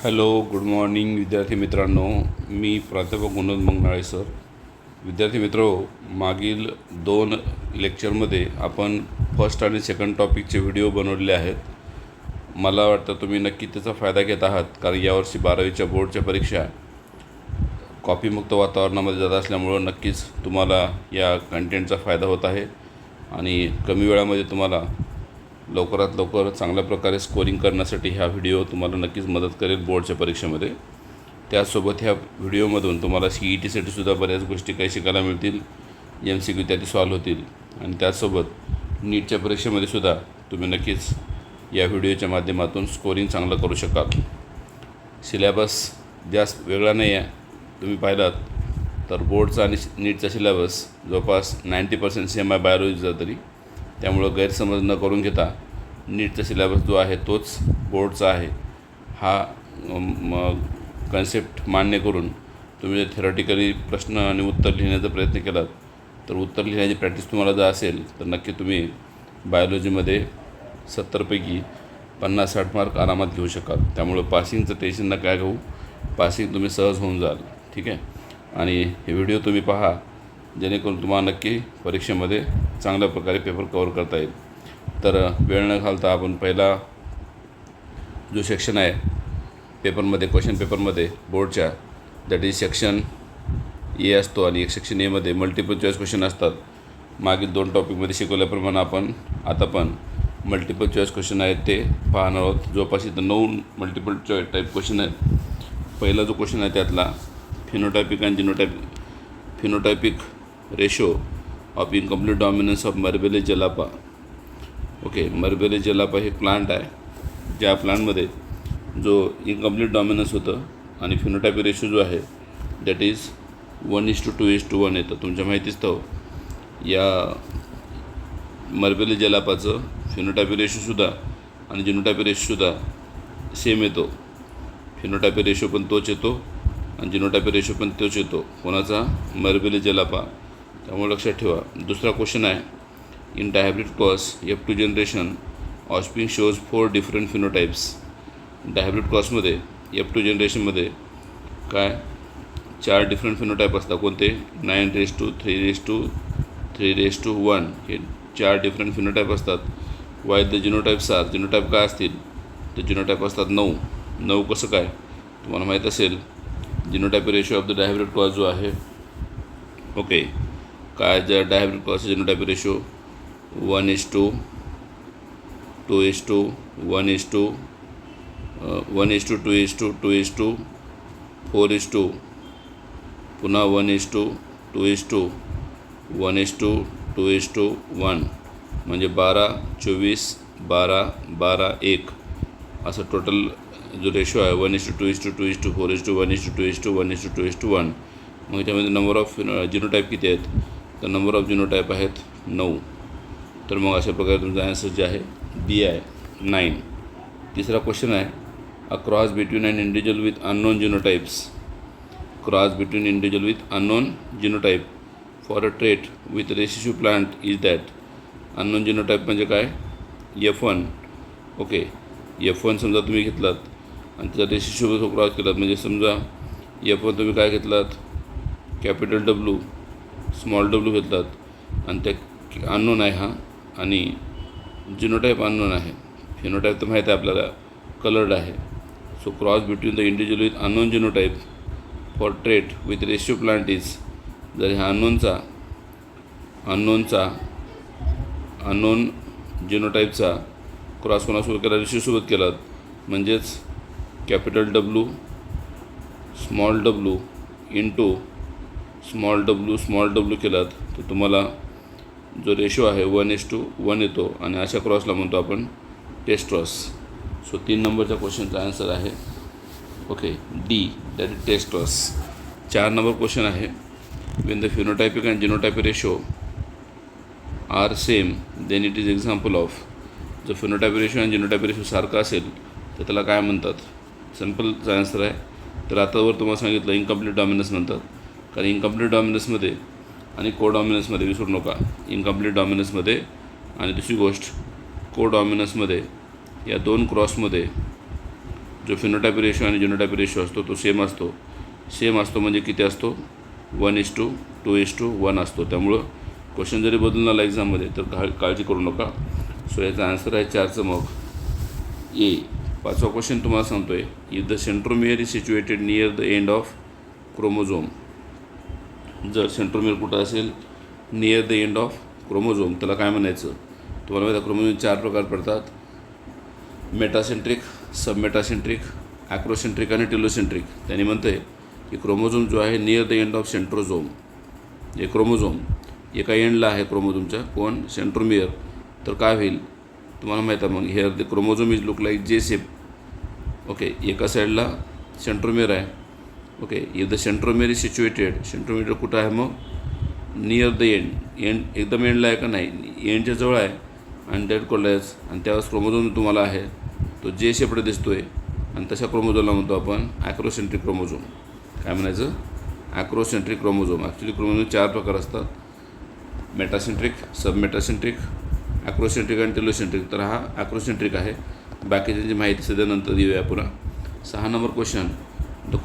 Hello, good morning विद्यार्थी मित्रांनो. मी प्राध्यापक मनोज मंगनाळे सर. विद्यार्थी मित्रो, मागील 2 लेक्चरमध्ये आपण फर्स्ट आणि सेकंड टॉपिकचे व्हिडिओ बनवलेले आहेत. मला वाटतं तुम्ही नक्की त्याचा फायदा घेत आहात, कारण यावर्षी 12वीच्या बोर्डच्या परीक्षा कॉपीमुक्त वातावरणामध्ये जात असल्यामुळं नक्कीच तुम्हाला या कंटेंटचा फायदा होत आहे आणि कमी वेळामध्ये तुम्हाला लवकरात लवकर चांगल्या प्रकारे स्कोरिंग करण्यासाठी हा व्हिडिओ तुम्हाला नक्कीच मदत करेल बोर्डच्या परीक्षेमध्ये. त्यासोबत ह्या व्हिडिओमधून तुम्हाला CETसाठी सुद्धा बऱ्याच गोष्टी काही शिकायला मिळतील. MCQ इत्यादी सॉल्व्ह होतील आणि त्याचसोबत नीटच्या परीक्षेमध्ये सुद्धा तुम्ही नक्कीच या व्हिडिओच्या माध्यमातून स्कोरिंग चांगलं करू शकाल. सिलेबस जास्त वेगळा नाही आहे. तुम्ही पाहिलात तर बोर्डचा आणि नीटचा सिलेबस जवळपास 90% सेम आहे बायोलॉजीचा तरी. त्यामुळं गैरसमज न करून घेता नीटचा सिलेबस जो आहे तोच बोर्डचा आहे हा कन्सेप्ट मान्य करून तुम्ही जर थेरॉटिकली प्रश्न आणि उत्तर लिहिण्याचा प्रयत्न केलात तर उत्तर लिहिण्याची प्रॅक्टिस तुम्हाला जर असेल तर नक्की तुम्ही बायोलॉजीमध्ये 70 पैकी 50-60 मार्क आरामात घेऊ शकाल. त्यामुळं पासिंगचं टेन्शन नका घेऊ. पासिंग तुम्ही सहज होऊन जाल. ठीक आहे. आणि हे व्हिडिओ तुम्ही पहा जेणेकरून तुम्हाला नक्की परीक्षेमध्ये चांगल्या प्रकारे पेपर कवर करता येईल. तर वेळ न घालता आपण पहिला जो सेक्शन आहे पेपरमध्ये, क्वेश्चन पेपरमध्ये बोर्डच्या, दॅट इज सेक्शन ए असतो आणि एक सेक्शन एमध्ये मल्टिपल चॉईस क्वेश्चन असतात. मागील 2 टॉपिकमध्ये शिकवल्याप्रमाणे आपण आता पण मल्टिपल चॉईस क्वेश्चन आहेत ते पाहणार आहोत. जवळपास इथं 9 मल्टिपल चॉईस टाईप क्वेश्चन आहेत. पहिला जो क्वेश्चन आहे त्यातला फिनोटायपिक आणि phenotypic ratio of incomplete dominance of मर्बेले जलापा. ओके, मर्बेले जलापा हे प्लांट आहे, ज्या प्लांटमध्ये जो इनकम्प्लीट डॉमिनन्स होतं आणि फिनोटायपिक रेशो जो आहे दॅट इज 1:2:1 येतं. तुमच्या माहितीच तो या मर्बेले जलापाचं फिनोटायपिक रेशोसुद्धा आणि जिनोटायपिक रेशोसुद्धा सेम येतो. फिनोटायपिक रेशो पण तोच येतो आणि जिनोटायपिक रेशो पण तोच येतो. कोणाचा? मर्बेले जलापा. त्यामुळे लक्षात ठेवा. दुसरा क्वेश्चन आहे in dihybrid cross F2 generation offspring shows 4 different phenotypes. Dihybrid क्रॉसमध्ये F2 जनरेशनमध्ये काय 4 डिफरंट फिनोटाईप असतात. कोणते? 9:3:3:1 हे 4 डिफरंट फिनोटाईप असतात. वाईल द जिनोटाईप्स आर, जिनोटाईप काय असतील तर जिनोटाईप असतात 9. कसं काय तुम्हाला माहीत असेल. Genotypic ratio of the dihybrid cross जो आहे, ओके, काय जर डायहायब्रिड क्रॉस जिनोटायपिक रेशो 1:2:1:1:4:1 पुन्हा 1:2:1:1 म्हणजे 12:24:12:12:1 असं टोटल जो रेशो आहे 1:2:2:4:1:2:1:1 मग त्यामध्ये नंबर ऑफ जिनोटाईप किती आहेत तर नंबर ऑफ जिनोटाईप आहेत 9. तर मग अशा प्रकारे तुमचा आन्सर जे आहे बी आहे 9. तिसरा क्वेश्चन आहे a cross between an individual with unknown genotypes. Cross between individual with unknown genotype for a trait with recessive plant is that. Unknown genotype म्हणजे काय? F1. ओके, F1 समजा तुम्ही घेतलात आणि त्याचा रेसिसिव्ह क्रॉस केलात, म्हणजे समजा F1 तुम्ही काय घेतलात कॅपिटल W स्मॉल w घेतलात आणि त्या अननोन आहे हा आणि जिनोटाईप अननोन आहे. फिनोटाईप तर माहीत आहे आपल्याला, कलर्ड आहे. So cross between the individual with unknown genotype for trait with ratio plant is. जर ह्या अननोन जिनोटाईपचा क्रॉस कोणासोबत केला? रेशिओसोबत केलात, म्हणजेच capital W small w into small w केलात तर तुम्हाला जो रेशो आहे 1:1 येतो आणि अशा क्रॉसला म्हणतो आपण टेस्ट क्रॉस. सो 3 नंबरच्या क्वेश्चनचा आन्सर आहे okay D, that is test cross. 4 number question आहे when the phenotypic and genotypic ratio are same then it is example of. जर फिनोटायपिक रेशो आणि जिनोटायपिक रेशो सारखा असेल तर त्याला काय म्हणतात? सिम्पलचा आन्सर आहे. तर आतावर तुम्हाला सांगितलं इनकम्प्लीट डॉमिनन्स म्हणतात, कारण इनकम्प्लीट डॉमिनन्समध्ये आणि को डॉमिनन्समध्ये विसरू नका. इनकम्प्लीट डॉमिनन्समध्ये आणि दुसरी गोष्ट को डॉमिनन्समध्ये या 2 क्रॉसमध्ये जो फिनोटाइप रेशो आणि जिनोटाइप रेशो असतो तो सेम असतो म्हणजे किती असतो 1:2:1 असतो. त्यामुळं क्वेश्चन जरी बदलून आला एक्झाममध्ये तर काळजी करू नका. सो याचा आन्सर आहे 4चं मग ए. 5वा क्वेश्चन तुम्हाला सांगतो आहे, if the centromere is situated near the end of chromosome. जर सेंट्रोमियर कुठं असेल near the end of chromosome त्याला काय म्हणायचं. तुम्हाला माहिती आहे क्रोमोझोम 4 प्रकार पडतात, मेटासेंट्रिक, सबमेटासेंट्रिक, ॲक्रोसेंट्रिक आणि टेलोसेंट्रिक. त्यांनी म्हणतं आहे की क्रोमोझोम जो आहे नियर द एंड ऑफ सेंट्रोझोम, हे क्रोमोझोम एका एंडला आहे क्रोमोझोमच्या कोण सेंट्रोमियर, तर काय होईल तुम्हाला माहीत आहे. मग hair the chromosome is look like जे शेप. ओके, एका साईडला सेंट्रोमियर आहे. Okay, if the centromere is situated, centromere कुठं आहे मग नियर द एंड एकदम एंडला आहे का नाही, एंडच्या जवळ आहे आणि डेट कोल्डायच आणि त्यावेळेस क्रोमोझोम तुम्हाला आहे तो जे शेपडे दिसतो आहे आणि तशा क्रोमोझोमला म्हणतो आपण ॲक्रोसेंट्रिक क्रोमोझोम. काय म्हणायचं, ॲक्रोसेंट्रिक क्रोमोझोम. ॲक्च्युली क्रोमोझोम 4 प्रकार असतात, मेटासेंट्रिक, सबमेटासेंट्रिक, ॲक्रोसेंट्रिक आणि टेलोसेंट्रिक. तर हा ॲक्रोसेंट्रिक आहे. बाकीच्यांची माहिती सध्या नंतर देऊया पुन्हा. 6 number question, the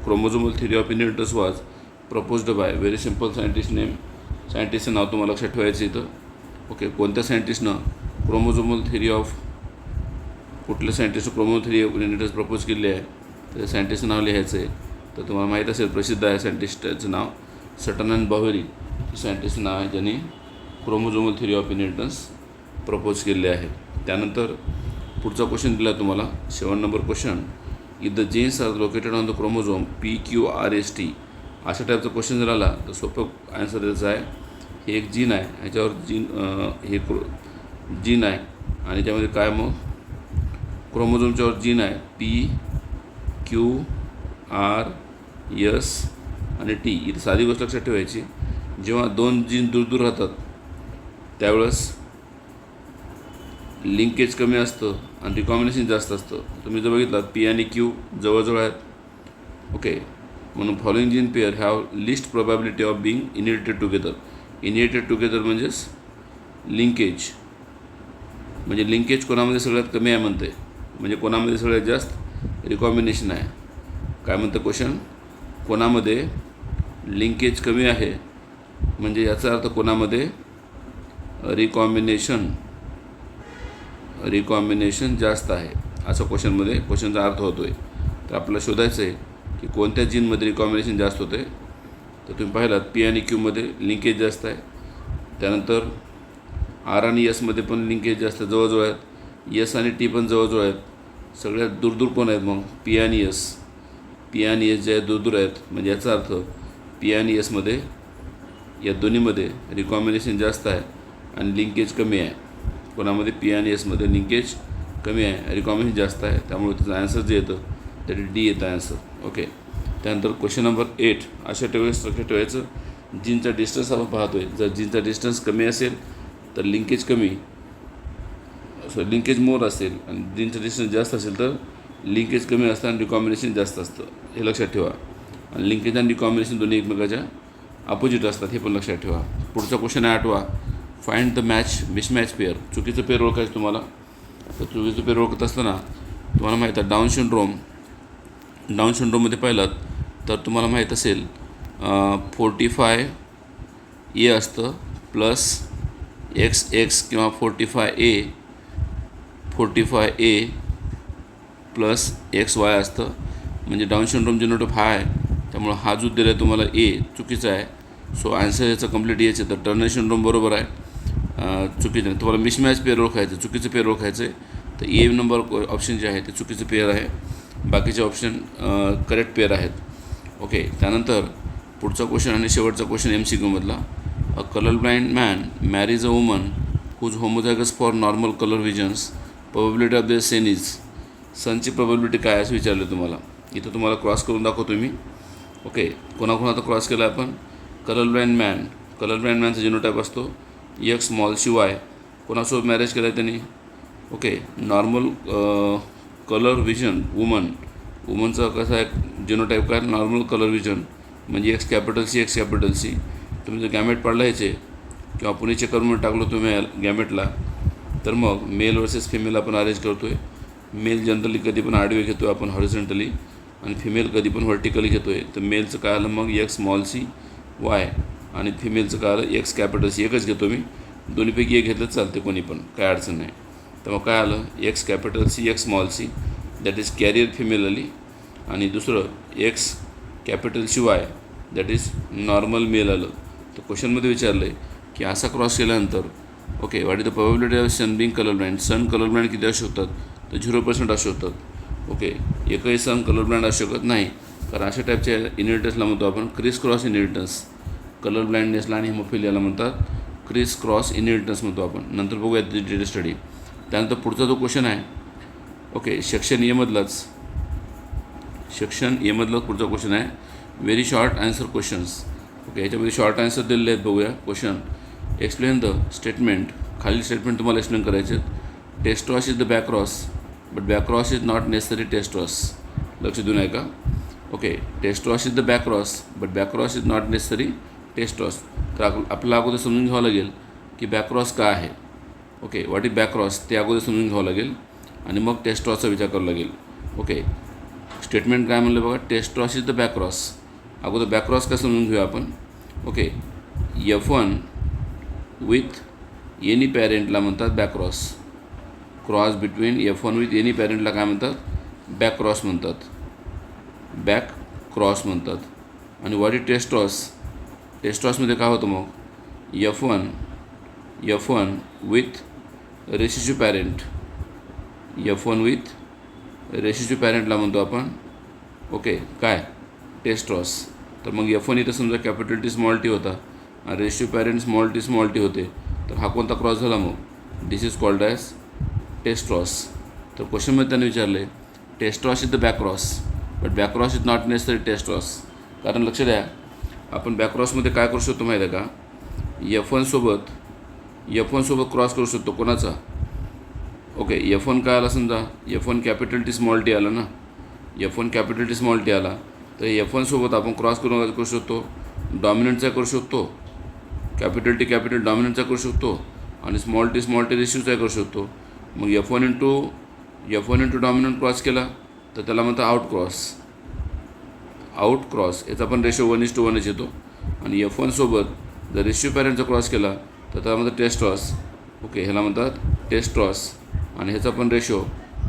chromosomal theory of inheritance was proposed by very simple scientist name. सायंटिस्टचं नाव तुम्हाला लक्षात ठेवायचं इथं. ओके, कोणत्या सायंटिस्टनं क्रोमोझोमल थिअरी ऑफ कुठल्या सायंटिस्टनं chromosomal theory of inheritance propose केली आहे त्या सायंटिस्टचं नाव लिहायचं आहे. तर तुम्हाला माहीत असेल प्रसिद्ध आहे सायंटिस्टचं नाव सटन अँड बाव्हेरी. सायंटिस्टचं नाव आहे ज्यांनी chromosomal theory of inheritance propose केले आहे. त्यानंतर पुढचा क्वेश्चन दिला तुम्हाला 7 number question, if the genes are located on the chromosome PQRST. अशा टाईपचा क्वेश्चन जर आला तर सोपं आन्सर द्यायचं आहे. हे एक जीन आहे, ह्याच्यावर हे जीन आहे आणि त्यामध्ये काय मग क्रोमोझोमच्यावर जीन आहे PQRS आणि T. इथं साधी गोष्ट लक्षात ठेवायची, जेव्हा 2 जीन दूर राहतात त्यावेळेस लिंकेज कमी असतं आणि रिकॉम्बिनेशन जास्त असतं. तुम्ही जर बघितलं P आणि Q जवळजवळ आहेत. ओके, म्हणून following gene pair have list probability of being inherited together. Inherited together म्हणजेच लिंकेज, म्हणजे लिंकेज कोणामध्ये सगळ्यात कमी आहे म्हणते, म्हणजे कोणामध्ये सगळ्यात जास्त रिकॉम्बिनेशन आहे. काय म्हणतं क्वेश्चन, कोणामध्ये लिंकेज कमी आहे म्हणजे याचा अर्थ कोणामध्ये रिकॉम्बिनेशन जास्त आहे असं क्वेश्चनचा अर्थ होतो आहे. तर आपल्याला शोधायचं आहे की कोणत्या जीनमध्ये रिकॉम्बिनेशन जास्त होते. तर तुम्ही पाहिलात P आणि Qमध्ये लिंकेज जास्त आहे. त्यानंतर R आणि Sमध्ये पण लिंकेज जास्त जवळजवळ आहेत. S आणि T पण जवळजवळ आहेत. सगळ्यात दूरदूर कोण आहेत मग P आणि S जे दूरदूर आहेत, म्हणजे याचा अर्थ P आणि Sमध्ये या दोन्हीमध्ये रिकॉम्बिनेशन जास्त आहे आणि लिंकेज कमी आहे. कोणामध्ये P आणि Sमध्ये लिंकेज कमी आहे, रिकॉम्बिनेशन जास्त आहे. त्यामुळे त्याचं आन्सर जे येतं ते D येतं आन्सर. ओके, त्यानंतर क्वेश्चन नंबर 8, अशा लक्षात ठेवायचं जीनचा डिस्टन्स आपण पाहतो आहे. जर जीनचा डिस्टन्स कमी असेल तर लिंकेज मोर असेल आणि जीनचा डिस्टन्स जास्त असेल तर लिंकेज कमी असतं आणि रिकॉम्बिनेशन जास्त असतं. हे लक्षात ठेवा. आणि लिंकेज आणि रिकॉम्बिनेशन दोन्ही एकमेकाच्या अपोजिट असतात, हे पण लक्षात ठेवा. पुढचा क्वेश्चन आहे 8वा, फाइंड द मिसमॅच पेअर. चुकीचं पेअर ओळखायचं तुम्हाला. तर चुकीचं पेअर ओळखत असताना तुम्हाला माहीत आहे डाऊन सिंड्रोममध्ये पाहिलात तर तुम्हाला माहीत असेल 45A असतं प्लस XX किंवा 45A प्लस XY असतं, म्हणजे डाऊन सिंड्रोम जिनोटाइप हा आहे. त्यामुळं हा जो दिला आहे तुम्हाला A चुकीचा आहे. सो आन्सर याचं कंप्लीट यायचं. तर टर्नर सिंड्रोम बरोबर आहे, चुकीचं नाही. तुम्हाला मिसमॅच पेअर ओळखायचं, चुकीचं पेअर ओळखायचं आहे. तर A नंबर ऑप्शन जे आहे ते चुकीचं पेअर आहे, बाकीचे ऑप्शन करेक्ट पेअर आहेत. ओके, त्यानंतर पुढचा क्वेश्चन आणि शेवटचा क्वेश्चन MCQमधला, a colour blind man marries a woman who's homozygous for normal colour visions, probability of the सनची प्रोबॅबिलिटी काय असं विचारलं तुम्हाला. इथं तुम्हाला क्रॉस करून दाखवतो मी. ओके, कोणाकोणाचा क्रॉस केला आपण, कलर ब्लाइंड मॅनचा जिनोटाइप असतो XY. कोणासोबत मॅरेज केला आहे त्यांनी, ओके, नॉर्मल कलर विजन वुमनचा कसा आहे जिनोटाइप काय, नॉर्मल कलर विजन म्हणजे X कॅपिटल C. तुम्ही जर गॅमेट पाडला ह्याचे किंवा पुणे चेक करून टाकलो तुम्ही गॅमेटला तर मग मेल वर्सेस फिमेल आपण अरेंज करतो आहे. मेल जनरली कधी पण आडवे घेतो आपण हॉरिझॉन्टली आणि फिमेल कधी पण व्हर्टिकली घेतो आहे. तर मेलचं काय आलं मग एक्स स्मॉल सी वाय आणि फिमेलचं काय आलं एक्स कॅपिटल सी. एकच घेतो मी, दोन्हीपैकी एक घेतलं चालते कोणी पण, काय अडचण नाही. तर मग काय आलं X capital C X small C that is carrier female आली आणि दुसरं X capital C Y that is normal male आलं. तर क्वेश्चनमध्ये विचारलं आहे की असा क्रॉस केल्यानंतर okay what is the probability of son being colour blind. Son colour blind किती असू शकतात, तर 0% असू शकतात. ओके एकही सन कलर ब्लाइंड असू शकत नाही, कारण अशा टाईपच्या इनहेरिटन्सला म्हणतो आपण क्रिस क्रॉस इनहेरिटन्स. कलर ब्लाइंडनेसला आणि हिमोफिलियाला म्हणतात क्रिस क्रॉस इनहेरिटन्स म्हणतो आपण. नंतर बघूया डिटेल स्टडी. त्यानंतर पुढचा जो क्वेश्चन आहे ओके सेक्शन एमधलाच पुढचा क्वेश्चन आहे very short answer questions. Okay याच्यामध्ये शॉर्ट आन्सर दिलेले आहेत. बघूया क्वेश्चन. Explain the statement. खालील स्टेटमेंट तुम्हाला एक्सप्लेन करायचे आहेत. Testcross is the backcross but backcross is not necessary testcross. लक्ष देऊन आहे का. Okay testcross is the backcross but backcross is not necessary testcross. तर आपल्याला अगोदर समजून घ्यावं लागेल की बॅक्रॉस काय आहे. ओके व्हॉट इज बॅक्रॉस ते अगोदर समजून घ्यावं लागेल आणि मग टेस्टॉसचा विचार करावा लागेल. ओके स्टेटमेंट काय म्हणलं बघा, टेस्टॉस इज द बॅक्रॉस. अगोदर बॅक्रॉस काय समजून घेऊया आपण. ओके F1 विथ एनी पॅरेंटला म्हणतात backcross. Cross between F1 with any पॅरेंटला काय म्हणतात, बॅक्रॉस म्हणतात. बॅक क्रॉस म्हणतात. आणि व्हॉट इज टेस्टॉस. टेस्टॉसमध्ये काय होतं मग F1 with recessive parent. F1 with recessive पॅरेंटला म्हणतो आपण ओके काय टेस्टॉस. तर मग F1 इथं समजा कॅपिटल टी स्मॉल टी होता आणि रेसिसिव्ह पॅरेंट स्मॉल टी होते. तर हा कोणता क्रॉस झाला मग, this is called as testcross. तर क्वेश्चनमध्ये त्यांनी विचारले testcross is the backcross but backcross is not necessary testcross. कारण लक्ष द्या आपण बॅक्रॉसमध्ये काय करू शकतो माहीत आहे का, F1 सोबत क्रॉस करू शकतो. कोणाचा. ओके F1 काय आला समजा F1 capital T small T आला ना, F1 capital T small T आला तर F1 सोबत आपण क्रॉस करू शकतो. डॉमिनंटचा करू शकतो, कॅपिटल टी डॉमिनंटचा करू शकतो आणि स्मॉल टी रेशिओचा करू शकतो. मग F1 इंटू डॉमिनंट क्रॉस केला तर त्याला म्हणतात आउट क्रॉस. याचा पण रेशो 1:1 येतो. आणि F1 सोबत जर रेशिओ पॅरेंटचा क्रॉस केला तर त्याला म्हणतात टेस्टॉस. ओके ह्याला म्हणतात टेस्टॉस आणि ह्याचा पण रेशो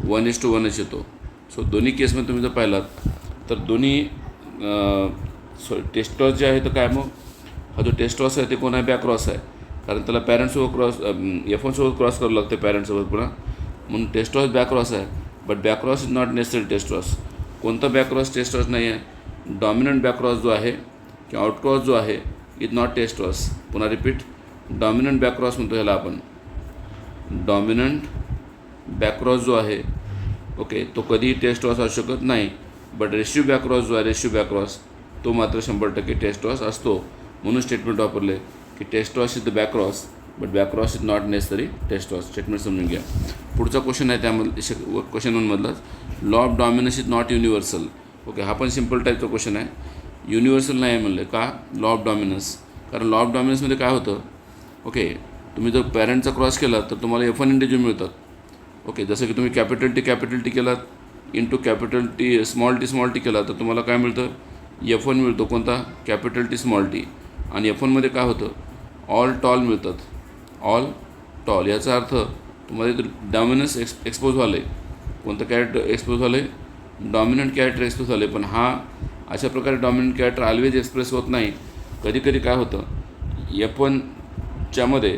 1:1 येतो. सो दोन्ही केसमध्ये तुम्ही जर पाहिलात तर दोन्ही टेस्टॉस जे आहे तर काय मग हा जो टेस्टॉस आहे ते कोण आहे, बॅक्रॉस आहे. कारण त्याला पॅरेंटसोबत F1 सोबत क्रॉस करावं लागतं पॅरेंटसोबत पुन्हा, म्हणून टेस्टॉस बॅक्रॉस आहे. But backcross is not necessary testcross. कोणता बॅक्रॉस टेस्टॉस नाही आहे. डॉमिनंट बॅक्रॉस जो आहे किंवा आउटक्रॉस जो आहे इज नॉट टेस्टॉस. पुन्हा रिपीट, डॉमिनंट बॅक्रॉस म्हणतो ह्याला आपण. डॉमिनंट बॅक्रॉस जो आहे ओके तो कधीही टेस्टॉस असू शकत नाही. बट रेशिओ बॅक्रॉस जो आहे बॅक्रॉस तो मात्र 100% टेस्टॉस असतो. म्हणून स्टेटमेंट वापरले की testcross is the backcross but backcross is not necessary testcross. Statement समजून घ्या. पुढचा क्वेश्चन आहे त्यामध्ये क्वेश्चन 1मधलाच, law of dominance is not universal. Okay हा पण सिम्पल टाईपचा क्वेश्चन आहे. युनिव्हर्सल नाही आहे म्हणलं का, लॉ ऑफ डॉमिनन्स. कारण लॉ ऑफ डॉमिनन्समध्ये काय होतं ओके तुम्ही जर पॅरेंटचा क्रॉस केला तर तुम्हाला F1 इंडिव्हिज्युअल मिळतात. ओके जसं की तुम्ही कॅपिटल टी केलात into capital T small T केला तर तुम्हाला काय मिळतं, F1 मिळतो. कोणता, कॅपिटल टी स्मॉल टी. आणि F1मध्ये काय होतं, ऑल टॉल मिळतात. ऑल टॉल याचा अर्थ तुम्हाला इथं डॉमिनन्स एक्सपोज झालं आहे. कोणतं कॅरेक्टर एक्सपोज झालं आहे, डॉमिनंट कॅरेक्टर एक्सप्रेस झाले. पण हा अशा प्रकारे डॉमिनंट कॅरेक्टर ऑलवेज एक्सप्रेस होत नाही. कधी काय होतं F1च्यामध्ये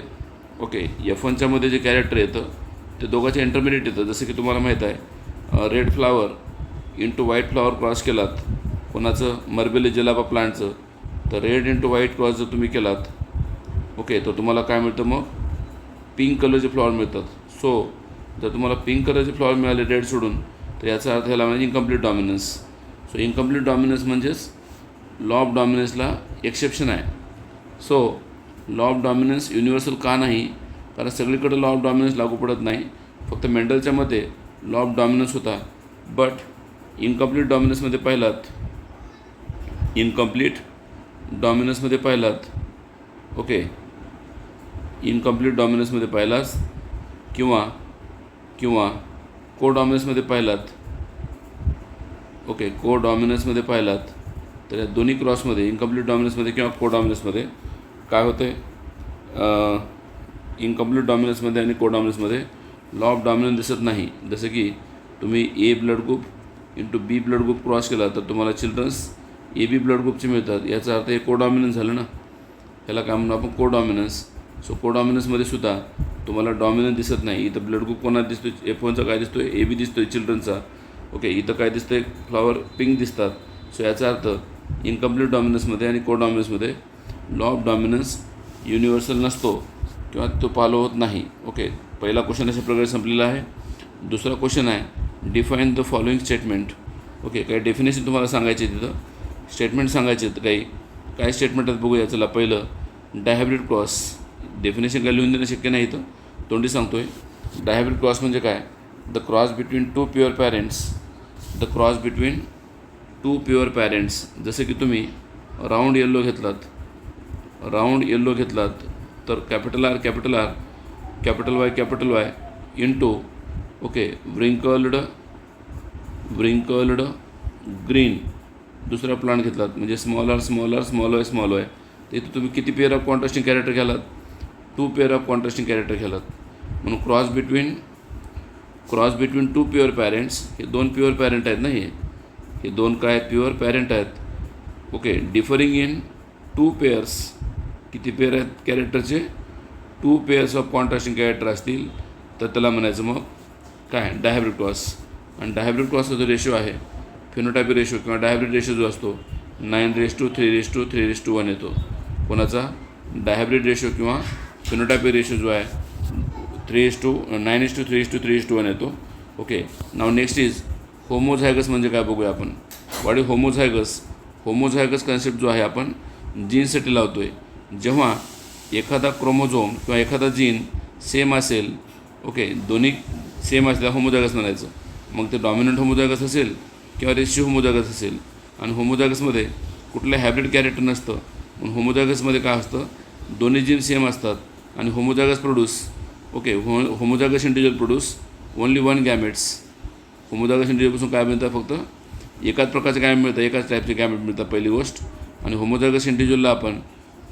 ओके F1च्यामध्ये जे कॅरेक्टर येतं ते दोघांचे इंटरमिडिएट येतं. जसं की तुम्हाला माहीत आहे red flower into white flower cross केलात कोणाचं, मर्बेली जलाबा प्लांटचं, तर रेड इंटू व्हाईट क्रॉस जर तुम्ही केलात ओके तर तुम्हाला काय मिळतं मग, पिंक कलरचे फ्लॉवर मिळतात. सो जर तुम्हाला पिंक कलरचे फ्लॉवर मिळाले रेड सोडून तर याचा अर्थ ह्याला म्हणजे incomplete dominance. So incomplete dominance म्हणजेच लॉ ऑफ डॉमिनन्सला एक्सेप्शन आहे. So law of dominance universal का नाही, कारण सगळीकडे लॉ ऑफ डॉमिनन्स लागू पडत नाही. फक्त मेंडलच्या मध्ये लॉ ऑफ डॉमिनन्स होता. बट इनकम्प्लीट डॉमिनन्समध्ये पाहिलात ओके इनकम्प्लीट डॉमिनन्समध्ये पाहिलास किंवा कोडॉमिनन्समध्ये पाहिलात, ओके, कोडॉमिनन्समध्ये पाहिलात तर या दोन्ही क्रॉसमध्ये इनकम्प्लीट डॉमिनन्समध्ये किंवा कोडॉमिनन्समध्ये काय होतं आहे, इनकम्प्लीट डॉमिनन्समध्ये आणि कोडॉमिनन्समध्ये लॉ ऑफ डॉमिनन्स दिसत नाही. जसं की तुम्ही ए ब्लड ग्रुप इंटू बी ब्लड ग्रुप क्रॉस केला तर तुम्हाला चिल्ड्रन्स ए बी ब्लड ग्रुपचे मिळतात. याचा अर्थ हे कोडॉमिनन्स झालं ना, ह्याला काय म्हणून आपण कोडॉमिनन्स. सो कोडॉमिनन्समध्ये सुद्धा तुम्हाला डॉमिनन्स दिसत नाही. इथं ब्लड ग्रुप कोणाला दिसतो, F1चा काय दिसतो, ए बी दिसतो आहे चिल्ड्रनचा, ओके. इथं काय दिसतं आहे, फ्लॉवर पिंक दिसतात. सो याचा अर्थ इनकम्प्लीट डॉमिनन्समध्ये आणि कोडॉमिनन्समध्ये लॉ ऑफ डॉमिनन्स युनिव्हर्सल नसतो किंवा तो फॉलो होत नाही, ओके. पहिला क्वेश्चन अशा प्रकारे संपलेला आहे. दुसरा क्वेश्चन आहे define the following statement, okay. काही डेफिनेशन तुम्हाला सांगायचे, तिथं स्टेटमेंट सांगायचे आहेत. काय स्टेटमेंट आहेत बघूया. चला, पहिलं डायहायब्रिड क्रॉस. डेफिनेशन काय लिहून देणं शक्य नाही, इथं तोंडी सांगतो आहे. डायहायब्रिड क्रॉस म्हणजे काय, the cross between two pure parents, the cross between two pure parents. जसं की तुम्ही राऊंड येल्लो घेतलात तर capital R capital Y into, okay, wrinkled green दुसरा प्लांट घेतलात म्हणजे स्मॉल आर वाय. तर इथं तुम्ही किती पेअर ऑफ कॉन्ट्रास्टिंग कॅरेक्टर घ्यालात, 2 पेअर ऑफ कॉन्ट्रास्टिंग कॅरेक्टर घ्यालात. म्हणून cross between two pure parents. हे 2 प्युअर पॅरेंट आहेत ना, हे 2 काय प्युअर पॅरेंट आहेत, ओके. Differing in 2 pairs. किती पेअर आहेत कॅरेक्टरचे, 2 पेअर्स ऑफ कॉन्ट्रास्टिंग कॅरेक्टर असतील तर त्याला म्हणायचं मग काय, डायहायब्रिड क्रॉस. आणि डायहायब्रिड क्रॉसचा जो रेशो आहे, फिनोटायपिक रेशो किंवा डायहायब्रिड रेशो जो असतो 9:3:1 येतो. कोणाचा, डायहायब्रिड रेशो किंवा फिनोटायपिक रेशो जो आहे 9:3:1 येतो, okay. Now next is homozygous. म्हणजे काय बघूया आपण. वाट इज होमोझायगस कन्सेप्ट जो आहे आपण जीनसाठी लावतो आहे. जेव्हा एखादा क्रोमोझोम किंवा एखादा जीन सेम असेल, ओके, दोन्ही सेम असल्या होमोझायगस म्हणायचं. मग ते डॉमिनंट होमोझायगस असेल किंवा रेशिओ होमोझायगस असेल. आणि होमोझायगसमध्ये कुठलं हायब्रिड कॅरेक्टर नसतं. म्हणून होमोझायगसमध्ये काय असतं, दोन्ही जीन सेम असतात आणि homozygous produce, okay, homozygous individual produce only 1 gametes. Homozygous इंडिव्हिज्युअलपासून काय मिळतं, फक्त एकाच प्रकारचे गॅमेट मिळतं, एकाच टाईपचे गॅमेट मिळतात, पहिली गोष्ट. आणि होमोझायगस इंडिव्हिज्युअलला आपण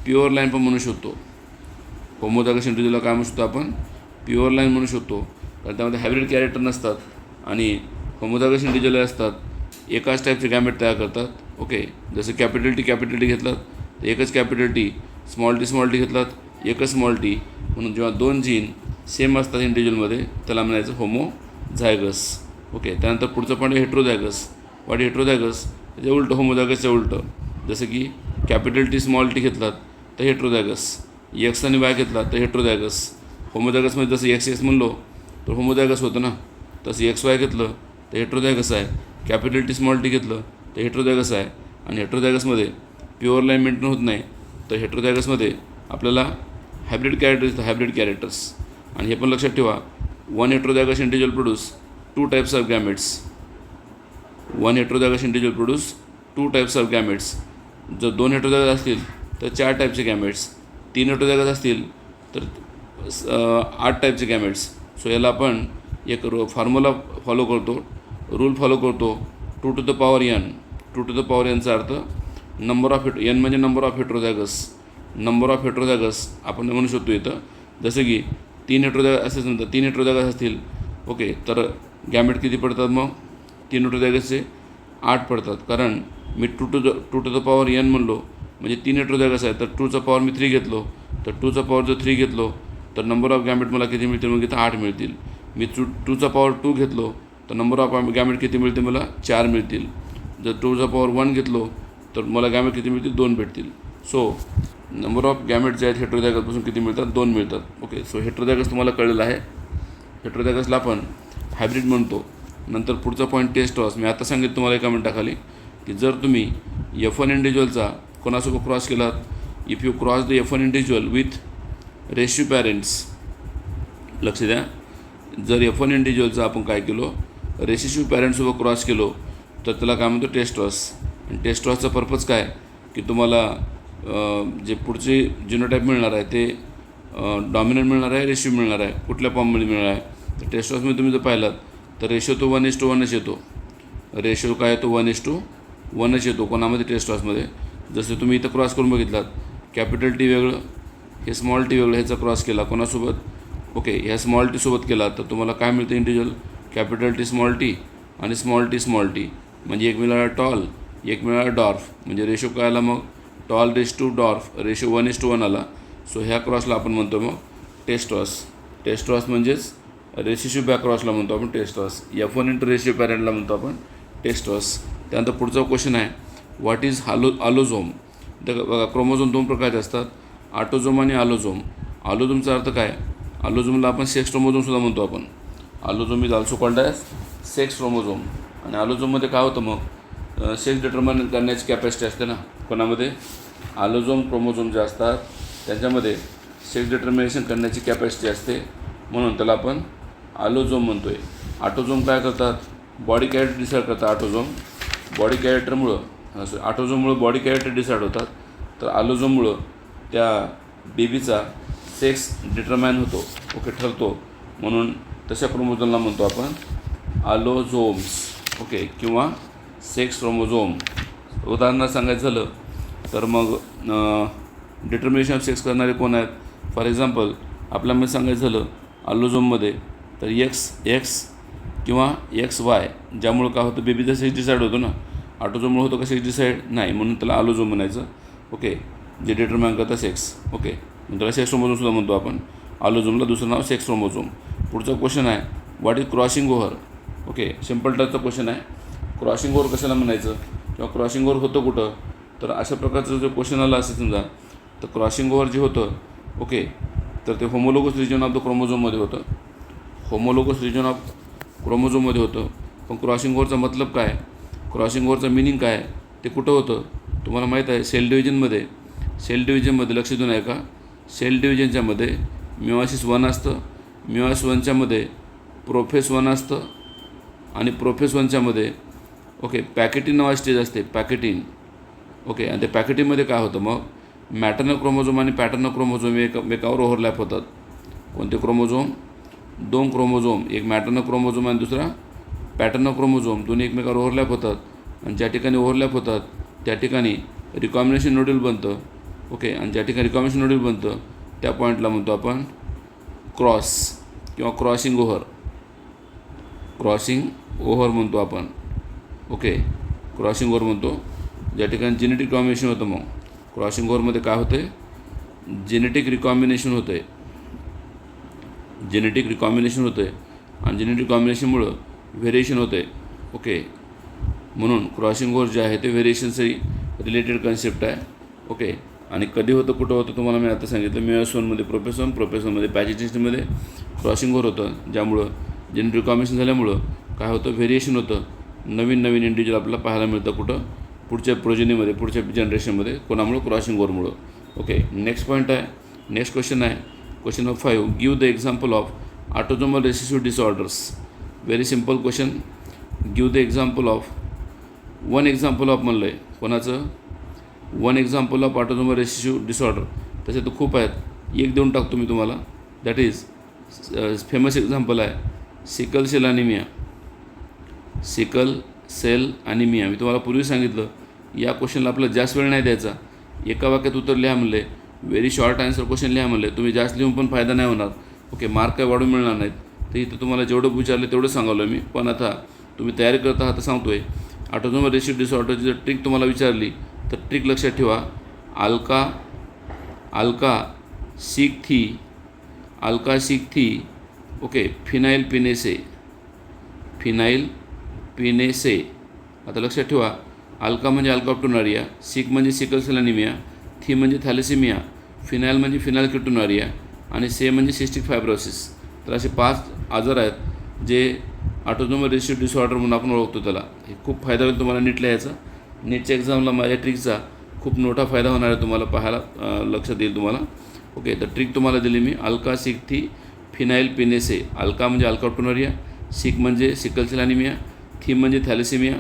प्युअर लाईन पण म्हणू शकतो. होमोझायगस इंडिव्हिज्युअलला काय म्हणू शकतो आपण, प्युअर लाईन म्हणू शकतो. कारण त्यामध्ये हायब्रिड कॅरेक्टर नसतात आणि होमोझायगस इंडिव्हिज्युअल असतात, एकाच टाईपचे गॅमेट तयार करतात, ओके. जसं कॅपिटल टी घेतलात तर एकच कॅपिटल टी, स्मॉल टी घेतलात एकच स्मॉल टी. म्हणून जेव्हा 2 जीन सेम असतात इंडिव्हिज्युअलमध्ये त्याला म्हणायचं होमोझायगस, ओके. त्यानंतर पुढचं पॉईंट हेट्रोझायगस. वाट हेट्रोझायगस, त्याच्या उलटं होमोझायगसच्या उलटं. जसं की कॅपिटल टी स्मॉल टी घेतलात तर हेट्रोझायगस, एक्स आणि वाय घेतलात तर हेट्रोझायगस. होमोझायगसमध्ये जसं एक्स म्हणलो तर होमोझायगस होतं ना, तसं XY घेतलं तर हेट्रोझायगस आहे. कॅपिटल टी स्मॉल टी घेतलं तर हेट्रोझायगस आहे. आणि हेट्रोझायगसमध्ये प्युअर लाईन मेंटेन होत नाही, तर हेट्रोझायगसमध्ये आपल्याला हायब्रिड कॅरेक्टर्स. आणि हे पण लक्षात ठेवा, 1 heterozygous individual produce 2 types of gametes. 1 heterozygous individual produce 2 types of gametes. जर 2 हेट्रोझायगस असतील तर 4 टाईपचे गॅमेट्स. 3 हेट्रोझायगस असतील तर 8 टाईपचे गॅमेट्स. सो याला आपण एक फॉर्म्युला फॉलो करतो, रूल फॉलो करतो, 2 to the power n. 2 to the power nचा अर्थ नंबर ऑफ n म्हणजे नंबर ऑफ हेट्रोझायगस आपण म्हणू शकतो इथं. जसं की 3 हेट्रोझायगस असेल नंतर 3 हेट्रोझायगस असतील, ओके, तर गॅमेट किती पडतात मग, 3 हेट्रोझायगसचे 8 पडतात. कारण मी 2 to the power n म्हणलो म्हणजे 3 हेट्रोझायगस आहे, तर 2चा पॉवर मी 3 घेतलो, तर 2चा पॉवर जर 3 घेतलो तर नंबर ऑफ गॅमेट मला किती मिळतील, मग इथं 8 मिळतील. मी 2चा पॉवर 2 घेतलो तर नंबर ऑफ गॅमेट किती मिळते, मला 4 मिळतील. जर 2चा पॉवर 1 घेतलो तर मला गॅमेट किती मिळतील, 2 भेटतील. सो नंबर ऑफ गॅमेट जे आहेत हेट्रोझायगसपासून किती मिळतात, 2 मिळतात, ओके. सो हेट्रोझायगस तुम्हाला कळलेलं आहे. हेट्रोझायगसला आपण हायब्रिड म्हणतो. नंतर पुढचा पॉईंट टेस्टॉस. मी आता सांगितलं तुम्हाला एका मिनिटाखाली की जर तुम्ही F1 इंडिव्हिज्युअलचा कोणासोबत क्रॉस केलात, if you cross the F1 individual with ratio parents, लक्ष द्या, जर F1 इंडिव्हिज्युअलचा आपण काय केलो, रेसिशिव्ह पॅरेंट्ससोबत क्रॉस केलो तर त्याला काय म्हणतो, टेस्टॉस. आणि टेस्टॉसचा पर्पज काय की तुम्हाला जे पुढचे जिनोटाईप मिळणार आहे ते डॉमिनंट मिळणार आहे, रेशिओ मिळणार आहे, कुठल्या फॉर्ममध्ये मिळणार आहे. तर टेस्टॉसमध्ये तुम्ही जर पाहिलात तर रेशो तो 1:1च येतो. रेशो काय येतो 1:1च येतो कोणामध्ये टेस्टॉसमध्ये. जसं तुम्ही इथं क्रॉस करून बघितलात, कॅपिटल टी वेगळं, हे स्मॉल टी वेगळं, ह्याचा क्रॉस केला कोणासोबत, ओके, ह्या स्मॉल टीसोबत केला तर तुम्हाला काय मिळतं individual, capital T small T आणि स्मॉल टी, म्हणजे एक मिळाला टॉल, एक मिळाला डॉर्फ. म्हणजे रेशो काय आला मग, tall race to dwarf ratio 1:1 आला. सो ह्या क्रॉसला आपण म्हणतो मग टेस्टॉस म्हणजेच रेसिशिव्ह बॅक क्रॉसला म्हणतो आपण टेस्टॉस. F1 इंटू रेशिओ पॅरेंटला म्हणतो आपण टेस्टॉस. त्यानंतर पुढचा क्वेश्चन आहे, व्हॉट इज आलोझोम. तर बघा, क्रोमोझोम 2 प्रकारचे असतात, ऑटोझोम आणि आलोझोम. आलोझोमचा अर्थ काय, आलोझोमला आपण सेक्स क्रोमोझोमसुद्धा म्हणतो आपण. Allosome is also called as sex chromosome. आणि आलोझोममध्ये काय होतं मग, सेक्स डिटर्मिन करण्याची कॅपॅसिटी असते ना कोणामध्ये, आलोझोम क्रोमोझोम जे असतात त्यांच्यामध्ये सेक्स डिटर्मिनेशन करण्याची कॅपॅसिटी असते, म्हणून त्याला आपण आलोझोम म्हणतो आहे. ऑटोझोम काय करतात, बॉडी कॅरेक्टर डिसाईड करतात. ऑटोझोममुळं बॉडी कॅरेक्टर डिसाईड होतात, तर आलोझोममुळं त्या बेबीचा सेक्स डिटरमाइन होतो, ओके, ठरतो. म्हणून तशा क्रोमोझोमला म्हणतो आपण आलोझोम्स, ओके, किंवा सेक्स क्रोमोझोम. उदाहरणार्थ सांगायचं झालं तर मग डिटर्मिनेशन ऑफ सेक्स करणारे कोण आहेत. फॉर एक्झाम्पल आपल्यामध्ये सांगायचं झालं आलोझोममध्ये तर एक्स किंवा XY, ज्यामुळं काय होतं, बेबीचा सेक्स डिसाईड होतो ना. ऑटोझोममुळे होतो का सेक्स डिसाईड, नाही, म्हणून त्याला आलोझोम म्हणायचं, ओके, जे डिटर्माइन करतं सेक्स, ओके. त्याला सेक्स क्रोमोझोमसुद्धा म्हणतो आपण. आलोझोमला दुसरं नाव सेक्स क्रोमोझोम. पुढचा क्वेश्चन आहे, what is crossing over. Okay, simple टचचा क्वेश्चन आहे. क्रॉसिंग ओव्हर कशाला म्हणायचं किंवा क्रॉसिंग ओव्हर होतं कुठं, तर अशा प्रकारचं जो क्वेश्चन आला असेल समजा, तर क्रॉसिंग ओव्हर जे होतं, ओके, तर ते होमोलोगस रिजन ऑफ द क्रोमोझोममध्ये होतं. पण क्रॉसिंग ओव्हरचा मतलब काय, क्रॉसिंग ओव्हरचा मिनिंग काय, ते कुठं होतं तुम्हाला माहीत आहे. सेल डिव्हिजनमध्ये लक्ष देऊन आहे का, सेल डिव्हिजनच्यामध्ये मिओसिस 1 असतं, मिओसिस 1च्यामध्ये प्रोफेस 1 असतं, आणि प्रोफेस 1च्यामध्ये ओके पॅकेटिन नावाची स्टेज असते, पॅकेटिन, ओके. आणि त्या पॅकेटिनमध्ये काय होतं मग, मॅटर्नल क्रोमोझोम आणि पॅटर्नल क्रोमोझोम एकमेकावर ओव्हरलॅप होतात. कोणते क्रोमोझोम, 2 क्रोमोझोम, एक मॅटर्नल क्रोमोझोम आणि दुसरा पॅटर्नल क्रोमोझोम, दोन्ही एकमेकावर ओव्हरलॅप होतात. आणि ज्या ठिकाणी ओव्हरलॅप होतात त्या ठिकाणी रिकॉम्बिनेशन नोड्यूल बनतं, ओके. आणि ज्या ठिकाणी रिकॉम्बिनेशन नोड्यूल बनतं त्या पॉईंटला म्हणतो आपण क्रॉस किंवा क्रॉसिंग ओव्हर म्हणतो आपण, ओके. क्रॉसिंग ओव्हर म्हणतो ज्या ठिकाणी जेनेटिक रिकॉम्बिनेशन होतं. मग क्रॉसिंग ओव्हरमध्ये काय होतं आहे, जेनेटिक रिकॉम्बिनेशन होतं आहे, आणि जेनेटिक रिकॉम्बिनेशनमुळं व्हेरिएशन होतं आहे, ओके. म्हणून क्रॉसिंग ओव्हर जे आहे ते व्हेरिएशनशी रिलेटेड कन्सेप्ट आहे, ओके. आणि कधी होतं, कुठं होतं, तुम्हाला मी आता सांगितलं. मिओसिस 1मध्ये प्रोफेस 1मध्ये पॅकेटिनमध्ये क्रॉसिंग ओव्हर होतं, ज्यामुळं जेनेटिक रिकॉम्बिनेशन झाल्यामुळं काय होतं, व्हेरिएशन होतं. नवीन इंडिव्हिज्युअल आपल्याला पाहायला मिळतं कुठं, पुढच्या प्रोजेनीमध्ये, पुढच्या जनरेशनमध्ये. कोणामुळं, क्रॉसिंग ओव्हरमुळं, ओके. नेक्स्ट पॉईंट आहे, नेक्स्ट क्वेश्चन आहे, question number 5. Give the example of autosomal recessive disorders. Very simple question. Give the example of, one example of म्हणलं आहे, कोणाचं, one example of autosomal recessive disorder. तसे तर खूप आहेत, एक देऊन टाकतो मी तुम्हाला. दॅट इज फेमस एक्झाम्पल आहे सिकल सेल ॲनिमिया. मी तुम्हाला पूर्वी सांगितलं, या क्वेश्चनला आपला जास्त वेळ नाही द्यायचा. एका वाक्यात उत्तर लिहा म्हणले, व्हेरी शॉर्ट आन्सर क्वेश्चन लिहा म्हणले. तुम्ही जास्त लिहून पण फायदा नाही होणार, ओके. मार्क काय वाढून मिळणार नाहीत. तर इथं तुम्हाला जेवढं विचारलं तेवढं सांगावलं मी. पण आता तुम्ही तयारी करत आहात तर सांगतो आहे. ऑटोझोमल रिसेसिव्ह डिसऑर्डरची जर ट्रिक तुम्हाला विचारली तर ट्रिक लक्षात ठेवा. अल्का सिक थी, ओके. फिनाइल पिनेसे. आता लक्षात ठेवा, अल्का म्हणजे अल्काप्टोनारिया, सिक म्हणजे सिकल सेल ॲनिमिया, थी म्हणजे थॅलेसेमिया, फिनाइल म्हणजे फिनाइलकिटोनारिया, आणि से म्हणजे सिस्टिक फायब्रोसिस. तर असे 5 आजार आहेत जे ऑटोझोमल रिसेसिव्ह डिसऑर्डर म्हणून आपण ओळखतो त्याला. हे खूप फायदा होईल तुम्हाला नीट लिहायचा. नीटच्या एक्झामला माझ्या ट्रिकचा खूप मोठा फायदा होणार आहे तुम्हाला, पाहायला लक्षात येईल तुम्हाला, ओके. तर ट्रिक तुम्हाला दिली मी. अल्का सिक थी फिनाइल पिनेसे. अल्का म्हणजे अल्काप्टोनारिया, सिक म्हणजे सिकल सेल ॲनिमिया, थी म्हणजे थॅलेसेमिया,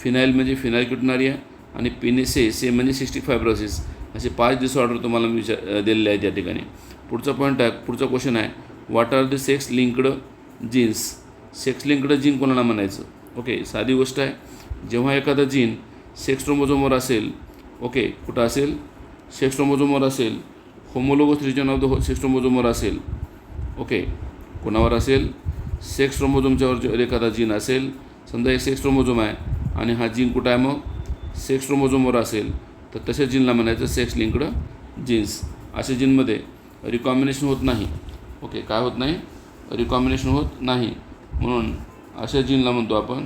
फिनाइल म्हणजे फिनाइलकिटोनारिया, आणि पिनेसे म्हणजे सिस्टिक फायब्रोसिस. असे 5 डिसऑर्डर तुम्हाला मी दिलेले आहेत या ठिकाणी. पुढचा पॉईंट आहे, पुढचा क्वेश्चन आहे, what are the sex linked genes. Sex linked gene कोणाला म्हणायचं? ओके, साधी गोष्ट आहे. जेव्हा एखादा जीन सेक्स क्रोमोझोमवर असेल, ओके, कुठं असेल? सेक्स क्रोमोझोमवर असेल, homologous region of the sex क्रोमोझोमवर असेल. ओके, कोणावर असेल? सेक्स क्रोमोझोमच्यावर जर एखादा जीन असेल, समजा एक सेक्स क्रोमोझोम आहे आणि हा जीन कुठं आहे? मग सेक्स क्रोमोझोमवर असेल, तर तशा जीनला म्हणायचं सेक्स लिंक्ड जीन्स. अशा जीनमध्ये रिकॉम्बिनेशन होत नाही. ओके, काय होत नाही? रिकॉम्बिनेशन होत नाही. म्हणून अशा जीनला म्हणतो आपण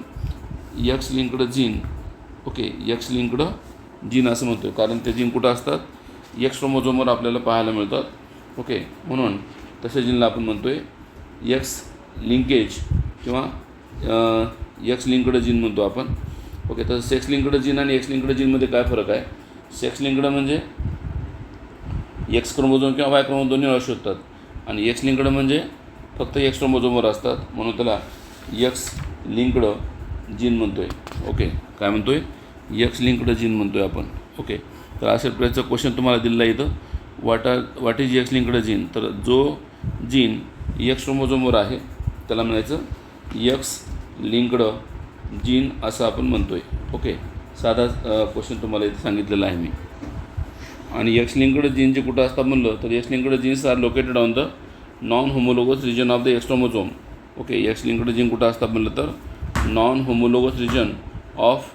x linked gene. Okay, X linked gene असं म्हणतो, कारण ते जीन कुठं असतात? एक्स क्रोमोझोमवर आपल्याला पाहायला मिळतात. ओके, म्हणून तशा जीनला आपण म्हणतो आहे एक्स लिंकेज किंवा एक्स लिंक्ड जीन म्हणतो आपण. ओके, तर सेक्स लिंक्ड जीन आणि एक्स लिंक्ड जीनमध्ये काय फरक आहे? सेक्स लिंक्ड म्हणजे एक्स क्रोमोझोम किंवा वाय क्रोमोझोम दोन्ही असू शकतात आणि एक्स लिंक्ड म्हणजे फक्त एक्स क्रोमोझोमवर असतात, म्हणून त्याला एक्स लिंक्ड जीन म्हणतो आहे. ओके, काय म्हणतो आहे? एक्स लिंक्ड जीन म्हणतो आहे आपण. ओके, तर अशा प्रकारचं क्वेश्चन तुम्हाला दिलेला आहे इथं. What is x linked gene? तर जो जीन एक्स क्रोमोझोमवर आहे त्याला म्हणायचं एक्स लिंक्ड जीन असं आपण म्हणतो आहे. ओके, साधा क्वेश्चन तुम्हाला इथं सांगितलेला आहे मी. आणि एक्स लिंक्ड जीन जे कुठं असतात म्हणलं तर X linked genes are located on the non homologous region of the X chromosome. Okay, X linked gene कुठं असतात म्हणलं तर non homologous region of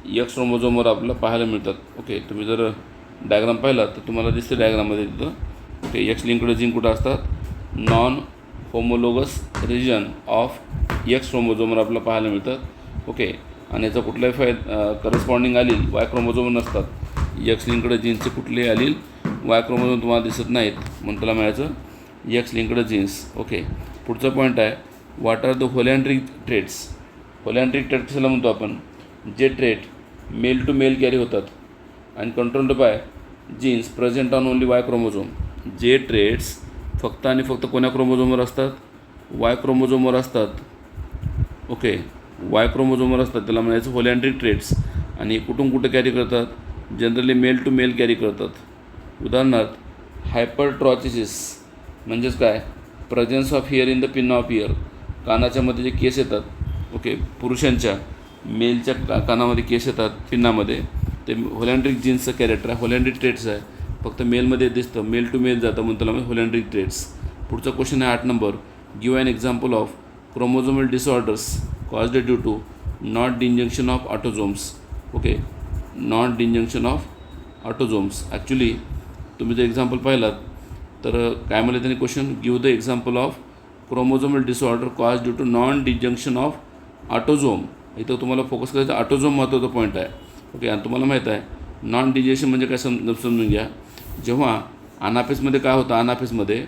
X क्रोमोझोमवर आपल्याला पाहायला मिळतात. ओके, तुम्ही जर डायग्राम पाहिला तर तुम्हाला दिसते डायग्राममध्ये तिथं. ओके, एक्स लिंक्ड जीन कुठं असतात? Non homologous region of X क्रोमोझोमवर आपल्याला पाहायला मिळतात. ओके, आणि याचा कुठलाही करस्पॉन्डिंग आलील वाय क्रोमोझोम नसतात. एक्स लिंक्ड जीन्सचे कुठलेही आलील वाय क्रोमोझोम तुम्हाला दिसत नाहीत, म्हणून त्याला म्हणायचं एक्स लिंक्ड जीन्स. ओके, पुढचा पॉईंट आहे what are the holandric traits. Holandric trait कशाला म्हणतो आपण? जे trait male to male carry होतात आणि controlled by genes present on only Y chromosome. जे ट्रेट्स फक्त आणि फक्त कोण्या क्रोमोझोमवर असतात? वाय क्रोमोझोमवर असतात. ओके, वाय क्रोमोझोमवर असतात, त्याला म्हणायचं होलॅन्ड्रिक ट्रेट्स. आणि कुठून कुठं कॅरी करतात? Generally male to male carry करतात. उदाहरणार्थ हायपरट्रॉचिसिस म्हणजेच काय? Presence of hair in the pin of ear. कानाच्या मध्ये जे केस येतात, ओके, पुरुषांच्या मेलच्या कानामध्ये केस येतात पिन्नामध्ये, ते होलॅन्ड्रिक जीन्सचं कॅरेक्टर आहे, होलॅन्ड्रिक ट्रेट्स आहे. फक्त मेलमध्ये दिसतं, मेल टू मेल जातं, म्हणून त्याला होलॅन्ड्रिक ट्रेट्स. पुढचा क्वेश्चन आहे 8 number. Give an example of chromosomal disorders caused due to not disjunction of autosomes. Okay, not disjunction of autosomes. Actually तुम्ही जर एक्झाम्पल पाहिलात तर काय म्हणलं त्यांनी question? Give the example of chromosomal disorder cause due to non disjunction of autosome. इथं तुम्हाला focus करायचं ऑटोझोम महत्त्वाचा पॉईंट आहे. ओके, आणि तुम्हाला माहीत आहे नॉन डिंजंक्शन म्हणजे काय समजून घ्या. जेव्हा अनाफेसमध्ये काय होतं? अनाफेसमध्ये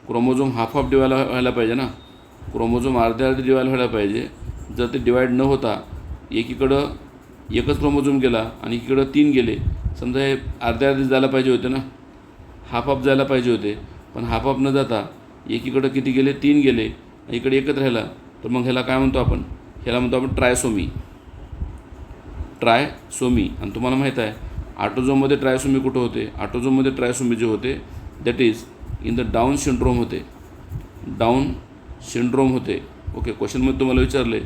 क्रोमोझोम हाफ ऑफ डिवाइड व्हायला पाहिजे ना, क्रोमोझोम अर्धे डिवाइड व्हायला पाहिजे. जर ते डिवाइड न होता एकीकडं एकच क्रोमोझोम गेला आणि एकीकडं 3 गेले, समजा हे अर्धे जायला पाहिजे होते ना, हाफ ऑफ जायला पाहिजे होते, पण हाफ ऑफ न जाता एकीकडं किती गेले? 3 गेले, इकडे एकच राहिला, तर मग ह्याला काय म्हणतो आपण? ह्याला म्हणतो आपण ट्रायसोमी. ट्रायसोमी. आणि तुम्हाला माहीत आहे ऑटोझोममध्ये ट्रायसोमी कुठं होते? ऑटोझोममध्ये ट्रायसोमी जे होते that is in the down syndrome होते. डाऊन सिंड्रोम होते. ओके, क्वेश्चनमध्ये तुम्हाला विचारले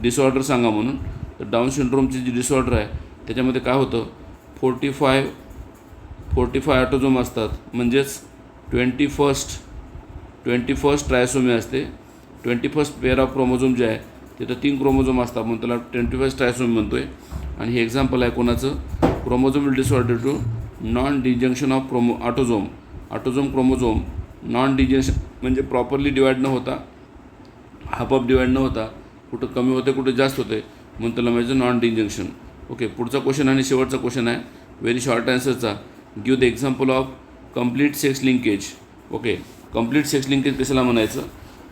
डिसऑर्डर सांगा म्हणून, तर डाऊन सिंड्रोमची जी डिसऑर्डर आहे त्याच्यामध्ये काय होतं? 45 ऑटोझोम असतात, म्हणजेच 21st ट्रायसोमी असते. 21st पेअर ऑफ क्रोमोझोम जे आहे तिथं 3 क्रोमोझोम असतात, म्हणून त्याला 21st ट्रायसोमी म्हणतो आहे. आणि हे एक्झाम्पल आहे कोणाचं? Chromosomal disorder to non disjunction of autosome. Autosome chromosome non disjunction म्हणजे प्रॉपरली डिवाइड न होता, हाफ ऑफ डिवाइड न होता, कुठं कमी होते कुठं जास्त होते, म्हणून त्याला म्हणजे नॉन डिजंक्शन. ओके, पुढचा क्वेश्चन आणि शेवटचा क्वेश्चन आहे व्हेरी शॉर्ट आन्सरचा. Give the example of complete sex linkage. Okay, complete sex linkage कशाला म्हणायचं?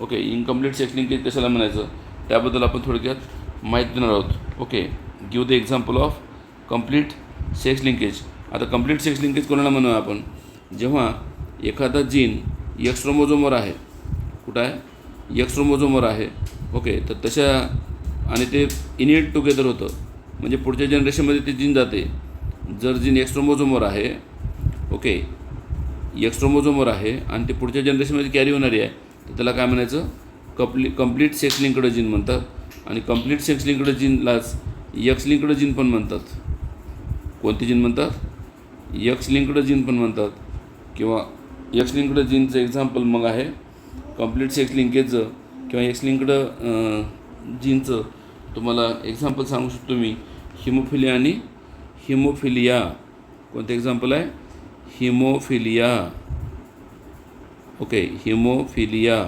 ओके, इनकम्प्लीट सेक्स लिंकेज कशाला म्हणायचं त्याबद्दल आपण थोडक्यात माहिती देणार आहोत. Okay, give the example of complete sex linkage. आता कंप्लीट सेक्स लिंकेज कोणाला म्हणूया आपण? जेव्हा एखादा जीन एक्स क्रोमोझोमवर आहे, कुठं आहे? एक्स क्रोमोझोमवर आहे. ओके, तर तशा आणि ते इनिट टुगेदर होतं, म्हणजे पुढच्या जनरेशनमध्ये ते जीन जाते. जर जीन एक्स क्रोमोझोमवर आहे, ओके, एक्स क्रोमोझोमवर आहे आणि ते पुढच्या जनरेशनमध्ये कॅरी होणारी आहे, तर त्याला काय म्हणायचं? कंप्लीट सेक्स लिंक्ड जीन म्हणतात आणि कंप्लीट सेक्स लिंक्ड जीनलाच एक्स लिंक्ड जीन पण म्हणतात. कोणते जीन म्हणतात? एक्स लिंक्ड जीन पण म्हणतात किंवा एक्स लिंक्ड जीनचं एक्झाम्पल मग आहे कंप्लीट सेक्स लिंकेजचं किंवा एक्स लिंक्ड जीनचं तुम्हाला एक्झाम्पल सांगू शकतो मी हिमोफिलिया आणि हिमोफिलिया. कोणतं एक्झाम्पल आहे? हिमोफिलिया. ओके, हिमोफिलिया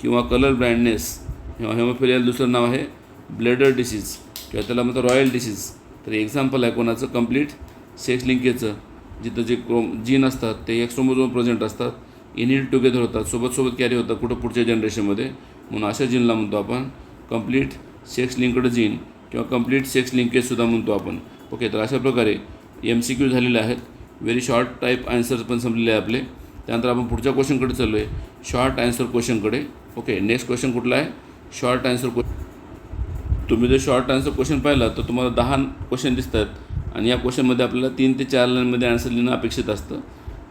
किंवा कलर ब्लाइंडनेस किंवा हिमोफिलियाला दुसरं नाव आहे ब्लेडर डिसीज किंवा त्याला म्हणतात रॉयल डिसीज. तर एक्झाम्पल आहे कोणाचं? कंप्लीट सेक्स लिंकेजचं, जिथं जे जीन असतात ते एक्स क्रोमोझोम प्रेझेंट असतात, इनिट टुगेदर होतात, सोबत कॅरी होतात कुठं पुढच्या जनरेशनमध्ये, म्हणून अशा जीनला म्हणतो आपण कंप्लीट सेक्स लिंक्ड जीन किंवा कंप्लीट सेक्स लिंकेजसुद्धा म्हणतो आपण. ओके, तर अशा प्रकारे MCQ झालेले आहेत. व्हेरी शॉर्ट टाईप आन्सर्स पण संपलेले आहे आपले. त्यानंतर आपण पुढच्या क्वेश्चनकडे चाललो आहे, शॉर्ट आन्सर क्वेश्चनकडे. ओके, नेक्स्ट क्वेश्चन कुठला आहे? शॉर्ट आन्सर तुम्ही जर शॉर्ट आन्सर क्वेश्चन पाहिला तर तुम्हाला 10 क्वेश्चन दिसतात आणि या क्वेश्चनमध्ये आपल्याला 3 ते 4 लाईनमध्ये आन्सर लिहिणं अपेक्षित असतं.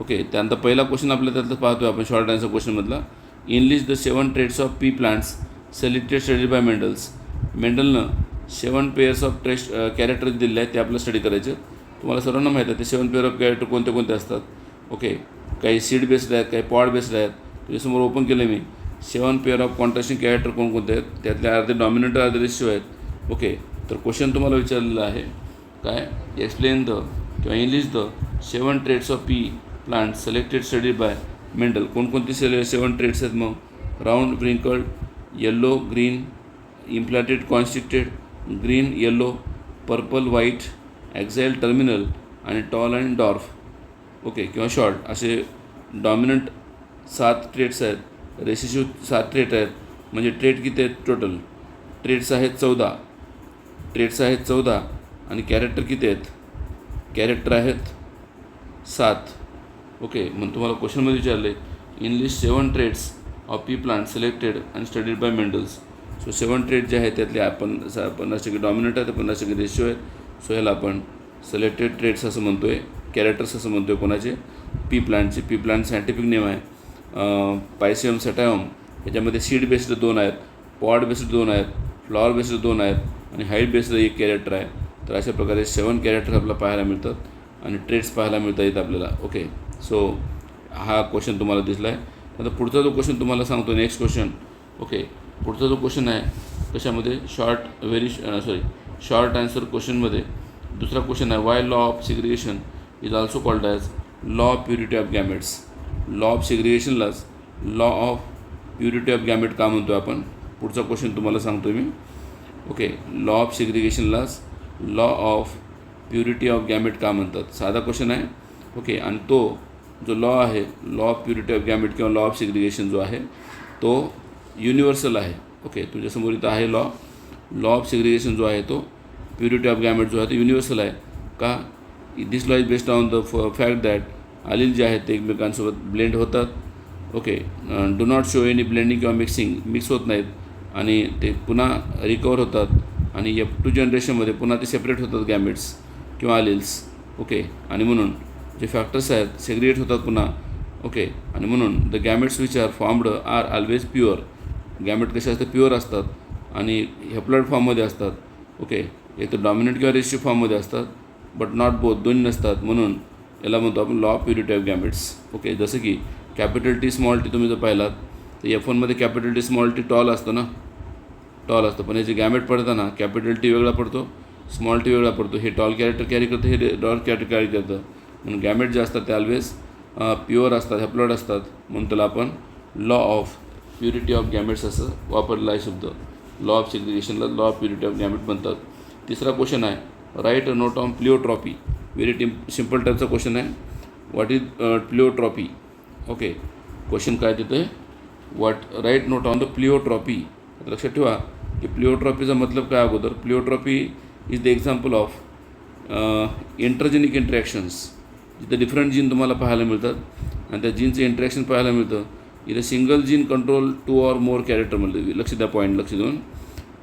ओके, त्यानंतर पहिला क्वेश्चन आपल्याला त्यातलं पाहतो आपण शॉर्ट आन्सर क्वेश्चनमधला. Enlist the 7 traits of pea plants selected study by Mendel's. मेंडलनं 7 पेअर्स ऑफ ट्रेस्ट कॅरेक्टर दिलेले आहेत, ते आपल्याला स्टडी करायचे. तुम्हाला सर्वांना माहीत आहे ते 7 पेअर ऑफ कॅरेक्टर कोणते कोणते असतात. ओके, काही सीड बेस्ड आहेत, काही पॉड बेस्ड आहेत. तुझ्यासमोर ओपन केलं मी 7 पेअर ऑफ कॉन्ट्रास्टिंग कॅरेक्टर कोणकोणते आहेत, त्यातले अर्धे डॉमिनंट अर्धे रेशिओ आहेत. ओके, तर क्वेश्चन तुम्हाला विचारलेलं आहे काय? एक्सप्लेन द किंवा English the 7 traits of pea plant selected study by Mendel. कोणकोणती 7 ट्रेट्स आहेत मग? Round, wrinkled, yellow, green, implanted, constricted, green, yellow, purple, white, axial, terminal आणि टॉल आणि डॉर्फ. ओके, किंवा शॉर्ट असे डॉमिनंट 7 ट्रेट्स आहेत, recessive 7 trait आहेत. म्हणजे ट्रेट किती आहेत टोटल? ट्रेट्स आहेत 14 आणि कॅरेक्टर किती आहेत? कॅरेक्टर आहेत 7. ओके, मग तुम्हाला क्वेश्चनमध्ये विचारले enlist 7 traits of pea plant selected आणि studied by Mendel's. So 7 trait जे आहेत त्यातले आपण 50% डॉमिनंट आहेत, 50% रेशिओ आहेत. सो ह्याला आपण सिलेक्टेड ट्रेट्स असं म्हणतो आहे, कॅरेक्टर्स असं म्हणतो आहे कोणाचे? पी प्लांटचे. पी प्लांट सायंटिफिक नेम आहे पायसियम सॅटायम. ह्याच्यामध्ये सीड बेस्ड 2 आहेत, पॉड बेस्ड 2 आहेत, फ्लॉवर बेस्ड 2 आहेत आणि हाईट बेस्ड 1 कॅरेक्टर आहे. तर अशा प्रकारे 7 कॅरेक्टर आपल्याला पाहायला मिळतात आणि ट्रेट्स पाहायला मिळतात आहेत आपल्याला. ओके, सो हा क्वेश्चन तुम्हाला दिसला आहे. आता पुढचा जो क्वेश्चन तुम्हाला सांगतो नेक्स्ट क्वेश्चन. ओके, पुढचा जो क्वेश्चन आहे कशामध्ये? शॉर्ट आन्सर क्वेश्चनमध्ये दुसरा क्वेश्चन आहे why law of segregation is also called as law of purity of gametes. Law of सिग्रिगेशनलाच law of purity of gamete का म्हणतो आपण? पुढचा क्वेश्चन तुम्हाला सांगतो मी. ओके, लॉ ऑफ सिग्रिगेशनलाच law of purity of gamete का म्हणतात? साधा क्वेश्चन आहे. ओके, आणि तो जो लॉ आहे law of purity of gamete किंवा लॉ ऑफ सिग्रिगेशन जो आहे तो युनिव्हर्सल आहे. ओके, तुझ्यासमोर इथं आहे लॉ ऑफ सिग्रिगेशन जो आहे तो प्युरिटी ऑफ गॅमेट जो आहे तो युनिव्हर्सल आहे. का? This law is based on the fact that allele जे आहेत ते एकमेकांसोबत ब्लेंड होतात. ओके, do not show any blending किंवा मिक्स होत नाहीत आणि ते पुन्हा रिकवर होतात आणि F2 जनरेशनमध्ये पुन्हा ते सेपरेट होतात गॅमेट्स किंवा अलील्स. ओके, आणि म्हणून जे फॅक्टर्स आहेत सेग्रिगेट होतात पुन्हा. ओके, आणि म्हणून the gametes which are formed are always pure. Gamete कसे असतात? प्युअर असतात आणि हेप्लॉइड फॉर्ममध्ये असतात. ओके, एक तर डॉमिनंट किंवा रेशिओ फॉर्ममध्ये असतात, बट नॉट बोथ, दोन्ही नसतात. म्हणून याला म्हणतो आपण law of purity of gametes. Okay, जसं की कॅपिटल टी स्मॉल टी तुम्ही जर पाहिलात तर F1मध्ये capital T small T tall असतं ना, टॉल असतं. पण हे जे गॅमेट पडतं कॅपिटल टी वेगळा पडतो, स्मॉल टी वेगळा पडतो. हे टॉल कॅरेक्टर कॅरी करतं, हे डॉर्क कॅरेक्टर कॅरी करतं. म्हणून गॅमेट जे असतात ते ऑलवेज प्युअर असतात, हेप्लॉइड असतात. म्हणून त्याला आपण law of purity of gametes असं वापरलेला आहे शब्द. लॉ ऑफ सिग्रिगेशनला law of purity of gamete म्हणतात. तिसरा क्वेश्चन आहे write a note on pleiotropy. Very simple टाईपचा क्वेश्चन आहे. What is pleiotropy? Okay, question काय तिथे? Write note on the pleiotropy. लक्षात ठेवा की प्लिओट्रॉपीचा मतलब काय अगोदर? Pleiotropy is the example of intergenic interactions, जिथे डिफरंट जीन तुम्हाला पाहायला मिळतात आणि त्या जीनचं इंटरॅक्शन पाहायला मिळतं. इथे single gene control 2 or more कॅरेक्टरमध्ये. लक्ष द्या, पॉईंट लक्ष देऊन.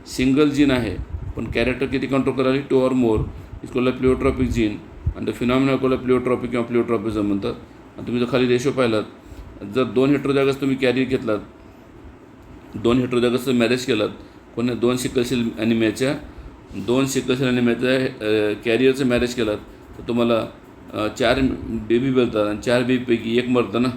सिंगल जीन आहे पण कॅरेक्टर किती कंट्रोल करायला? 2 or more. Is called pleiotropic gene आणि द फिनॉमिना कॉल्ड प्लिओट्रॉपिक किंवा प्लिओट्रॉपिझम म्हणतात. आणि तुम्ही जर खाली रेशो पाहिलात, जर 2 हेटेरोझायगस तुम्ही कॅरियर घेतलात 2 हेटेरोझायगसचं मॅरेज केलात, कोणी 2 सिकलसेल ॲनिमियाच्या कॅरियरचं मॅरेज केलात, तर तुम्हाला 4 बेबी मिळतात आणि 4 बेबीपैकी एक मरतं ना,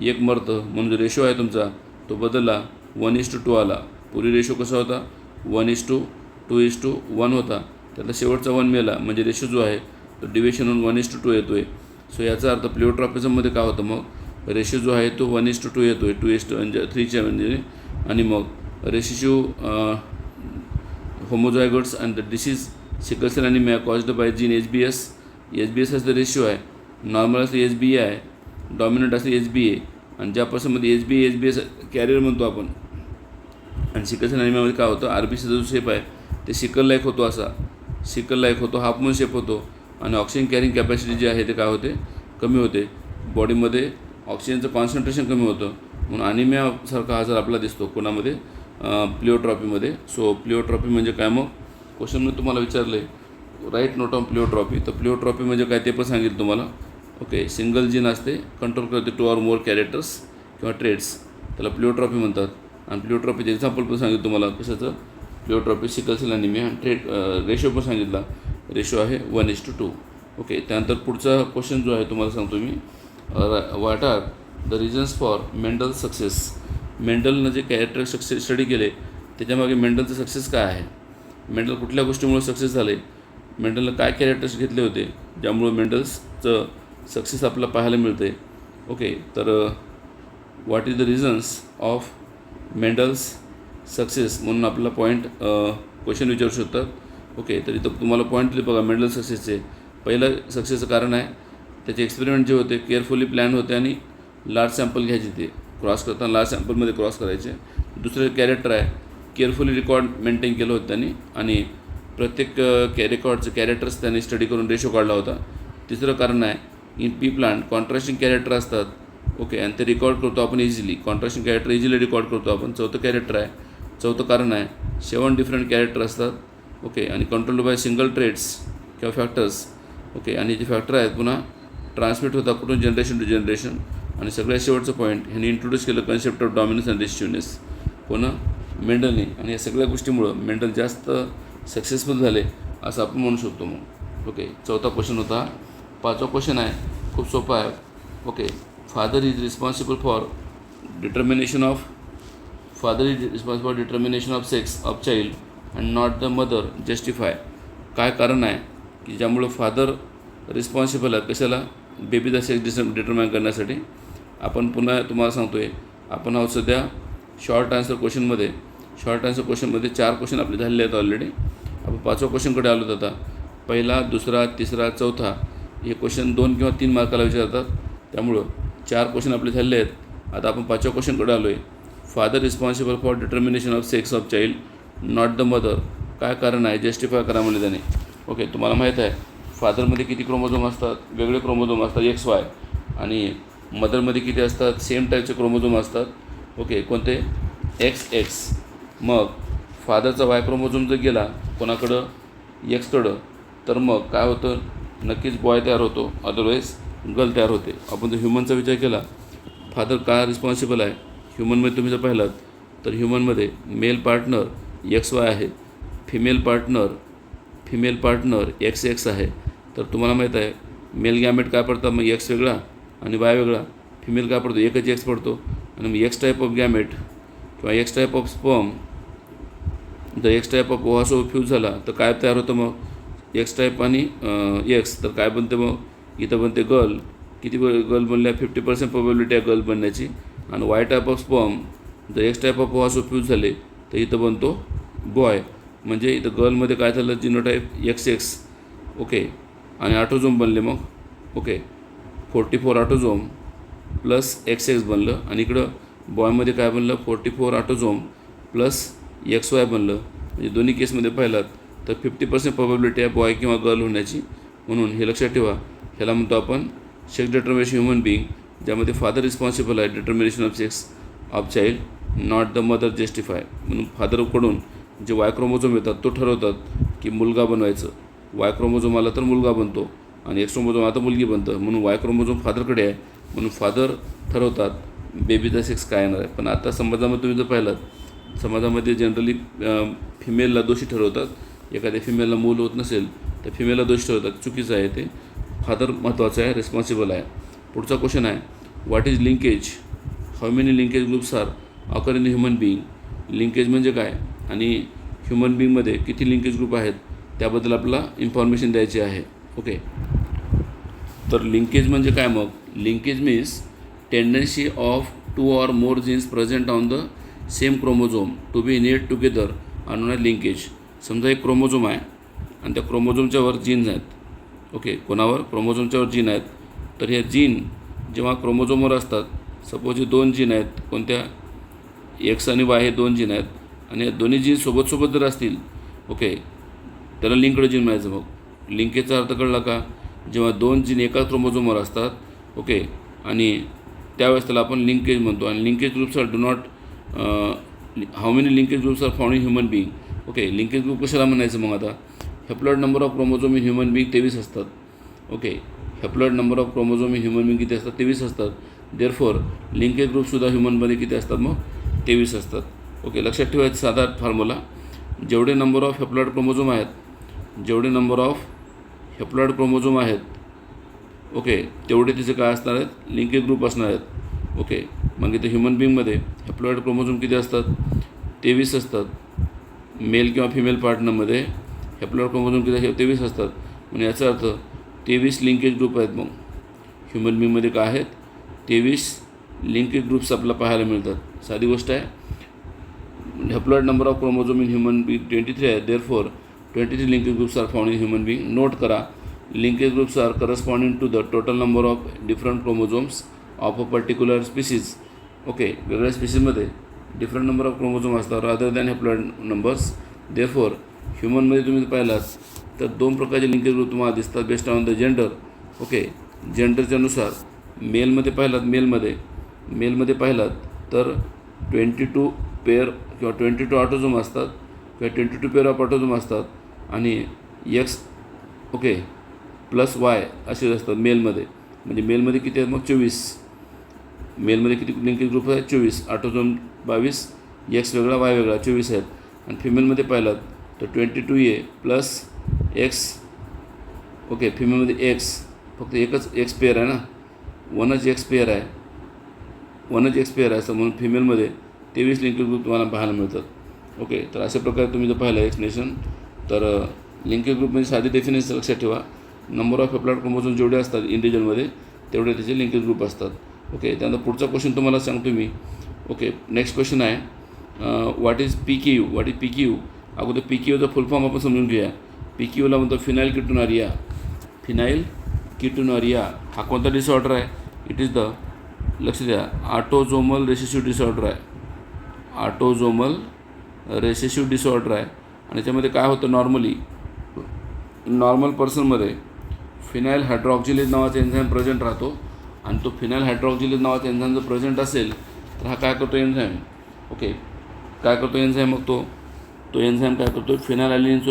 एक मरतं. म्हणून जो रेशो आहे तुमचा तो बदलला, 1:2 आला. पूर्वी रेशो कसा होता, 1:2:1 होता. त्यातला शेवटचा 1 मेला, म्हणजे रेशो जो आहे तो डिव्हिशन होऊन 1:2 येतो आहे. सो याचा अर्थ प्लेओट्रॉपिझममध्ये काय होतं, मग रेशो जो आहे तो 1:2 येतो आहे, 2:3च्या म्हणजे. आणि मग recessive homozygotes and the disease sickle cell anaemia caused by gene HBS हाच रेशिओ आहे. नॉर्मल असले HBA आहे, डॉमिनंट असले HBA, आणि ज्या पर्सनमध्ये HBS कॅरियर म्हणतो आपण. आणि सिकल सेल ॲनिमियामध्ये काय होतं, RBCचा जो शेप आहे ते सिकल लाईक होतो, असा सिकल लाईक होतो, हाफ मून शेप होतो. आणि ऑक्सिजन कॅरिंग कॅपॅसिटी जी आहे ते काय होते, कमी होते. बॉडीमध्ये ऑक्सिजनचं कॉन्सन्ट्रेशन कमी होतं, म्हणून ॲनिमियासारखा आजार आपला दिसतो कोणामध्ये, प्लिओट्रॉपीमध्ये. सो प्लिओट्रॉपी म्हणजे काय, मग क्वेश्चनमध्ये तुम्हाला विचारलं आहे राईट नोट ऑन प्लिओट्रॉपी. तर प्लिओट्रॉपी म्हणजे काय ते पण सांगितलं तुम्हाला. ओके, सिंगल जीन असते, कंट्रोल करते 2 or more कॅरेक्टर्स किंवा ट्रेड्स, त्याला प्लिओट्रॉपी म्हणतात. आणि प्लिओट्रॉपीचं एक्झाम्पल पण सांगितलं तुम्हाला कशाचं, प्लिओट्रॉपी, सिकल सेल ॲनिमिया. आणि रेशो पण सांगितला, रेशो आहे 1:2. ओके, त्यानंतर पुढचा क्वेश्चन जो आहे तुम्हाला सांगतो मी, what are the reasons for Mendel success. मेंडलनं जे कॅरेक्टर स्टडी केले त्याच्यामागे मेंडलचं सक्सेस काय आहे, मेंडल कुठल्या गोष्टीमुळे सक्सेस झाले, मेंडलनं काय कॅरेक्टर्स घेतले होते ज्यामुळे मेंडल्सचं सक्सेस आपल्याला पाहायला मिळते. ओके, तर what is the reasons of Mendel's success म्हणून आपला पॉईंट क्वेश्चन विचारू शकतात. ओके, तर इथं तुम्हाला पॉईंट दिले बघा. मेंडल सक्सेसचे पहिलं सक्सेसचं कारण आहे त्याचे एक्सपेरिमेंट जे होते केअरफुली प्लॅन होते आणि लार्ज सॅम्पल घ्यायचे, ते क्रॉस करताना लार्ज सॅम्पलमध्ये क्रॉस करायचे. दुसरं कॅरेक्टर आहे, केअरफुली रेकॉर्ड मेंटेन केलं होतं त्यांनी आणि प्रत्येक रेकॉर्डचं कॅरेक्टर्स त्यांनी स्टडी करून रेशो काढला होता. तिसरं कारण आहे, in P plant contrasting character असतात. ओके, आणि ते रेकॉर्ड करतो आपण easily, contrasting character easily record करतो आपण. चौथं कारण आहे, 7 डिफरंट कॅरेक्टर असतात. ओके, आणि कंट्रोल्ड बाय सिंगल ट्रेड्स किंवा फॅक्टर्स. ओके, आणि जे फॅक्टर आहेत पुन्हा ट्रान्समिट होतात कुठून, जनरेशन टू जनरेशन. आणि सगळ्यात शेवटचं पॉईंट, ह्यांनी इंट्रोड्यूस केलं कन्सेप्ट ऑफ डॉमिनन्स अँड रेसिस्टिव्हनेस, कोण, मेंडलने. आणि या सगळ्या गोष्टीमुळं मेंडल जास्त सक्सेसफुल झाले असं आपण म्हणू शकतो. मग ओके, चौथा क्वेश्चन होता. पाचवा क्वेश्चन आहे, खूप सोपा आहे. Okay, father is responsible for determination of sex of child and not the mother, justify. काय कारण आहे की ज्यामुळं फादर रिस्पॉन्सिबल आहे कशाला, बेबीचा सेक्स डिटर्माइन करण्यासाठी. आपण पुन्हा तुम्हाला सांगतो आहे, आपण आहोत सध्या शॉर्ट आन्सर क्वेश्चनमध्ये. 4 क्वेश्चन आपले झालेले आहेत ऑलरेडी. आपण 5व्या क्वेश्चनकडे आलो. आता पहिला, दुसरा, तिसरा, चौथा हे क्वेश्चन 2 किंवा 3 मार्काला विचारतात, त्यामुळं 4 क्वेश्चन आपले झालेले आहेत. आता आपण 5व्या क्वेश्चनकडे आलो आहे. Father responsible for determination of sex of child not the mother, काय कारण आहे, जस्टिफाय करा म्हणजे त्याने. ओके, तुम्हाला माहीत आहे फादरमध्ये किती क्रोमोझोम असतात, वेगळे क्रोमोझोम असतात XY, आणि मदरमध्ये किती असतात, सेम टाईपचे क्रोमोझोम असतात. ओके, कोणते, XX. मग फादरचा Y क्रोमोझोम जर गेला कोणाकडं, Xकडं, तर मग काय होतं, नक्कीच बॉय तयार होतो, अदरवाईज गर्ल तयार होते. आपण जर ह्युमनचा विचार केला, फादर काय रिस्पॉन्सिबल आहे ह्युमनमध्ये, तुम्ही जर पाहिलात तर ह्युमनमध्ये मेल पार्टनर XY आहे, फिमेल पार्टनर XX आहे. तर तुम्हाला माहीत आहे मेल गॅमेट काय पडतात, मग X वेगळा आणि Y वेगळा. फिमेल काय पडतो, एकच X पडतो. आणि मग X टाईप ऑफ गॅमेट किंवा X टाईप ऑफ स्पर्म जर X टाईप ऑफ ओहासोबत फ्यूज झाला तर काय तयार होतं, मग X टाईप आणि X, तर काय बनते, मग इथं बनते गर्ल. किती गर्ल बनल्या, 50% प्रोबॅबिलिटी आहे गर्ल बनण्याची. आणि Y टाईप ऑफ स्पर्म जर X टाईप ऑफ ओहासोबत फ्यूज झाले तर इथं बनतो बॉय. म्हणजे इथं गर्लमध्ये काय झालं, जिनोटाईप XX. ओके, आणि ऑटोझोम बनले मग. ओके, 44 ऑटोझोम प्लस XX बनलं. आणि इकडं बॉयमध्ये काय बनलं, 44 ऑटोझोम प्लस XY बनलं. म्हणजे दोन्ही केसमध्ये पाहिलात तर 50% प्रोबॅबिलिटी आहे बॉय किंवा गर्ल होण्याची. म्हणून हे लक्षात ठेवा, ह्याला म्हणतो आपण सेक्स डिटर्मिनेशन ह्युमन बिईंग, ज्यामध्ये फादर रिस्पॉन्सिबल आहे determination of sex of child, not the mother, justify. म्हणून फादरकडून जे Y क्रोमोझोम येतात तो ठरवतात की मुलगा बनवायचं. Y क्रोमोझोम आला तर मुलगा बनतो आणि X क्रोमोझोम आला तर मुलगी बनतं. म्हणून Y क्रोमोझोम फादरकडे आहे, म्हणून फादर ठरवतात बेबीचा सेक्स काय येणार आहे. पण आता समाजामध्ये तुम्ही जर पाहिलात, समाजामध्ये जनरली फिमेलला दोषी ठरवतात. एखाद्या फिमेलला मूल होत नसेल तर फिमेलला दोषी ठरवतात. चुकीचं आहे ते. फादर महत्त्वाचं आहे, रिस्पॉन्सिबल आहे. पुढचा क्वेश्चन आहे, what is linkage, how many linkage groups are occur in human being. Linkage म्हणजे काय आणि ह्युमन बिईंगमध्ये किती लिंकेज ग्रुप आहेत त्याबद्दल आपल्याला इन्फॉर्मेशन द्यायची आहे. ओके, तर लिंकेज म्हणजे काय मग. Linkage means tendency of 2 or more genes present on the same chromosome to be net together are known as linkage. समजा एक क्रोमोझोम आहे आणि त्या क्रोमोझोमच्यावर जीन्स आहेत. ओके, कोणावर, क्रोमोझोमच्यावर जीन आहेत. तर हे जीन जेव्हा क्रोमोझोमवर असतात, सपोज हे 2 जीन आहेत, कोणत्या, एक्स आणि वाय हे 2 जीन आहेत, आणि या दोन्ही जीन सोबत जर असतील, ओके, त्याला लिंक्ड जीन म्हणायचं. मग लिंकेजचा अर्थ कळला का. जेव्हा 2 जीन एका क्रोमोझोमवर असतात, ओके, आणि त्यावेळेस त्याला आपण लिंकेज म्हणतो. आणि linkage groups are do not, how many linkage groups are found in human being. Okay, linkage group कशाला म्हणायचं मग आता. Haploid number of chromosome in human being 23 असतात. Okay, haploid number of chromosome in human being किती असतात, 23 असतात. Therefore linkage ग्रुपसुद्धा ह्युमनमध्ये किती असतात मग, 23 असतात. ओके, लक्षात ठेवायचं साधा फॉर्म्युला. जेवढे नंबर ऑफ हॅप्लॉइड क्रोमोझोम आहेत, जेवढे नंबर ऑफ हॅप्लॉइड क्रोमोझोम आहेत, ओके, तेवढे तिचे काय असणार आहेत, लिंकेज ग्रुप असणार आहेत. ओके, मग इथे ह्युमन बिईंगमध्ये हॅप्लॉइड क्रोमोझोम किती असतात, 23 असतात. मेल किंवा फिमेल पार्टनरमध्ये हॅप्लॉइड क्रोमोझोम किती 23 असतात. म्हणजे याचा अर्थ 23 लिंकेज ग्रुप आहेत. मग ह्युमन बिईंगमध्ये काय आहेत, 23 लिंकेज ग्रुप्स आपल्याला पाहायला मिळतात. साधी गोष्ट आहे. Haploid number of chromosome in human being 23 आहे. Therefore 23 linkage groups are found in human being. Note करा, linkage groups are corresponding to the total number of different chromosomes of a particular species. Okay, वेगळ्या स्पीसीजमध्ये different number of chromosome असतात other than haploid numbers. Therefore ह्युमनमध्ये तुम्ही पाहिलात तर 2 प्रकारचे linkage group तुम्हाला दिसतात based on the gender. Okay, जेंडरच्या नुसार मेलमध्ये पाहिलात तर 22 पेअर किंवा 22 ऑटोझोम असतात किंवा 22 पेअर ऑफ ऑटोझोम असतात. आणि एक्स, ओके, प्लस वाय असे असतात मेलमध्ये. म्हणजे मेलमध्ये किती आहेत मग, 24. मेलमध्ये किती लिंकेज ग्रुप आहेत, 24. ऑटोझोम 22, एक्स वेगळा वाय वेगळा, 24 आहेत. आणि फिमेलमध्ये पाहिलात तर 22A प्लस एक्स. ओके, फिमेलमध्ये एक्स फक्त एकच एक्स पेअर आहे ना, वनच एक्स पेअर आहे असं म्हणून फिमेलमध्ये 23 लिंकेज ग्रुप तुम्हाला पाहायला मिळतात. ओके, तर अशा प्रकारे तुम्ही जर पाहिलं एक्सप्लेनेशन, तर लिंकेज ग्रुप म्हणजे साधी डेफिनेशन लक्षात ठेवा. नंबर ऑफ हॅप्लॉइड क्रोमोझोम जेवढे असतात इंडिव्हिज्युअलमध्ये तेवढे त्याचे लिंकेज ग्रुप असतात. ओके, त्यानंतर पुढचा क्वेश्चन तुम्हाला सांगतो मी. ओके, नेक्स्ट क्वेश्चन आहे, what is PQ. What is PQ. अगोदर PQचा फुल फॉर्म आपण समजून घेऊया. PQला म्हणतो फिनाईल किटोनुरिया. हा कोणता डिसऑर्डर आहे, इट इज द, लक्ष द्या, ऑटोझोमल रेसेसिव्ह डिसऑर्डर आहे. ऑटोझोमल रेसेसिव्ह डिसऑर्डर आहे. आणि त्यामध्ये काय होतं, नॉर्मल पर्सनमध्ये फिनाईल हायड्रॉक्झिलेज नावाचा एन्झाईम प्रेझेंट राहतो. आणि तो फिनाईल हायड्रॉक्झिलेज नावाचा एन्झाईम जर प्रेझेंट असेल तर हा काय करतो एन्झाईम, ओके, काय करतो एन्झाईम, मग तो एन्झाईम काय करतो, फिनाईल ॲलिनिनचं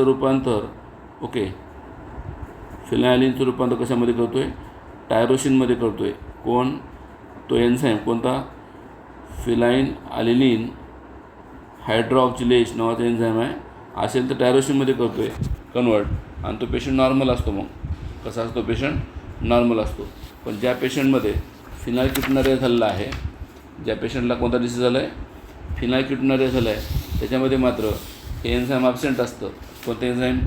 रूपांतर, ओके, फिनाईल ॲलिनिनचं रूपांतर कशामध्ये करतो आहे, टायरोसिनमध्ये करतो आहे. कोण, तो एन्झाईम कोणता, फिनाईल ॲलिनिन हायड्रॉक्झिलेज नावाचा एन्झाईम आहे. असेल तर टायरोसिनमध्ये करतो आहे कन्वर्ट. आणि तो पेशंट नॉर्मल असतो. मग कसा असतो, पेशंट नॉर्मल असतो. पण ज्या पेशंटमध्ये फिनाईल किटोनुरिया झालेला आहे, ज्या पेशंटला कोणता डिसीज झाला आहे, फिनाईल किटोनुरिया झाला आहे, त्याच्यामध्ये मात्र हे एन्झाईम ॲब्सेंट असतं. कोणतं एन्झाईम,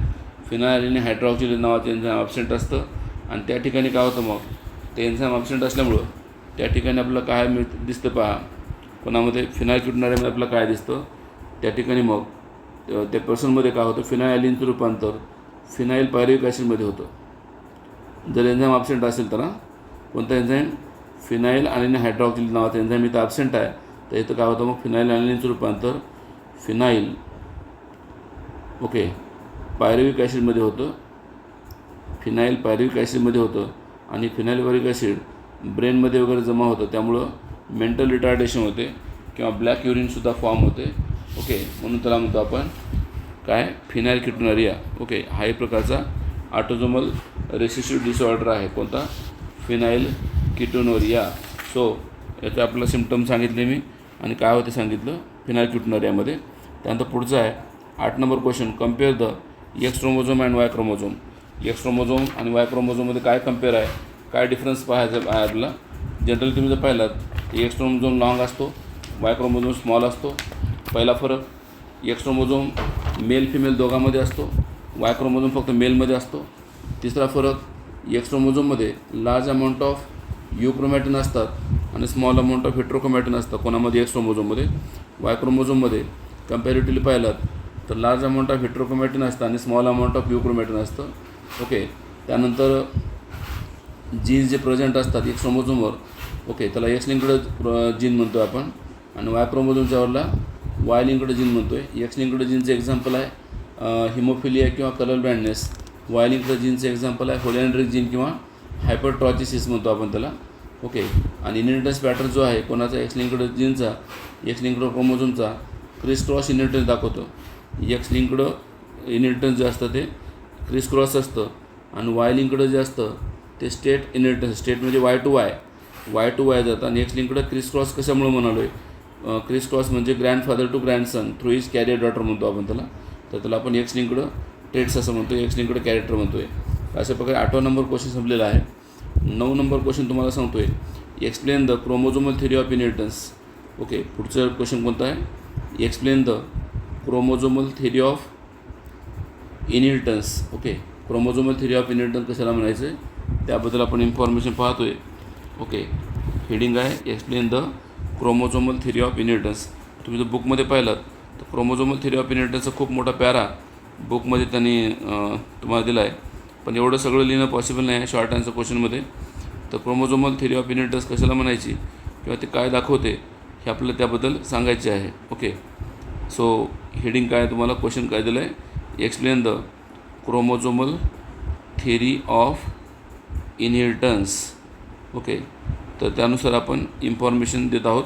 फिनाईल ॲलिनिन हायड्रॉक्झिलेज नावाचं एन्झाईम ॲब्सेंट असतं. आणि त्या ठिकाणी काय होतं, मग ते एन्झाईम ॲब्सेंट असल्यामुळं त्या ठिकाणी आपल्याला काय दिसतं पहा, कोणामध्ये, फिनाईल किटोनुरियामध्ये आपल्याला काय दिसतं, त्या ठिकाणी मग त्या पर्सनमध्ये काय होतं, फिनाईल ॲलिनिनचं रूपांतर फिनाईल पायरुव्हिक ॲसिडमध्ये होतं. जर एन्झाईम ॲब्सेंट असेल तर, कोणता एन्झाईम, फिनाईल ॲलिनिन हायड्रॉक्झिलेज नावाचा एन्झाईम इथं ॲब्सेंट आहे, तर इथं काय होतं, मग फिनाईल ॲलिनिनचं रूपांतर फिनाईल, ओके, पायरुव्हिक ॲसिडमध्ये होतं. फिनाईल पायरुव्हिक ॲसिडमध्ये होतं. आणि फिनाईल पायरुव्हिक ॲसिड ब्रेनमध्ये वगैरे जमा होतं, त्यामुळं मेंटल रिटार्डेशन होते किंवा ब्लॅक युरिनसुद्धा फॉर्म होते. ओके, म्हणून त्याला म्हणतो आपण काय, फिनाईल किटोनुरिया. ओके, हा एक प्रकारचा ऑटोझोमल रेसेसिव्ह डिसऑर्डर आहे. कोणता, फिनाईल कीटोनुरिया. सो याचे आपल्याला सिम्पटम सांगितले मी आणि काय होते सांगितलं फिनाईल कीटोनुरियामध्ये. त्यानंतर पुढचं आहे 8 number question. Compare the X chromosome and Y chromosome. X chromosome आणि वाय क्रोमोझोममध्ये काय कम्पेअर आहे, काय डिफरन्स पाहायचं आहे आपल्याला. जनरली तुम्ही जर पाहिलात एक्स क्रोमोझोम लॉंग असतो, वाय क्रोमोझोम स्मॉल असतो. पहिला फरक, एक्स क्रोमोझोम मेल फिमेल दोघांमध्ये असतो, वाय क्रोमोझोम फक्त मेलमध्ये असतो. तिसरा फरक, एक्स क्रोमोझोममध्ये लार्ज अमाऊंट ऑफ युक्रोमॅटिन असतात आणि स्मॉल अमाऊंट ऑफ हेट्रोक्रोमॅटिन असतं कोणामध्ये, एक्स क्रोमोझोममध्ये. वाय क्रोमोझोममध्ये कम्पॅरेटिव्हली पाहिलात तर लार्ज अमाऊंट ऑफ हेट्रोक्रोमॅटिन असतं आणि स्मॉल अमाऊंट ऑफ युक्रोमॅटिन असतं. ओके. त्यानंतर जीन्स जे प्रेझेंट असतात एक्स क्रोमोझोमवर, ओके, त्याला एक्स लिंक्ड जीन म्हणतो आपण आणि वाय क्रोमोझोमच्यावरला वाय लिंक्ड जीन म्हणतो आहे. एक्स लिंक्ड जीनचं एक्झाम्पल आहे हिमोफिलिया किंवा कलर ब्लाइंडनेस. वाय लिंक्ड जीनचं एक्झाम्पल आहे होलिएंड्रिक जीन किंवा हायपरट्रॉचिसिस म्हणतो आपण त्याला. ओके. आणि इनहेरिटन्स पॅटर्न जो आहे कोणाचा, एक्स लिंक्ड जीनचा, एक्स लिंक्ड क्रोमोझोमचा क्रिस क्रॉस इनहेरिटन्स दाखवतो. एक्स लिंक्ड इनहेरिटन्स जे असतं ते क्रिस क्रॉस असतं आणि वाय लिंक्ड जे असतं ते स्टेट इनहेरिटन्स. स्टेट म्हणजे वाय टू वाय जातं आणि एक्स लिंक्ड क्रिस क्रॉस कशामुळे म्हणालो आहे, क्रिस क्रॉस म्हणजे grandfather to grandson through his carrier daughter म्हणतो आपण त्याला. तर त्याला आपण एक्स लिंक्ड ट्रेट्स असं म्हणतो, एक्स लिंक्ड कॅरेक्टर म्हणतो आहे. अशा प्रकारे 8वा नंबर क्वेश्चन संपलेला आहे. 9 नंबर क्वेश्चन तुम्हाला सांगतो आहे explain the chromosomal theory of inheritance. Okay. पुढचं क्वेश्चन कोणतं आहे, explain the chromosomal theory of inheritance. Okay. Chromosomal theory of inheritance कशाला म्हणायचं आहे त्याबद्दल आपण इन्फॉर्मेशन पाहतो आहे. ओके. हेडिंग आहे explain the chromosomal theory of inheritance. तुम्ही जर बुकमध्ये पाहिलात तर क्रोमोझोमल थिअरी ऑफ इनहेरिटन्सचा खूप मोठा पॅरा बुकमध्ये त्यांनी तुम्हाला दिला आहे, पण एवढं सगळं लिहिणं पॉसिबल नाही आहे शॉर्ट आन्सर क्वेश्चनमध्ये. तर क्रोमोझोमल थिअरी ऑफ इनहेरिटन्स कशाला म्हणायची किंवा ते काय दाखवते हे आपल्याला त्याबद्दल सांगायचे आहे. ओके. सो हेडिंग काय तुम्हाला क्वेश्चन काय दिलं आहे, explain the chromosomal theory of inheritance. Okay. तर त्यानुसार आपण इन्फॉर्मेशन देत आहोत.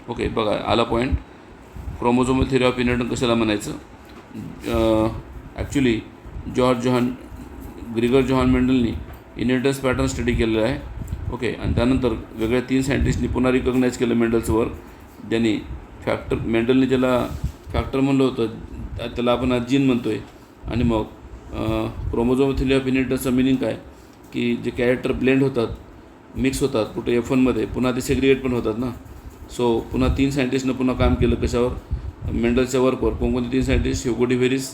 ओके. बघा आला point. Chromosomal theory of inheritance कशाला म्हणायचं, ॲक्च्युली ग्रिगर जॉन मेंडलनी इनहेरिटन्स पॅटर्न स्टडी केलेलं आहे. ओके. आणि त्यानंतर वेगळ्या 3 सायंटिस्टनी पुन्हा रिकग्नाईज केलं मेंडलचं वर्क. ज्यांनी मेंडलने ज्याला फॅक्टर म्हणलं होतं त्याला आपण आज जीन म्हणतो आहे. आणि मग क्रोमोझोमल थिअरी ऑफ इनहेरिटन्सचं मिनिंग काय की जे कॅरेक्टर ब्लेंड होतात, मिक्स होतात कुठे F1मध्ये, पुन्हा ते सेग्रिगेट पण होतात ना. सो पुन्हा 3 सायंटिस्टनं पुन्हा काम केलं कशावर, मेंडलच्या वर्कवर. कोणकोणते 3 सायंटिस्ट, ह्युगो डी व्हेरिस,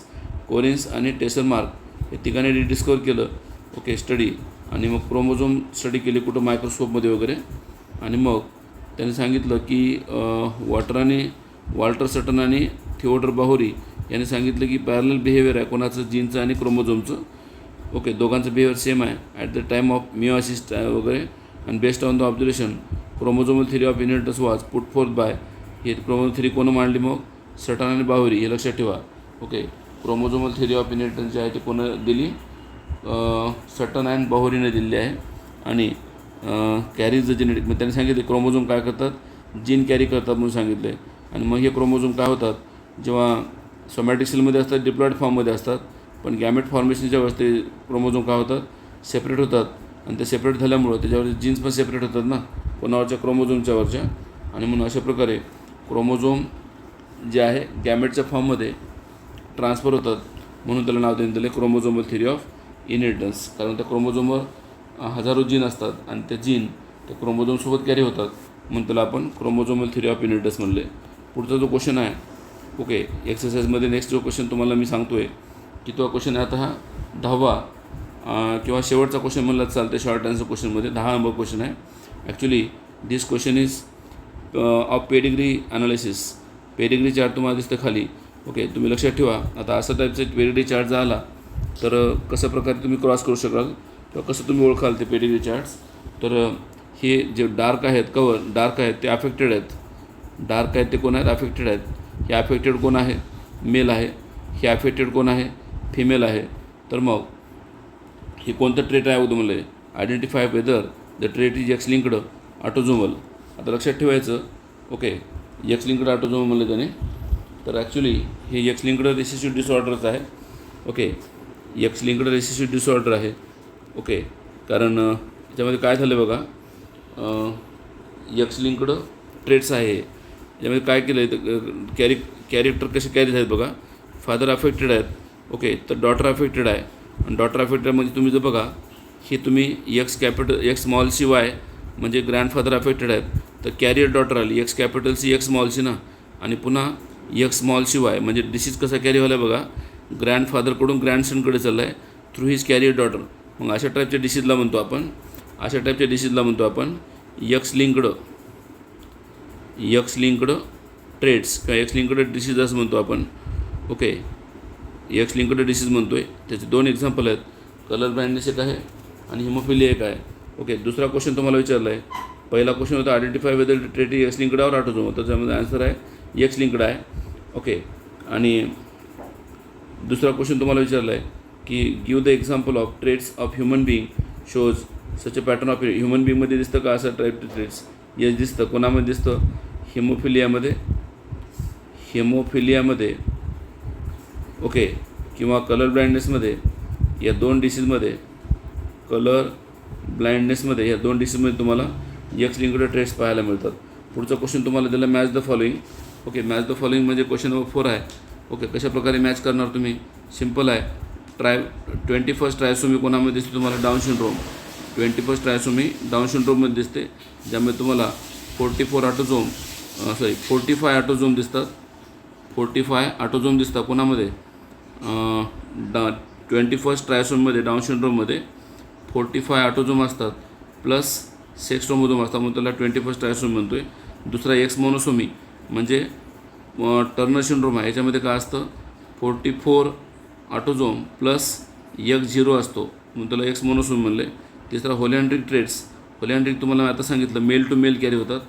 कोरिन्स आणि टेसरमार्क हे तिघांनी डिस्कवर केलं. ओके. स्टडी. आणि मग क्रोमोझोम स्टडी केली कुठं मायक्रोस्कोपमध्ये वगैरे. आणि मग त्यांनी सांगितलं की वॉल्टर सटन आणि थिओडर बाहोरी यांनी सांगितलं की पॅरलल बिहेवियर आहे कोणाचं, जीनचं आणि क्रोमोझोमचं. ओके. दोघांचं बिहेवियर सेम आहे at the time of meiosis वगैरे. आणि based on the observation chromosomal theory of inheritance was put forth by. हे क्रोमोझोमल थिअरी कोण मांडली मग, सटन आणि बाहोरी, हे लक्षात ठेवा. Okay. Chromosomal theory of inheritance जे आहे ते कोण दिली, सटन अँड बाहोरीने दिलेली आहे. आणि कॅरीज द जेनेटिक, मग त्यांनी सांगितले क्रोमोझोम काय करतात, जीन कॅरी करतात म्हणून सांगितले. आणि मग हे क्रोमोझोम काय होतात, जेव्हा सोमॅटिक सेलमध्ये असतात डिप्लॉइड फॉर्ममध्ये असतात, पण गॅमेट फॉर्मेशनच्या वेळेस ते क्रोमोझोम काय होतात, सेपरेट होतात. आणि ते सेपरेट झाल्यामुळं त्याच्यावर जीन्स पण सेपरेट होतात ना कोणावरच्या, क्रोमोझोमच्यावरच्या. आणि म्हणून अशा प्रकारे क्रोमोझोम जे आहे गॅमेटच्या फॉर्ममध्ये ट्रान्सफर होतात, म्हणून त्याला नाव देण्यात दिलं क्रोमोझोमल थिअरी ऑफ इनहेरिटन्स. कारण त्या क्रोमोझोमवर हजारो जीन असतात आणि ते जीन त्या क्रोमोझोमसोबत कॅरी होतात, म्हणून त्याला आपण क्रोमोझोमल थिअरी ऑफ इनहेरिटन्स म्हणले. पुढचा जो क्वेश्चन आहे, ओके, एक्सरसाइजमध्ये नेक्स्ट जो क्वेश्चन तुम्हाला मी सांगतो आहे की तो क्वेश्चन आहे आता हा 10वा किंवा शेवटचा क्वेश्चन म्हणलं चालते शॉर्ट आन्सर क्वेश्चनमध्ये. 10 नंबर क्वेश्चन आहे. Actually this question is of pedigree analysis. Pedigree chart तुम्हाला दिसतं खाली. ओके. तुम्ही लक्षात ठेवा, आता असा टाईपचा पेडिग्री चार्ट जर आला तर कशा प्रकारे तुम्ही क्रॉस करू शकाल किंवा कसं तुम्ही ओळखाल ते पेडिग्री चार्ट्स. तर हे जे डार्क आहेत, कवर डार्क आहेत ते अफेक्टेड आहेत. डार्क आहेत ते कोण आहेत, अफेक्टेड आहेत. हे अफेक्टेड कोण आहे, मेल आहे. हे अफेक्टेड कोण आहे, फिमेल आहे. तर मग हे कोणतं ट्रेट आहे तुम्हाला, identify whether the trait is x linked autosomal. आता लक्षात ठेवायचं. ओके. एक्स लिंक्ड ऑटोझोमल म्हणलं त्याने. तर ॲक्च्युली हे एक्स लिंक्ड रिसेसिव्ह डिसऑर्डरच आहे. Okay. X linked recessive disorder आहे. ओके. कारण याच्यामध्ये काय झालं बघा, एक्स लिंक्ड ट्रेड्स आहे. यामध्ये काय केलं आहे, कॅरेक्टर कसे कॅरी आहेत बघा. फादर अफेक्टेड आहेत, ओके, तर डॉटर अफेक्टेड आहे. आणि डॉटर अफेक्टेड म्हणजे तुम्ही जर बघा, हे तुम्ही एक्स स्मॉल सी वाय म्हणजे ग्रँडफादर अफेक्टेड आहेत, तर कॅरियर डॉटर आली X capital C X small C ना, आणि पुन्हा एक्स स्मॉल सी वाय म्हणजे डिसीज कसा कॅरी व्हायला बघा, ग्रँडफादरकडून ग्रँडसनकडे चालला आहे थ्रू हिज कॅरियर डॉटर. मग अशा टाईपच्या डिसीजला म्हणतो आपण एक्स लिंक्ड ट्रेड्स किंवा एक्स लिंक्ड डिसीज असं म्हणतो आपण. ओके, एक्स लिंक्ड डिसीज म्हणतो आहे. त्याचे 2 एक्झाम्पल आहेत, कलर ब्लाइंडनेस एक आहे आणि हिमोफिलिया एक आहे. ओके, दुसरा क्वेश्चन तुम्हाला विचारला आहे. पहिला क्वेश्चन होता identify whether trait X linked or autosome, तर त्यामध्ये आन्सर आहे एक्स लिंक्ड आहे. ओके, आणि दुसरा क्वेश्चन तुम्हाला विचारला आहे की give the example of traits of human being shows such a pattern of human बिईंगमध्ये दिसतं का असं टाईप ट्रेट्स? येस दिसतं. कोणामध्ये दिसतं? हिमोफिलियामध्ये ओके, किंवा कलर ब्लाइंडनेसमध्ये. या 2 डिसीजमध्ये कलर ब्लाइंडनेसमध्ये या 2 डिसीजमध्ये तुम्हाला एक्स लिंक्ड ट्रेट्स पाहायला मिळतात. पुढचा क्वेश्चन तुम्हाला दिला match the following. Okay, match the following म्हणजे क्वेश्चन नंबर 4 आहे. ओके, कशा प्रकारे मॅच करणार तुम्ही? सिम्पल आहे. 21st ट्रायसोमी कोणामध्ये दिसते तुम्हाला? Down syndrome. 21st trisomy down सिंड्रोममध्ये दिसते, ज्यामध्ये तुम्हाला 45 ऑटोझोम दिसतात. 45 ऑटोझोम दिसतात कोणामध्ये? 21st ट्रायसोमीमध्ये डाऊन सिंड्रोममध्ये 45 ऑटोझोम असतात प्लस सेक्स क्रोमोझोम असतात, म्हणून त्याला 21st ट्रायसोमी म्हणतो आहे. दुसरा एक्स मोनोसोमी म्हणजे टर्नर सिंड्रोम आहे. याच्यामध्ये काय असतं? 44 ऑटोझोम प्लस एक 0 असतो, म्हणून त्याला एक्स मोनोसोमी म्हणले. तिसरा होलियांड्रिक ट्रेट्स. होलियांड्रिक तुम्हाला आता सांगितलं मेल टू मेल कॅरी होतात,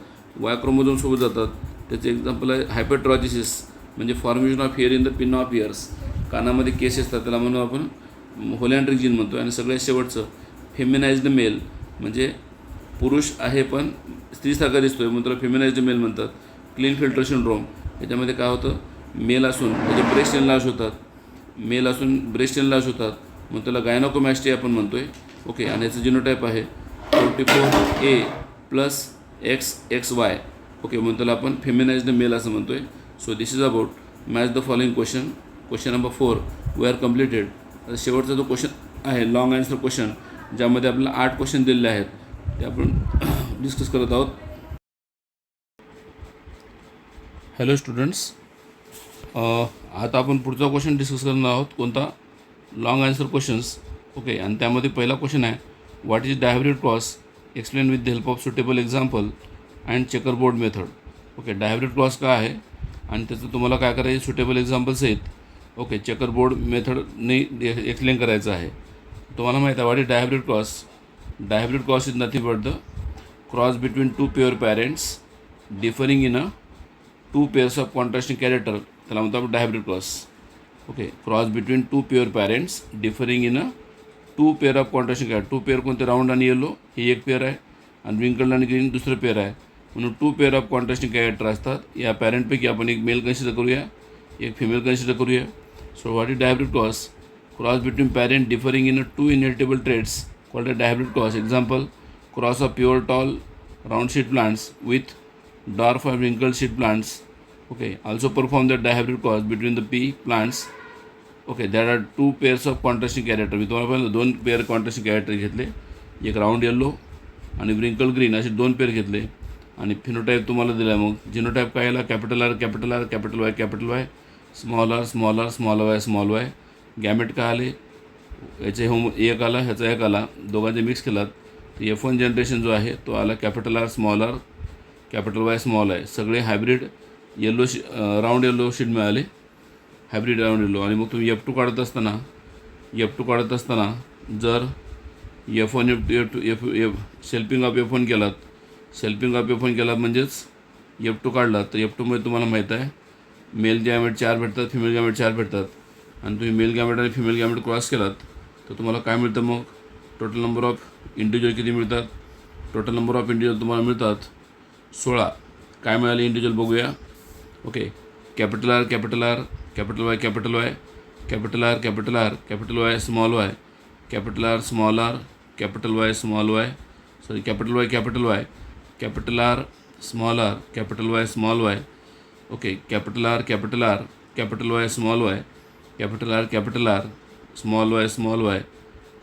वाय क्रोमोझोमसोबत जातात. त्याचे एक्झाम्पल आहे हायपरट्रॉजिसिस म्हणजे formation of hair in the pin of years, कानामध्ये केस असतात, त्याला म्हणून आपण होलियांड्रिक जीन म्हणतो. आणि सगळ्यात शेवटचं फेमिनाइज्ड मेल म्हणजे पुरुष आहे पण स्त्रीसारखा दिसतोय म्हणून त्याला फेमिनाइज्ड मेल म्हणतात. Clean filter syndrome. याच्यामध्ये काय होतं? मेल असून त्याचे ब्रेस्ट एनलार्ज होतात, म्हणून त्याला गायनोकोमॅस्टिया आपण म्हणतो आहे. ओके, आणि याचं जिनोटाईप आहे 44A प्लस XXY. ओके, म्हणून त्याला आपण फेमिनाइज्ड मेल असं म्हणतो आहे. So this is about match the following question number 4 we are completed. आता शेवटचा जो क्वेश्चन आहे लॉंग आन्सर क्वेश्चन, ज्यामध्ये आपल्याला 8 क्वेश्चन दिलेले आहेत, ते आपण डिस्कस करत आहोत. हॅलो स्टुडंट्स, आता आपण पुढचा क्वेश्चन डिस्कस करणार आहोत. कोणता? Long answer questions. ओके, आणि त्यामध्ये पहिला क्वेश्चन आहे what is dihybrid cross, explain with the help of suitable example and checkerboard method. Okay, dihybrid cross काय आहे आणि त्याचं तुम्हाला काय करायचं? सुटेबल एक्झाम्पल्स आहेत. ओके, चेकरबोर्ड मेथडने एक्सप्लेन करायचं आहे. तुम्हाला माहीत आहे what is dihybrid cross? Dihybrid cross is nothing but the cross between 2 pure parents differing in 2 pairs of contrasting character, त्याला म्हणतो आपण dihybrid cross. Okay, cross between 2 pure parents differing in 2 pair of contrasting character. 2 pair कोणते? Round आणि yellow ही एक pair आहे, आणि wrinkled आणि green दुसरं पेअर आहे. म्हणून 2 पेअर ऑफ कॉन्ट्रास्टिंग कॅरेक्टर असतात. या पॅरेंटपैकी आपण एक मेल कन्सिडर करूया, एक फिमेल कन्सिडर करूया. So what is dihybrid cross? Cross between parent differing in 2 inheritable traits called a dihybrid cross. Example, cross of pure tall round seed plants with dwarf and wrinkled seed plants. Okay, also perform the dihybrid cross between the pea plants. Okay, there are 2 pairs of contrasting character. मी तुम्हाला पहिलं 2 pair contrasting character घेतले, एक round yellow आणि wrinkle green असे 2 pair घेतले. आणि phenotype तुम्हाला दिला. मग जिनोटाईप काय आला? Capital R, capital R, capital Y, capital Y, small R, small R, small Y, small Y. Gamete काय आले? याचे एक आला, ह्याचा एक आला, दोघांचे मिक्स केलात तर F1 जनरेशन जो आहे तो आला capital R, small R, capital Y, small आहे. सगळे hybrid yellow round yellow seed मिळाले, हायब्रिड राऊंड येल्लो. आणि मग तुम्ही F2 काढत असताना जर F1 सेल्फिंग ऑफ F1 केलात म्हणजेच F2 काढला तर F2मध्ये तुम्हाला माहीत आहे मेल गॅमेट 4 भेटतात, फिमेल गॅमेट 4 भेटतात. आणि तुम्ही मेल गॅमेट आणि फिमेल गॅमेट क्रॉस केलात तर तुम्हाला काय मिळतं? मग टोटल नंबर ऑफ इंडिव्हिज्युअल किती मिळतात? टोटल नंबर ऑफ इंडिव्हिज्युअल तुम्हाला मिळतात 16. काय मिळाले इंडिव्हिज्युअल बघूया. Okay, capital R, capital R, capital Y, capital Y, capital R, capital R, capital Y, small Y, capital R, small R, capital Y, small Y, sorry capital Y, capital R small R, capital Y small Y. Okay, capital R, capital Y small Y, capital R small Y,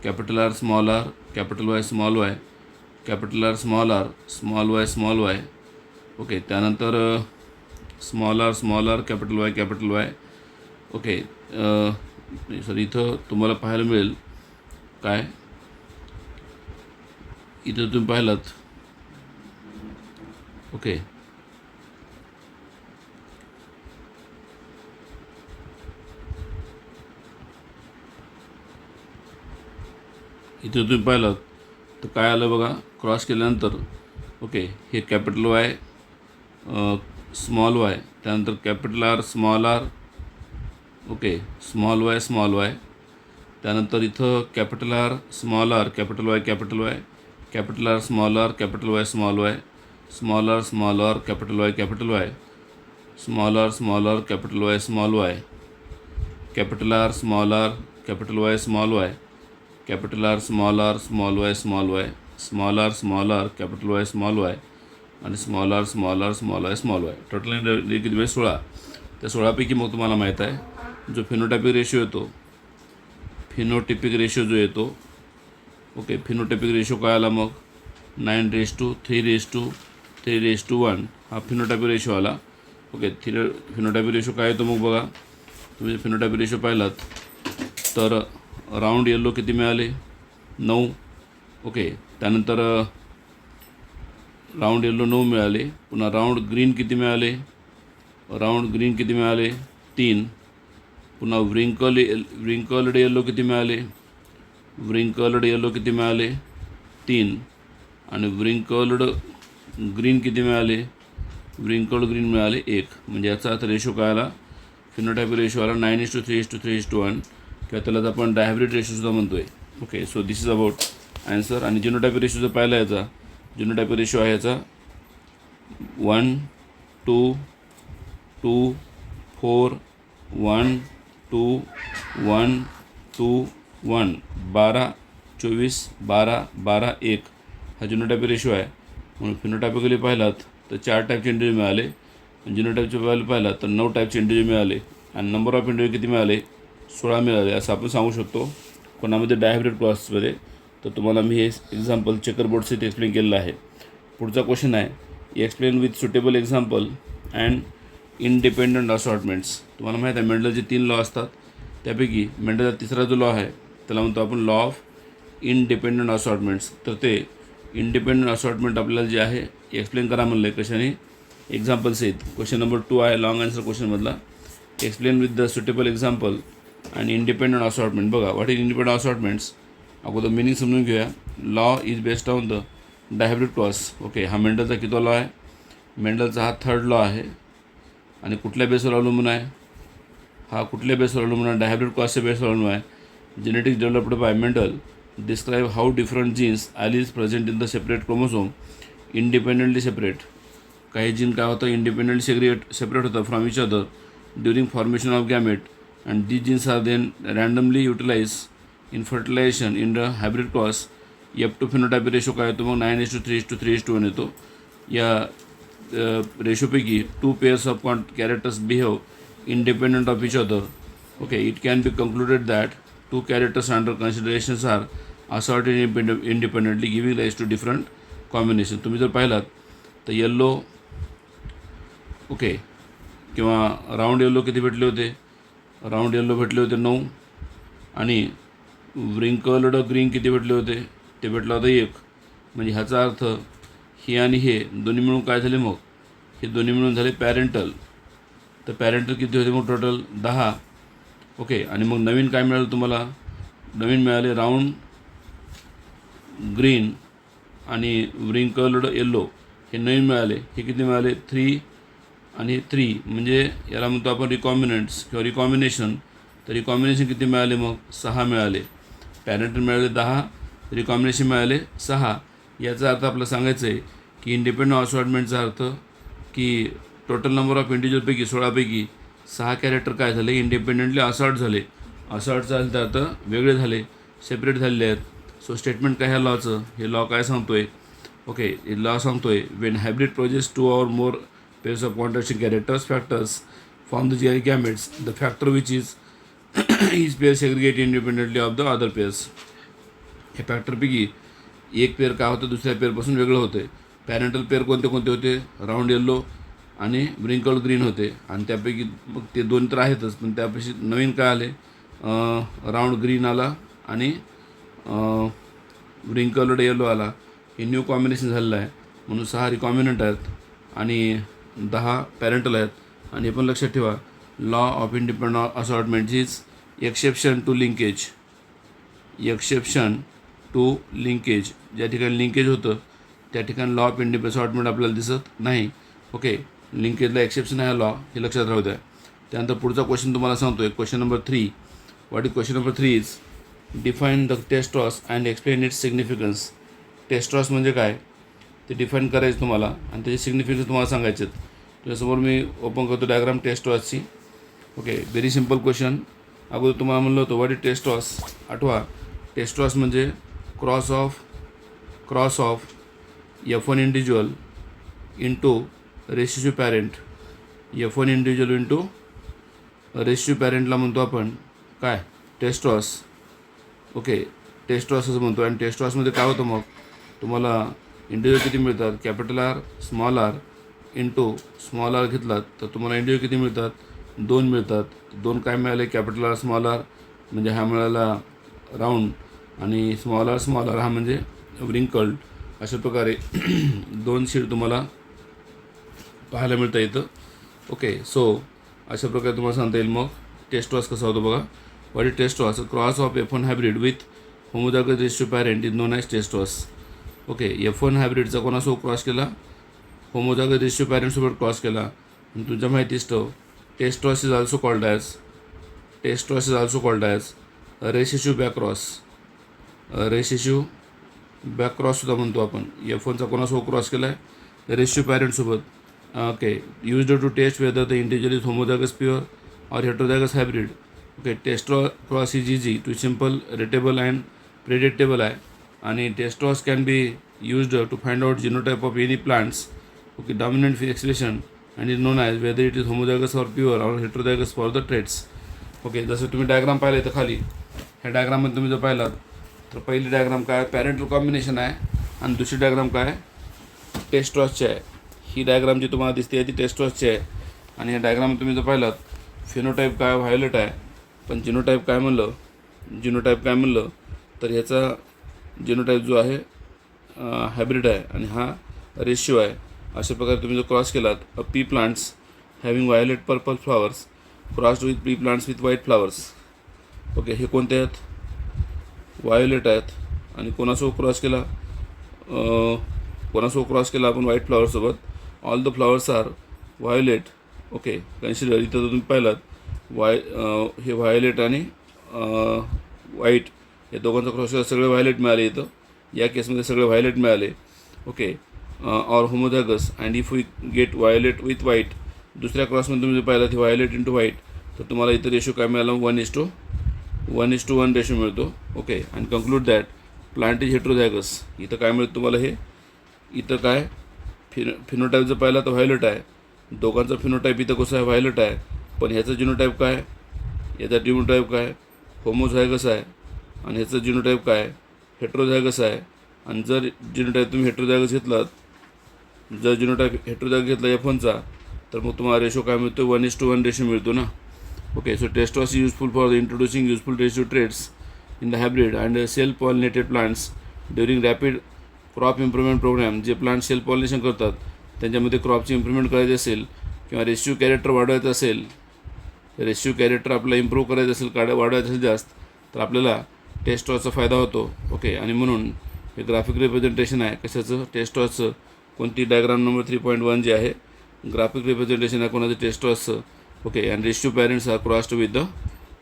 capital R small R, capital Y small Y, capital R small Y. Okay, त्यानंतर small R capital Y. Okay, sir इथं तुम्हाला पाहायला मिळेल काय, इथं तुम्ही पाहिलात. Okay, इथं तुम्ही पाहिलात तर काय आलं बघा, क्रॉस केल्यानंतर. ओके, हे कॅपिटल वाय स्मॉल वाय, त्यानंतर capital R small R. Okay, small Y, त्यानंतर इथं capital R small R capital Y, capital R small R capital Y, small R capital Y, small R capital Y, small Y, capital R small R capital Y, small Y, capital R small Y, small R capital Y, small Y, आणि small R small Y. Total किती म्हणजे 16. त्या 16पैकी मग तुम्हाला माहीत आहे जो phenotypic ratio जो येतो. ओके, फिनोटायपिक रेशो काय आला मग 9:3:1 हा फिनोटायपिक रेशो आला. ओके, फिनोटायपिक रेशो काय येतो मग बघा, तुम्ही फिनोटायपिक रेशो पाहिलात तर राऊंड येल्लो किती मिळाले 9. ओके, त्यानंतर राऊंड येल्लो 9 मिळाले. पुन्हा राऊंड ग्रीन किती मिळाले 3. पुन्हा व्रिंकल्ड येल्लो किती मिळाले 3. आणि व्रिंकल्ड ग्रीन किती मिळाले 1. म्हणजे याचा अर्थ रेशो काय आला, फिनोटायपिक रेशो आला 9:3:1 किंवा त्यालाच आपण डायहायब्रिड रेशोसुद्धा म्हणतो आहे. Okay, so this is about answer. आणि जिनोटायपिक रेशो जर पाहिला याचा, जिनोटायपिक रेशो आहे याचा 1 2 2 4 1 2 1 2 1 12 24 12 12 1 हा जिनोटायपिक रेशो आहे. म्हणून फिनोटायपिकली पाहिलात तर 4 टाईपचे इंडिव्हिज्युअल मिळाले, जिनोटायपचे पाहिलात तर 9 टाईपचे इंडिव्हिज्युअल मिळाले, आणि नंबर ऑफ इंडिव्हिज्युअल किती मिळाले 16 मिळाले असं आपण सांगू शकतो कोणामध्ये डायहायब्रिड क्रॉसमध्ये. तर तुम्हाला मी हे एक्झाम्पल चेकरबोर्डचे ते एक्सप्लेन केलेलं आहे. पुढचा क्वेश्चन आहे, explain with suitable example and independent assortments. तुम्हाला माहीत आहे मेंडलचे 3 लॉ असतात, त्यापैकी मेंडलचा तिसरा जो लॉ आहे त्याला म्हणतो आपण लॉ ऑफ इंडिपेंडंट असॉर्टमेंट्स. तर ते इंडिपेंडंट असॉर्टमेंट आपल्याला जे आहे एक्सप्लेन करा म्हणलं आहे कशाने, एक्झाम्पल सहित. क्वेश्चन नंबर 2 आहे लॉंग आन्सर क्वेश्चनमधला, explain with the suitable example and independent assortment. बघा, व्हॉट इज इंडिपेंडंट असॉर्टमेंट्स, अगोदर मिनिंग समजून घेऊया. Law is based on the dihybrid cross. Okay, हा मेंडलचा कितवा लॉ आहे, मेंडलचा हा 3rd लॉ आहे. आणि कुठल्या बेसवर अवलंबून आहे, हा कुठल्या बेसवर अवलंबून आहे, डायहायब्रिड क्रॉसच्या बेसवर अवलंबून आहे. Genetics developed by Mendel describe how different genes alleles present in the separate chromosome independently separate. काही जीन काय होतं इंडिपेंडेंटली सेपरेट होतं from each other during formation of gamete, and these genes are then randomly utilized in fertilization in the hybrid cross. F2 phenotypic ratio काय येतो मग 9:3:3:1 येतो. या रेशोपैकी 2 pairs of characters behave independent of each other. Okay, it can be concluded that 2 characters under considerations are assorted independently giving rise to different combinations. तुम्ही जर पाहिलात तर yellow okay किंवा राऊंड येल्लो किती भेटले होते, राऊंड येल्लो भेटले होते 9, आणि व्रिंकल्ड ग्रीन किती भेटले होते, ते भेटला होता 1. म्हणजे ह्याचा अर्थ हे आणि हे दोन्ही मिळून काय झाले मग, हे दोन्ही मिळून झाले पॅरेंटल. तर पॅरेंटल किती होते मग टोटल 10. ओके, आणि मग नवीन काय मिळालं तुम्हाला, नवीन मिळाले राऊंड ग्रीन आणि व्रिंकल्ड येल्लो, हे नवीन मिळाले. हे किती मिळाले 3 आणि 3, म्हणजे याला म्हणतो आपण रिकॉम्बिनंट्स किंवा रिकॉम्बिनेशन. तर रिकॉम्बिनेशन किती मिळाले मग 6 मिळाले. पॅरेंटल मिळाले 10, रिकॉम्बिनेशन मिळाले 6. याचा अर्थ आपल्याला सांगायचं आहे की इंडिपेंडंट असॉर्टमेंटचा अर्थ की टोटल नंबर ऑफ इंडिव्हिज्युअलपैकी 16पैकी 6 कॅरेक्टर काय झाले इंडिपेंडेंटली असॉर्ट झाले. असॉर्टचा अर्थ वेगळे झाले, सेपरेट झालेले आहेत. सो स्टेटमेंट काय ह्या लॉचं, हे लॉ काय सांगतो आहे ओके लॉ सांगतोय Wien hybrid projects 2 or more pairs of contrasting characters factors form the generic gametes, the factor which is each pair segregate independently of the other pairs. हे फॅक्टरपैकी एक pair काय होतं दुसऱ्या पेअरपासून वेगळं होते. पॅरेंटल पेअर कोणते कोणते होते, राऊंड येल्लो आणि ब्रिंकल्ड ग्रीन होते. आणि त्यापैकी मग ते दोन तर आहेतच, पण त्यापेक्षा नवीन काय आले, राऊंड ग्रीन आला आणि ब्रिंकल्ड येलो आला. हे न्यू कॉम्बिनेशन झालेलं आहे, म्हणून 6 रिकॉम्बिनंट आहेत आणि 10 पॅरेंटल आहेत. आणि हे पण लक्षात ठेवा, law of independent assortment is exception to linkage. Exception to linkage, ज्या ठिकाणी लिंकेज होतं त्या ठिकाणी लॉ ऑफ इंडिपेंडंट असॉर्टमेंट आपल्याला दिसत नाही. ओके, लिंकेजला एक्सेप्शन आहे लॉ, हे लक्षात राहू द्या. त्यानंतर पुढचा क्वेश्चन तुम्हाला सांगतो आहे, question number 3. What is question number 3 is define the test cross and explain its significance. Test cross म्हणजे काय ते डिफाईन करायचं तुम्हाला आणि त्याची सिग्निफिकन्स तुम्हाला सांगायचे. तुझ्यासमोर मी ओपन करतो डायग्राम टेस्ट लॉसची. Okay, very simple question. अगोदर तुम्हाला म्हणलं होतं व्हॉट इज टेस्ट लॉस. आठवा, टेस्ट लॉस म्हणजे cross of F1 individual into ratio parent. F1 individual into ratio पॅरेंटला म्हणतो आपण काय, test cross. Okay, test cross असं म्हणतो. आणि टेस्ट लॉसमध्ये काय होतं, मग तुम्हाला इंडिव्हिज्युअल किती मिळतात, capital R small R into small R घेतलात तर तुम्हाला इंडिव्हिज्युअल किती मिळतात, 2 मिळतात. 2 काय मिळाले, कॅपिटल आर स्मॉल आर म्हणजे हा मिळाला राऊंड आणि स्मॉल आर हा म्हणजे व्रिंकल्ड. अशा प्रकारे 2 शीट तुम्हाला पाहायला मिळतं येतं. ओके, सो अशा प्रकारे तुम्हाला सांगता येईल मग टेस्ट लॉस कसा होतो बघा. What is test cross, cross of F1 hybrid with homozygous ratio parent is known as test cross. Okay, F1 हायब्रिडचा कोणासोबत क्रॉस केला, होमोझायगस रेशियो पॅरेंटसोबत क्रॉस केला. आणि तुझ्या माहितीच ठेव, test cross is also called as ratio back cross सुद्धा म्हणतो आपण. F1चा कोणासोबत क्रॉस केला आहे, रेशियो पॅरेंटसोबत. Okay, used to test whether the individual is homozygous pure or heterozygous hybrid. Okay, test cross is easy to simple, reliable and predictable आहे. आणि test cross can be used to find out genotype of any plants. Okay, dominant expression and is known as whether it is homozygous or pure or heterozygous for the traits. Okay, जसं तुम्ही diagram पाहिलं इथं खाली, ह्या डायग्राममध्ये तुम्ही जर पाहिलात तर पहिली डायग्राम काय, पॅरेंटल कॉम्बिनेशन आहे आणि दुसरी डायग्राम काय, टेस्ट लॉसची आहे. ही डायग्राम जी तुम्हाला दिसते ती टेस्ट लॉसची आहे. आणि ह्या डायग्राम तुम्ही जर पाहिलात, फिनोटाईप काय व्हायोलेट आहे, पण जिनोटाईप काय म्हणलं तर ह्याचा जिनोटाईप जो आहे हायब्रिड आहे आणि हा रेशियो आहे. अशा प्रकारे तुम्ही जर क्रॉस केलात, P plants having violet purple flowers crossed with P plants with white flowers. Okay, हे कोणते आहेत, व्हायोलेट आहेत. आणि कोणासोबत क्रॉस केला आपण, व्हाईट फ्लॉवरसोबत. All the flowers are violet. Okay, consider इथं तुम्ही पाहिलात हे व्हायोलेट आणि व्हाईट या दोघांचा क्रॉस केला, सगळे व्हायोलेट मिळाले इथं. या केसमध्ये सगळे व्हायोलेट मिळाले. Okay, or homozygous and if we get violet with white. दुसऱ्या क्रॉसमध्ये तुम्ही जर पाहिलात हे व्हायोलेट इंटू व्हाईट तर तुम्हाला इथं रेशो काय मिळाला, 1:1 रेशो मिळतो. ओके, आणि conclude that plant is heterozygous. इथं काय मिळतं तुम्हाला, हे इथं काय फिनोटाईप जर पाहिला तर व्हायोलेट आहे. दोघांचा फिनोटाईप इथं कसं आहे, व्हायोलेट आहे. पण ह्याचं जिनोटाईप काय, होमोझायगस आहे. आणि ह्याचं जिनोटाईप काय, हेटेरोझायगस आहे. आणि जर जिनोटाईप तुम्ही हेटेरोझायगस घेतलात, घेतला F1चा तर मग तुम्हाला रेशो काय मिळतो, 1:1 रेशो मिळतो ना. Okay, so test cross is useful for introducing useful ratio traits in the hybrid and self pollinated plants during rapid crop improvement programme. जे प्लांट सेल्फ पॉलिनेशन करतात त्यांच्यामध्ये क्रॉपची इम्प्रूव्हमेंट करायची असेल किंवा रेशियो कॅरेक्टर वाढवायचं असेल, आपल्याला इम्प्रूव्ह करायचं असेल, वाढवायचं असेल जास्त, तर आपल्याला टेस्ट लॉसचा फायदा होतो. ओके, आणि म्हणून हे ग्राफिक रिप्रेझेंटेशन आहे कशाचं, टेस्ट लॉसचं. कोणती डायग्राम नंबर 3.1 जे आहे ग्राफिक रिप्रेझेंटेशन आहे कोणाचं, टेस्ट लॉसचं. ओके, आणि ratio parents are crossed with the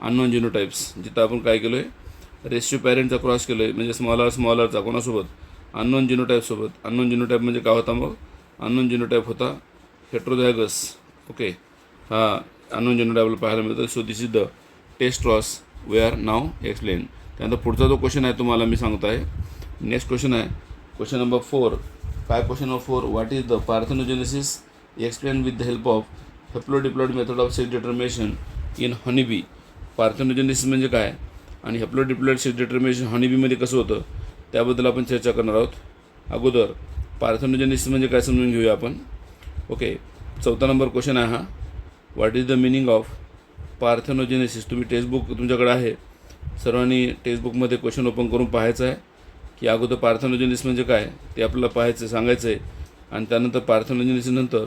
unknown genotypes. जिथं आपण काय केलं आहे, रेशियो पॅरेंटचा क्रॉस केलं आहे, म्हणजे स्मॉल आरचा कोणासोबत, अननोन जिनोटाईपसोबत. अननोन जिनोटाईप म्हणजे काय होता, मग अननोन जिनोटाईप होता हेटेरोझायगस. ओके, हा अननोन जिनोटाईपला पाहायला मिळतं. So this is the test cross we are now explain. त्यानंतर पुढचा जो क्वेश्चन आहे तुम्हाला मी सांगतो आहे. नेक्स्ट क्वेश्चन आहे क्वेश्चन नंबर 4. काय question number 4, what is the parthenogenesis explain with the help of haplodiploid method of sex determination in honeybee. Parthenogenesis म्हणजे काय आणि हेप्लोडिप्लॉइड सेक्स डिटर्मिनेशन हनीबीमध्ये कसं होतं त्याबद्दल आपण चर्चा करणार आहोत. अगोदर पार्थेनोजेनेसिस म्हणजे काय समजून घेऊया आपण. ओके, 4 नंबर क्वेश्चन आहे हा. What is the meaning of parthenogenesis. तुम्ही टेक्स्टबुक तुमच्याकडे आहे, सर्वांनी टेक्स्टबुकमध्ये क्वेश्चन ओपन करून पाहायचं आहे की अगोदर पार्थेनोजेनेसिस म्हणजे काय ते आपल्याला पाहायचं सांगायचं आहे आणि त्यानंतर पार्थेनोजेनेसिस नंतर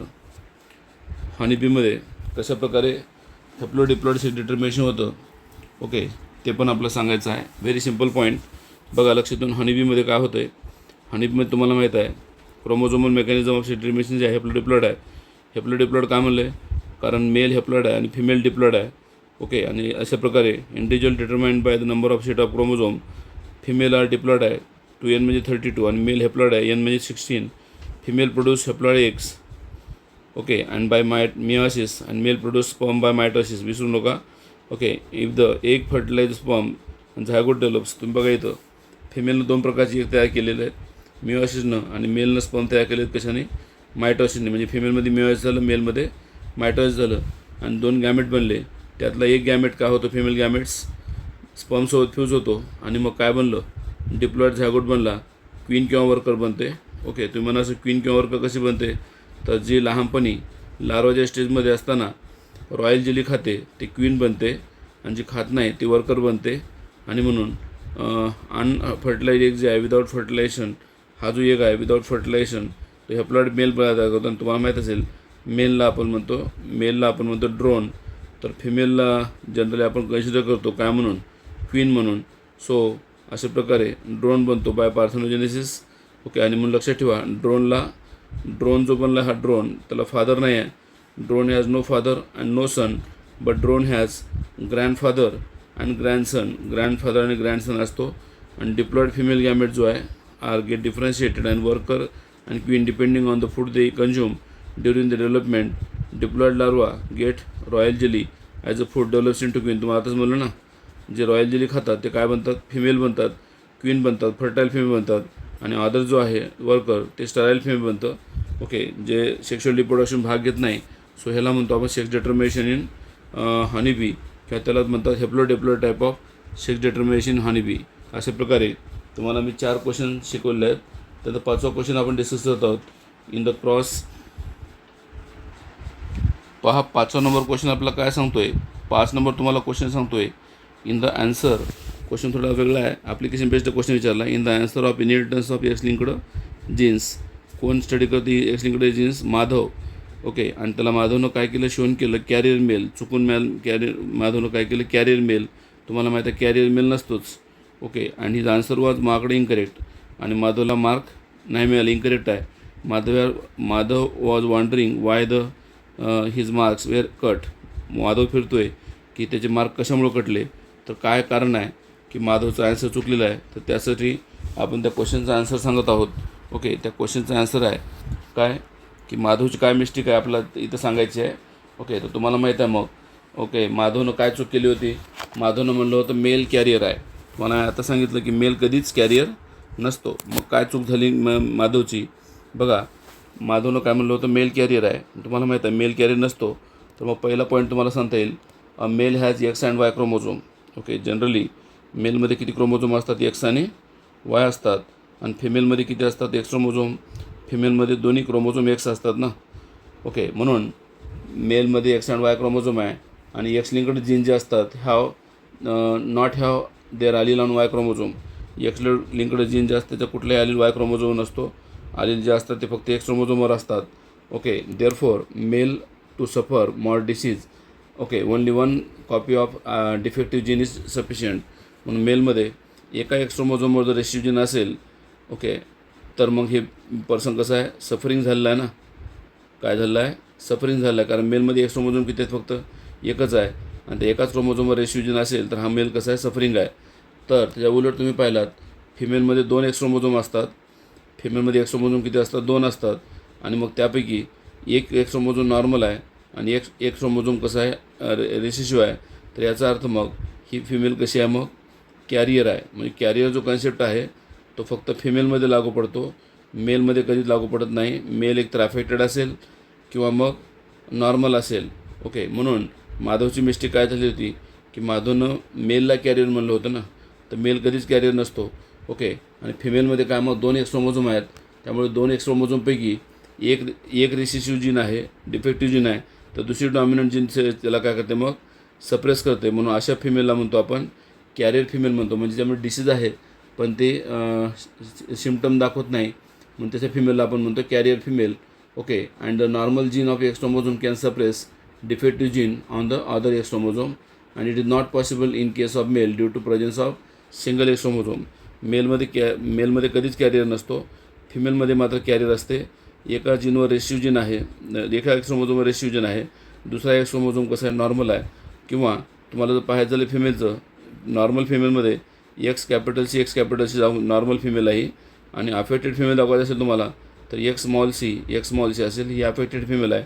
हनीबीमध्ये कशा प्रकारे हेप्लोडिप्लॉइड सेक्स डिटर्मिनेशन होतं. ओके, ते पण आपलं सांगायचं आहे. Very simple point. बघा लक्ष देऊन, हनीबीमध्ये काय होतं आहे. हनीबीमध्ये तुम्हाला माहीत आहे chromosomal mechanism of sex determination जे आहे हेप्लोडिप्लॉइड आहे. हेप्लोडिप्लॉइड काय म्हणलं आहे, कारण मेल हेप्लॉइड आहे आणि फिमेल डिप्लॉइड आहे. ओके, आणि अशा प्रकारे individual determined by the number of set of chromosome. Female are diploid आहे 2n म्हणजे 32 आणि मेल हेप्लॉइड आहे n म्हणजे 16. Female produce haploid eggs. Okay, and bye meiosis and male produce sperm bye mitosis. विसरू नका. Okay, if the egg fertilize sperm and zygote develops. तुम्ही बघा इथं फिमेलनं 2 प्रकारची एग तयार केलेले आहेत, मियोसिसनं, आणि मेलनं स्पर्म तयार केले आहेत कशाने, मायटोसिसने. म्हणजे फिमेलमध्ये मियोसिस झालं, मेलमध्ये मायटोसिस झालं आणि 2 गॅमेट बनले. त्यातला एक गॅमेट काय होतं, फिमेल गॅमेट्स स्पर्मसोबत फ्यूज होतो आणि मग काय बनलं, डिप्लॉइड झायगोट बनला, क्वीन किंवा वर्कर बनते. ओके, तुम्ही म्हणा असं क्वीन किंवा वर्कर कशी बनते, तर जी लहानपणी लार्वाच्या स्टेजमध्ये असताना रॉयल जेली खाते ती क्वीन बनते आणि जी खात नाही ती वर्कर बनते. आणि म्हणून अनफर्टिलाइज एग जे आहे विदाउट फर्टिलायझेशन, हा जो एग आहे विदाउट फर्टिलायझेशन तो हेप्लॉइड मेल तयार करतो. आणि तुम्हाला माहीत असेल मेलला आपण म्हणतो ड्रोन, तर फिमेलला जनरली आपण कन्सिडर करतो काय म्हणून, क्वीन म्हणून. सो अशा प्रकारे ड्रोन बनतो बाय पार्थेनोजेनेसिस. ओके, आणि म्हणून लक्षात ठेवा ड्रोन जो बनला हा ड्रोन, त्याला फादर नाही आहे. Drone has no father and no son, but drone has grandfather and grandson. Grandfather आणि ग्रँडसन असतो. आणि डिप्लॉइड फिमेल गॅमेट जो आहे are get differentiated and worker and queen depending on the food they consume during the development. Diploid larva get royal jelly as a food develops into queen. तुम्हाला आताच म्हणलं ना, जे royal jelly खातात ते काय बनतात, फिमेल बनतात, क्वीन बनतात, फर्टाईल फिमेल बनतात. आणि अदर जो आहे वर्कर ते स्टराईल फिमेल बनतं. ओके, जे सेक्शुअल रिप्रोडक्शन भाग घेत नाही. सो ह्याला म्हणतो आपण सेक्स डिटर्मिनेशन इन हनीबी, किंवा त्याला म्हणतात haplodiploid type of sex determination honeybee. अशा प्रकारे तुम्हाला मी 4 क्वेश्चन शिकवले आहेत. त्याचा 5वा क्वेश्चन आपण डिस्कस करत आहोत. In the cross. पहा 5वा नंबर क्वेश्चन आपल्याला काय सांगतोय. 5 नंबर तुम्हाला क्वेश्चन सांगतोय इन द आन्सर. क्वेश्चन थोडा वेगळा आहे, ॲप्लिकेशन बेस्ड क्वेश्चन विचारला. In the answer of inheritance of x linked jeans. कोण स्टडी करते x linked jeans, Madhav. Okay, आणि त्याला माधवनं काय केलं, शोन केलं कॅरियर मेल. चुकून माधवनं काय केलं, कॅरियर मेल. तुम्हाला माहीत आहे कॅरियर मेल नसतोच. ओके, आणि his answer was marked incorrect. आणि माधवला मार्क नाही मिळालं, इनकरेक्ट आहे. Madhav was wondering why the his marks were cut. Madhav फिरतोय की त्याचे मार्क कशामुळे कटले, तर काय कारण आहे की माधवचा आन्सर चुकलेला आहे. तर त्यासाठी आपण त्या क्वेश्चनचा आन्सर सांगत आहोत. ओके, त्या क्वेश्चनचा आन्सर आहे काय की माधवची काय मिस्टेक आहे आपल्याला इथं सांगायची आहे. ओके, तर तुम्हाला माहीत आहे मग. ओके, माधवनं काय चूक केली होती, माधवनं म्हणलं होतं मेल कॅरियर आहे. मला आता सांगितलं की मेल कधीच कॅरियर नसतो. मग काय चूक झाली माधवची, बघा माधवनं काय म्हणलं होतं मेल कॅरियर आहे. तुम्हाला माहीत आहे मेल कॅरियर नसतो. तर मग पहिला पॉईंट तुम्हाला सांगता येईल male has X and Y chromosome. Okay, generally मेलमध्ये किती क्रोमोझोम असतात, एक्स आणि वाय असतात. आणि फिमेलमध्ये किती असतात, एक्स क्रोमोझोम. फिमेलमध्ये दोन्ही क्रोमोझोम एक्स असतात ना. ओके, म्हणून मेलमध्ये एक्स अँड वाय क्रोमोझोम आहे. आणि एक्स लिंक्ड जीन जे असतात not have their allele on Y chromosome. X linked gene जे असते तर कुठल्याही अलील वाय क्रोमोझोम नसतो. अलील जे असतात ते फक्त एक्स क्रोमोझोमवर असतात. Okay, therefore male to suffer more disease. Okay, only 1 copy of defective gene is sufficient. म्हणून मेलमध्ये एका एक्स क्रोमोझोमवर जर रेसिव्ह जीन असेल, ओके, तर मग हे पर्सन कसं आहे, सफरिंग झालेलं आहे ना. काय झालं आहे, सफरिंग झालं आहे. कारण मेलमध्ये एक्स क्रोमोझोम किती आहेत, फक्त एकच आहे. आणि ते एकाच क्रोमोझोमवर रेसिव्ह जीन असेल तर हा मेल कसा आहे, सफरिंग आहे. तर त्याच्या उलट तुम्ही पाहिलात फिमेलमध्ये 2 एक्स क्रोमोझोम असतात. फिमेलमध्ये एक्स क्रोमोझोम किती असतात, 2 असतात. आणि मग त्यापैकी एक एक्स क्रोमोझोम नॉर्मल आहे आणि एक क्रोमोझोम कसं आहे, रेसिसिव्ह आहे. तर याचा अर्थ मग ही फिमेल कशी आहे, मग कॅरियर आहे. म्हणजे कॅरियर जो कन्सेप्ट आहे तो फक्त फिमेलमध्ये लागू पडतो. मेलमध्ये कधीच लागू पडत नाही. मेल एकतर अफेक्टेड असेल किंवा मग नॉर्मल असेल. ओके, म्हणून माधवची मिस्टेक काय झाली होती की माधवनं मेलला कॅरियर म्हणलं होतं ना, तर मेल कधीच कॅरियर नसतो. ओके, आणि फिमेलमध्ये काय मग 2 एक्स क्रोमोझोम आहेत, त्यामुळे 2 एक्स क्रोमोझोमपैकी एक रिसेसिव्ह जीन आहे, डिफेक्टिव्ह जीन आहे, तर दुसरी डॉमिनंट जीन त्याला काय करते मग सप्रेस करते. म्हणून अशा फिमेलला म्हणतो आपण कॅरियर फिमेल म्हणतो. म्हणजे त्यामुळे डिसीज आहे पण ते सिम्पटम दाखवत नाही, म्हणून त्याच्या फिमेलला आपण म्हणतो carrier female. Okay, and the normal gene of X chromosome can suppress defective gene on the other X chromosome and it is not possible in case of male due to presence of single X chromosome. मेलमध्ये कधीच carrier नसतो, फिमेलमध्ये मात्र carrier असते. एका जीनवर रेसिव्ह gene आहे, एका x क्रोमोझोमवर रेसिव्ह gene आहे, दुसरा x chromosome कसं आहे नॉर्मल आहे. किंवा तुम्हाला जर पाहायचं झालं फिमेलचं, नॉर्मल फिमेलमध्ये X capital C normal female आहे, आणि अफेक्टेड फिमेल दाखवायचं असेल तुम्हाला तर एक्स स्मॉल सी असेल, ही अफेक्टेड फिमेल आहे.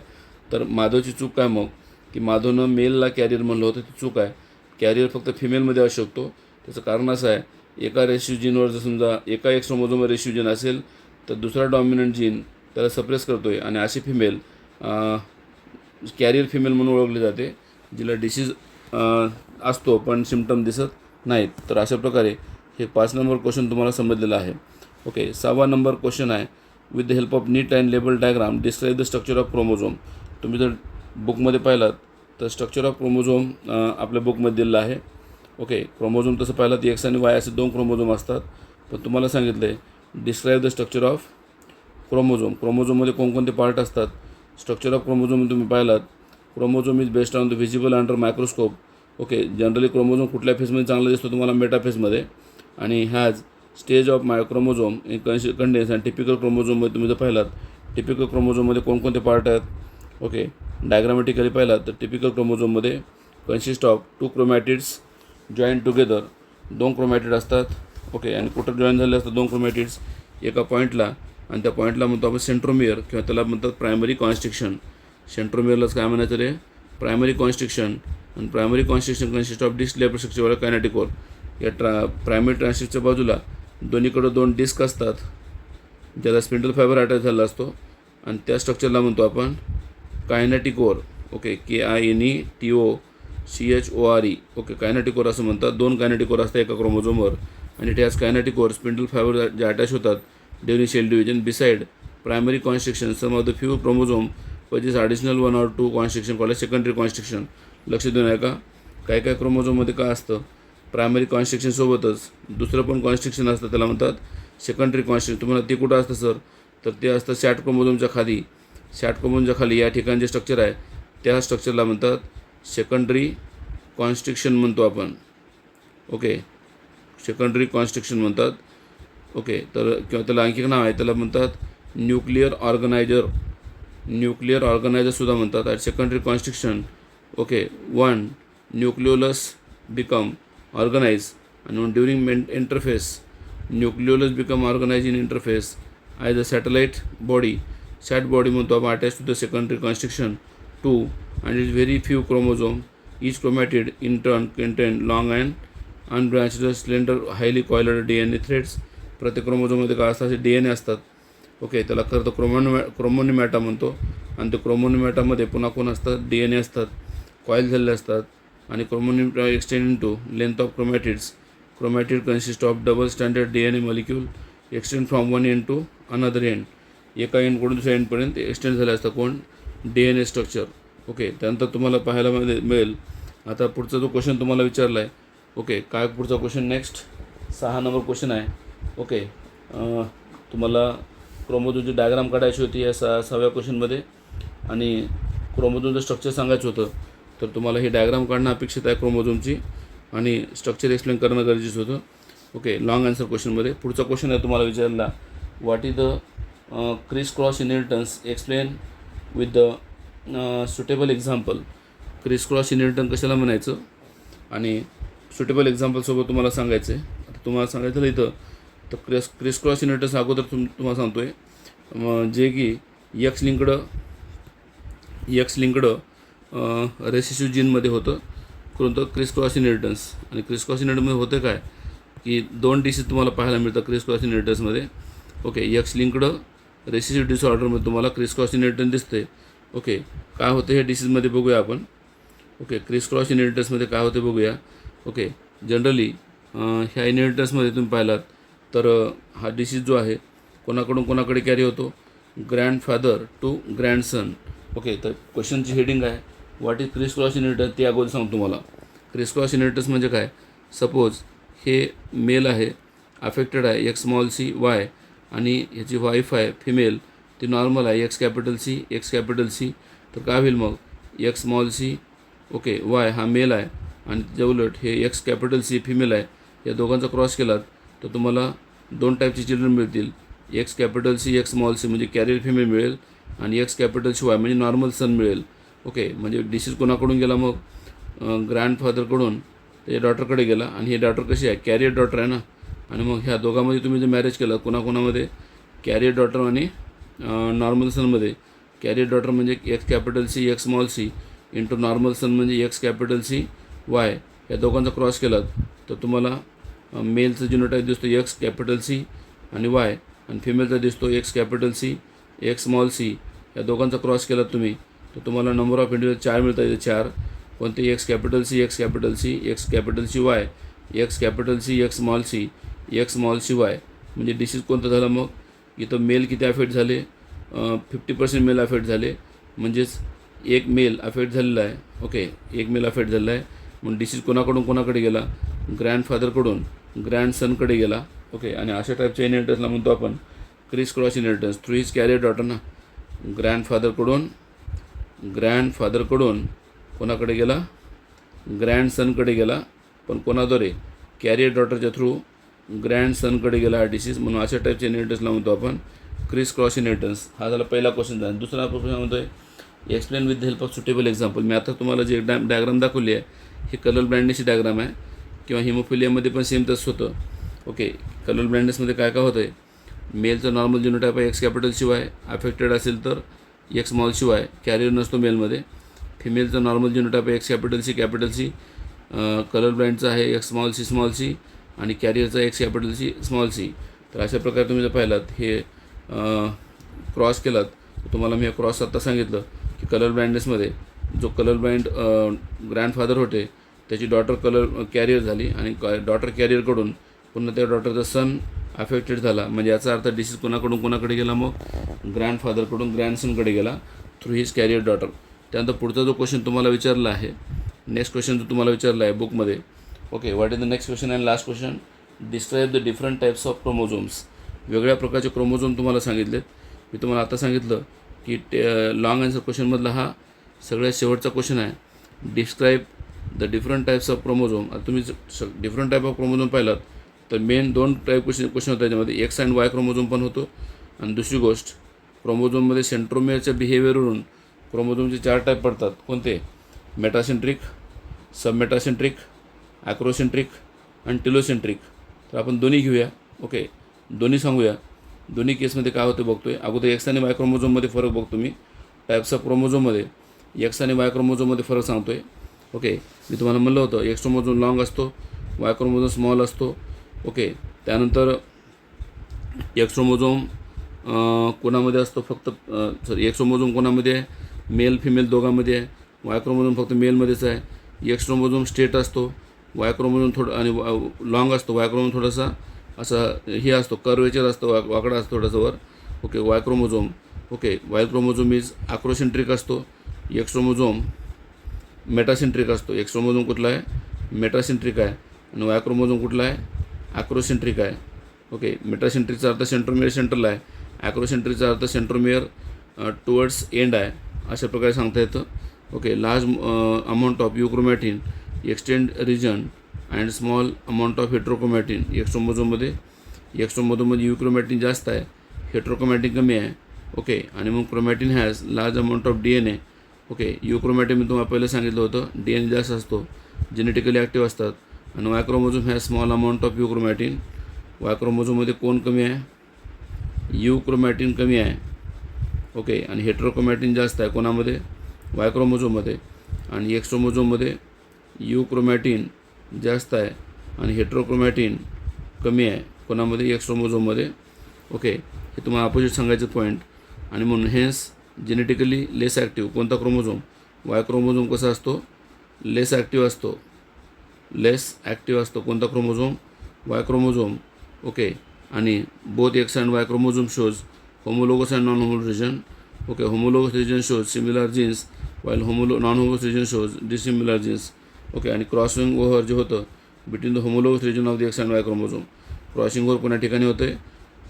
तर माधवची चूक काय मग की माधवनं मेलला कॅरियर म्हणलं होतं, ती चूक आहे. कॅरियर फक्त फिमेलमध्ये असू शकतो. त्याचं कारण असं आहे, एका रेसिव्ह जीनवर जर समजा एका एक्स क्रोमोझोमवर रेसिव्ह जीन असेल तर दुसरा डॉमिनंट जीन त्याला सप्रेस करतो आहे, आणि अशी फिमेल कॅरियर फिमेल म्हणून ओळखली जाते, जिला डिसीज असतो पण सिम्पटम दिसत नाहीत. तर अशा प्रकारे हे 5 नंबर क्वेश्चन तुम्हाला समजलेलं आहे. ओके, 6वा नंबर क्वेश्चन आहे, with the help of neat and label diagram describe the structure of chromosome. तुम्ही जर बुकमध्ये पाहिलात तर स्ट्रक्चर ऑफ क्रोमोझोम आपल्या बुकमध्ये दिलेलं आहे. ओके, क्रोमोझोम तसं पाहिलं तर एक्स आणि वाय असे 2 क्रोमोझोम असतात, पण तुम्हाला सांगितलं आहे describe the structure of chromosome. क्रोमोझोममध्ये कोणकोणते पार्ट असतात. स्ट्रक्चर ऑफ क्रोमोझोम तुम्ही पाहिलात, chromosome is based on the visible under microscope. Okay, generally chromosome कुठल्या फेजमध्ये चांगला दिसतो तुम्हाला, मेटाफेजमध्ये, आणि has stage of chromosome in condense. आणि टिपिकल क्रोमोझोममध्ये तुम्ही जर पाहिलात, टिपिकल क्रोमोझोममध्ये कोणकोणते पार्ट आहेत. ओके, डायग्रामॅटिकली पाहिलात तर टिपिकल क्रोमोझोममध्ये consist of 2 chromatids join together. 2 chromatid असतात. ओके, आणि कुठं जॉईन झाले असतात 2 क्रोमॅटिड्स एका पॉईंटला, आणि त्या पॉईंटला म्हणतो आपण सेंट्रोमियर, किंवा त्याला म्हणतात प्रायमरी कॉन्स्ट्रिक्शन. सेंट्रोमियरलाच काय म्हणायचं रे, प्रायमरी कॉन्स्ट्रिक्शन. आणि primary constriction consist of disc labour structure kinetochore. या प्रायमरी ट्रान्स्ट्रिक्टच्या बाजूला दोन्हीकडं 2 डिस्क असतात, ज्याला स्पिंडल फायबर अटॅच झाला असतो, आणि त्या स्ट्रक्चरला म्हणतो आपण kinetic core. Okay, KINETOCHORE. Okay, kinetic core असं म्हणतात. 2 कायनेटिक कोर असतात एका क्रोमोझोमवर, आणि ते आज कायनेटिक कोर स्पिंडल फायबर जे अटॅच होतात during cell division. Beside primary constriction some of the few chromosome possess additional 1 or 2 constriction call secondary constriction. लक्ष देऊन आहे का, काय काय क्रोमोझोममध्ये काय असतं, प्रायमरी कॉन्स्ट्रिक्शनसोबतच दुसरं पण कॉन्स्ट्रिक्शन असतं, त्याला म्हणतात सेकंडरी कॉन्स्ट्रिक्शन. तुम्हाला ते कुठं असतं सर, तर ते असतं शॅट क्रोमोझोमच्या खाली. शॅट क्रोमोझोमच्या खाली या ठिकाणी जे स्ट्रक्चर आहे त्या स्ट्रक्चरला म्हणतात सेकंडरी कॉन्स्ट्रिक्शन म्हणतो आपण. ओके, सेकंडरी कॉन्स्ट्रिक्शन म्हणतात. ओके, तर किंवा त्याला आणखी नाव आहे, त्याला म्हणतात न्यूक्लिअर ऑर्गनायझरसुद्धा म्हणतात. At secondary constriction, okay, 1 nucleolus become organise, आणि during interphase nucleolus become organise in interphase as a satellite body. Sat body म्हणतो आपण attach to the secondary constriction 2, and is very few chromosome. Each chromatid in turn contain long and unbranched slender highly coiled DNA threads. प्रत्येक क्रोमोझोममध्ये काय असतात, असे DNA असतात. Okay, त्याला खरं तर क्रोमोनिमॅटा म्हणतो, आणि ते क्रोमोनिमॅटामध्ये पुन्हा कोण असतात, DNA असतात, कॉईल झालेले असतात. आणि chromonemata extend to length of chromatids. Chromatid consist of double standard DNA molecule extend from one end to another end. एका एंडकडून दुसऱ्या एंडपर्यंत एक्सटेंड झाले असतात कोण, DNA स्ट्रक्चर. ओके, त्यानंतर तुम्हाला पाहायला मिळेल. आता पुढचा जो क्वेश्चन तुम्हाला विचारला आहे, ओके, काय पुढचा क्वेश्चन नेक्स्ट 6 नंबर क्वेश्चन आहे. ओके, तुम्हाला क्रोमोझोमची डायग्राम काढायची होती या 6व्या क्वेश्चनमध्ये, आणि क्रोमोझोमचं स्ट्रक्चर सांगायचं होतं. तर तुम्हाला ही डायग्राम काढणं अपेक्षित आहे क्रोमोझोमची, आणि स्ट्रक्चर एक्सप्लेन करणं गरजेचं होतं. ओके, लॉंग आन्सर क्वेश्चनमध्ये पुढचा क्वेश्चन आहे तुम्हाला विचारला, what is the Chris cross inheritance, explain with the suitable example. Chris cross inheritance कशाला म्हणायचं, आणि सुटेबल एक्झाम्पलसोबत तुम्हाला सांगायचं आहे. आता तुम्हाला सांगायचं इथं तर क्रिस क्रॉस इनहेरिटन्स अगोदर तुम्हाला सांगतो आहे, जे की एक्स लिंक्ड रेसिसिव्ह जीनमध्ये होतं कोणतं, क्रिस क्रॉस इनहेरिटन्स. आणि क्रिस क्रॉस इनहेरिटन्समध्ये होतं काय की 2 डिसीज तुम्हाला पाहायला मिळतं क्रिस क्रॉस इनहेरिटन्समध्ये. ओके, एक्स लिंक्ड रेसेसिव्ह डिसऑर्डरमध्ये तुम्हाला क्रिस क्रॉस इनहेरिटन्स दिसते. ओके, काय होतं हे डिसीजमध्ये बघूया आपण. ओके, क्रिस क्रॉस इनहेरिटन्समध्ये काय होते बघूया. ओके, जनरली ह्या इनहेरिटन्समध्ये तुम्ही पाहिलात तर हा डिसीज जो आहे कोणाकडून कोणाकडे कॅरी होतो, ग्रँडफादर टू ग्रँडसन. ओके, तर क्वेश्चनची हेडिंग आहे what is Chris cross inheritance, ते अगोदर सांगतो तुम्हाला. क्रिस क्रॉस इनहेरिटन्स म्हणजे काय. सपोज हे मेल आहे, अफेक्टेड आहे एक्स स्मॉल सी वाय, आणि ह्याची वाईफ आहे फिमेल, ती नॉर्मल आहे X capital C X capital C. तर काय होईल मग, X small C okay Y हा मेल आहे, आणि त्याच्या उलट हे एक्स कॅपिटल सी फिमेल आहे. या दोघांचा क्रॉस केलात तर तुम्हाला दोन टाईपचे चिल्ड्रन मिळतील. X capital C X small C म्हणजे कॅरियर फिमेल मिळेल, आणि एक्स कॅपिटल सी वाय म्हणजे नॉर्मल सन मिळेल. ओके, म्हणजे डिसीज कोणाकडून गेला मग, ग्रँडफादरकडून त्याच्या डॉटरकडे गेला, आणि हे डॉटर कशी आहे, कॅरियर डॉटर आहे ना. आणि मग ह्या दोघांमध्ये तुम्ही जर मॅरेज केलं कोणाकोणामध्ये, कॅरियर डॉटर आणि नॉर्मल सनमध्ये. कॅरियर डॉटर म्हणजे X capital C X small C into normal son म्हणजे एक्स कॅपिटल सी वाय. या दोघांचा क्रॉस केलात तर तुम्हाला मेलचा जिनोटाईप दिसतो एक्स कॅपिटल सी आणि वाय, आणि फिमेलचा दिसतो X capital C X small C. या दोघांचा क्रॉस केलात तुम्ही तर तुम्हाला नंबर ऑफ इंडिव्हिज्युअल 4 मिळतात. इथे 4 कोणते, X capital C X capital C X capital C Y, X capital C X small C X small C Y. म्हणजे डिसीज कोणतं झालं मग, इथं मेल किती अफेक्ट झाले, 50% मेल अफेक्ट झाले, म्हणजेच एक मेल अफेक्ट झालेला आहे. ओके, एक मेल अफेक्ट झालेला आहे. मग डिसीज कोणाकडून कोणाकडे गेला, ग्रँडफादरकडून ग्रँडसनकडे गेला. ओके, आणि अशा टाईपच्या इनहेरिटन्सला म्हणतो आपण criss cross inheritance through his carrier daughter ना. ग्रँडफादरकडून कोणाकडे गेला, ग्रँडसनकडे गेला, पण कोणाद्वारे, कॅरियर डॉटरच्या थ्रू ग्रँडसनकडे गेला हा डिसीज. म्हणून अशा टाईपच्या इनहेरिटन्सला म्हणतो आपण क्रिस क्रॉस इनहेरिटन्स. हा झाला पहिला क्वेश्चन झाला. दुसरा क्वेश्चन म्हणतो आहे explain with the help of suitable example. मी आता तुम्हाला जे डायग्राम दाखवली आहे ही कलर ब्लाइंडनेसची डायग्राम आहे, किंवा हिमोफिलियामध्ये पण सेम तसं होतं. ओके, कलर ब्लाइंडनेसमध्ये काय काय होतं आहे, मेलचं नॉर्मल जिनोटाईप आहे एक्स कॅपिटल शिवाय, अफेक्टेड असेल तर एक्स स्मॉल शिवाय, कॅरियर नसतो मेलमध्ये. फिमेलचं नॉर्मल जिनोटाईप आहे एक्स कॅपिटल सी, कलर ब्लाइंडचं आहे एक्स स्मॉल सी आणि कॅरियरचा X capital C small C. तर अशा प्रकारे तुम्ही जर पाहिलात हे क्रॉस केलात तर तुम्हाला मी क्रॉस आत्ता सांगितलं की कलर ब्लाइंडनेसमध्ये जो कलर ब्लाइंड ग्रँडफादर होते त्याची डॉटर कॅरियर झाली, आणि डॉटर कॅरियरकडून पुन्हा त्या डॉटरचा सन अफेक्टेड झाला. म्हणजे याचा अर्थ डिसीज कोणाकडून कोणाकडे गेला मग, ग्रँडफादरकडून ग्रँडसनकडे गेला थ्रू हिज कॅरियर डॉटर. त्यानंतर पुढचा जो क्वेश्चन तुम्हाला विचारला आहे, नेक्स्ट क्वेश्चन जो तुम्हाला विचारला आहे बुकमध्ये. Okay, what is the next question and last question, describe the different types of chromosomes. वेगळ्या प्रकारचे क्रोमोझोम तुम्हाला सांगितलेत. मी तुम्हाला आता सांगितलं की लॉंग आन्सर क्वेश्चनमधला हा सगळ्यात शेवटचा क्वेश्चन आहे. Describe the different types of chromosome. आता तुम्ही डिफरंट टाईप ऑफ क्रोमोझोम पाहिलात तर मेन 2 टाईप क्वेश्चन होतं त्याच्यामध्ये, एक्स अँड वाय क्रोमोझोम पण होतो, आणि दुसरी गोष्ट क्रोमोझोममध्ये सेंट्रोमियरच्या बिहेवियरवरून क्रोमोझोमचे 4 टाईप पडतात. कोणते, मेटासेंट्रिक, सबमेटासेंट्रिक, ॲक्रोसेंट्रिक आणि टिलोसेंट्रिक. तर आपण दोन्ही घेऊया. ओके, दोन्ही सांगूया. दोन्ही केसमध्ये काय होतं बघतोय. अगोदर एक्स आणि वाय क्रोमोझोममध्ये फरक बघतो मी. टाईप्स ऑफ क्रोमोझोममध्ये एक्स आणि वाय क्रोमोझोममध्ये फरक सांगतो आहे. ओके, मी तुम्हाला म्हणलं होतं एक्स क्रोमोझोम लॉंग असतो, वाय क्रोमोझोम स्मॉल असतो. ओके, त्यानंतर एक्स क्रोमोझोम कोणामध्ये असतो, फक्त एक्स क्रोमोझोम कोणामध्ये आहे, मेल फिमेल दोघांमध्ये आहे. वाय क्रोमोझोम फक्त मेलमध्येच आहे. एक्स क्रोमोझोम स्ट्रेट असतो, वाय क्रोमोझोम थोडं आणि लॉंग असतो. वाय क्रोमोझोम थोडासा असा हे असतो, कर्वेचर असतो, वाकडा असतो थोडासा वर. Okay, Y chromosome. Okay, Y chromosome is acrocentric असतो. एक्स क्रोमोझोम मेटासेंट्रिक असतो. एक्स क्रोमोझोम कुठला आहे, मेटासेंट्रिक आहे, आणि वाय क्रोमोझोम कुठला आहे, ॲक्रोसेंट्रिक आहे. ओके, मेटासेंट्रिकचा अर्थ सेंट्रोमियर सेंट्रल आहे, ॲक्रोसेंट्रिकचा अर्थ सेंट्रोमियर टुवर्ड्स एंड आहे. अशा प्रकारे सांगता येतं. Okay, large amount of euchromatin extend region and small amount of heterochromatin. X क्रोमोझोममध्ये युक्रोमॅटिन जास्त आहे, हेट्रोक्रोमॅटिन कमी आहे. ओके, आणि मग chromatin has large amount of DNA. Okay, euchromatin मी तुम्हाला पहिलं सांगितलं होतं DNA जास्त असतो, जेनेटिकली ॲक्टिव्ह असतात. आणि Y chromosome has small amount of euchromatin. Y क्रोमोझोममध्ये कोण कमी आहे, युक्रोमॅटिन कमी आहे. ओके, आणि हेट्रोक्रोमॅटिन जास्त आहे कोणामध्ये, वाय क्रोमोझोममध्ये. आणि एक्स क्रोमोझोममध्ये युक्रोमॅटिन जास्त आहे आणि हेट्रोक्रोमॅटिन कमी आहे कोणामध्ये, एक्स क्रोमोझोममध्ये. ओके, हे तुम्हाला अपोजिट सांगायचं पॉईंट. आणि म्हणून हेन्स जेनेटिकली लेस ॲक्टिव्ह कोणता क्रोमोझोम, वाय क्रोमोझोम कसा असतो, लेस ॲक्टिव्ह असतो. लेस ॲक्टिव्ह असतो कोणता क्रोमोझोम, वाय क्रोमोझोम. ओके, आणि both X and Y chromosome shows homologous and non homologous region. Okay, homologous region shows similar genes while non homologous region shows dissimilar genes. Okay, आणि crossing over जे होतं between the homologous region of the X and Y chromosome. Crossing over कोणत्या ठिकाणी होते,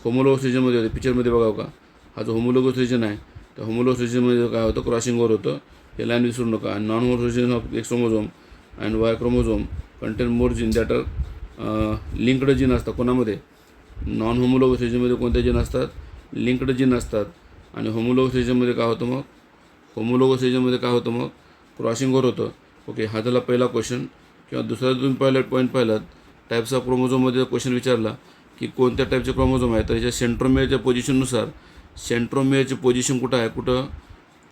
homologous रिजनमध्ये होते. पिक्चरमध्ये बघावं का, हा जो होमोलोगस रिजन आहे त्या होमोलोगस रिजनमध्ये काय होतं, क्रॉसिंग ओव्हर होतं. हे लाईन विसरू नका. आणि non homologous region of X chromosome and Y chromosome contain more gene that are linked gene असतात. कोणामध्ये, नॉन होमोलोगस रिजनमध्ये कोणते जीन असतात, लिंक्ड जीन असतात. आणि होमोलोगस रिजनमध्ये काय होतं मग, होमोलोगस रिजनमध्ये काय होतं मग, क्रॉसिंग ओव्हर होतं. ओके, हा झाला पहिला क्वेश्चन. किंवा दुसरा तुम्ही पॉईंट पाहिलात, टाईप्स ऑफ क्रोमोझोममध्ये क्वेश्चन विचारला की कोणत्या टाईपचे क्रोमोझोम आहे, तर याच्या सेंट्रोमियरच्या पोझिशननुसार सेंट्रोमियरची पोझिशन कुठं आहे, कुठं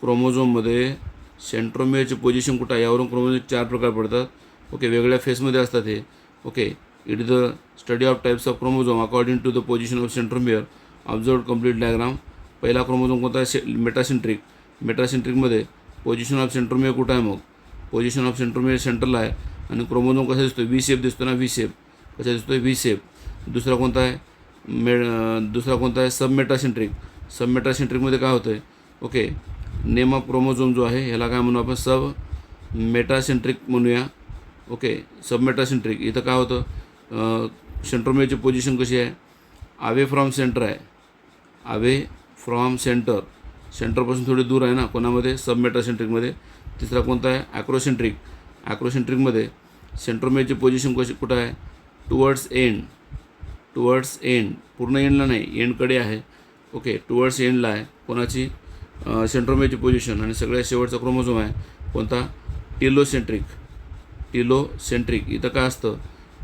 क्रोमोझोममध्ये सेंट्रोमियरची पोझिशन कुठं आहे, यावरून क्रोमोझोम 4 प्रकार पडतात. ओके, वेगळ्या फेसमध्ये असतात हे. Okay, it is the study of types of chromosome according to the position of centromere observe complete diagram. पहिला क्रोमोझोम कोणता आहे, मेटासेंट्रिक. मेटासेंट्रिकमध्ये पोझिशन ऑफ सेंट्रोमियर कुठं आहे, मग पोझिशन ऑफ सेंट्रोमियर सेंटरला आहे. आणि क्रोमोझोम कसा दिसतो, व्ही शेप दिसतो ना, व्ही शेप कसा दिसतो, व्ही शेप. दुसरा कोणता आहे, दुसरा कोणता आहे, सबमेटासेंट्रिक. सबमेटासेंट्रिकमध्ये काय होतं आहे, ओके, नेम ऑफ क्रोमोझोम जो आहे ह्याला काय म्हणू आपण, सब मेटासेंट्रिक म्हणूया. ओके, सबमेटासेंट्रिक इथं काय होतं, सेंट्रोमियरची पोझिशन कशी आहे, अवे फ्रॉम सेंटर आहे, अवे फ्रॉम सेंटर, सेंटरपासून थोडी दूर आहे ना कोणामध्ये, सबमेटासेंट्रिकमध्ये. तिसरा कोणता आहे, ॲक्रोसेंट्रिक. ॲक्रोसेंट्रिकमध्ये सेंट्रोमियरची पोझिशन कशी कुठं आहे, टुवर्ड्स एंड, टुवर्ड्स एंड, पूर्ण एंडला नाही, एंडकडे आहे. ओके, टुवर्ड्स एंडला आहे कोणाची, सेंट्रोमियरची पोझिशन. आणि सगळ्यात शेवटचा क्रोमोझोम आहे कोणता, टेलोसेंट्रिक. टेलोसेंट्रिक इथं काय असतं,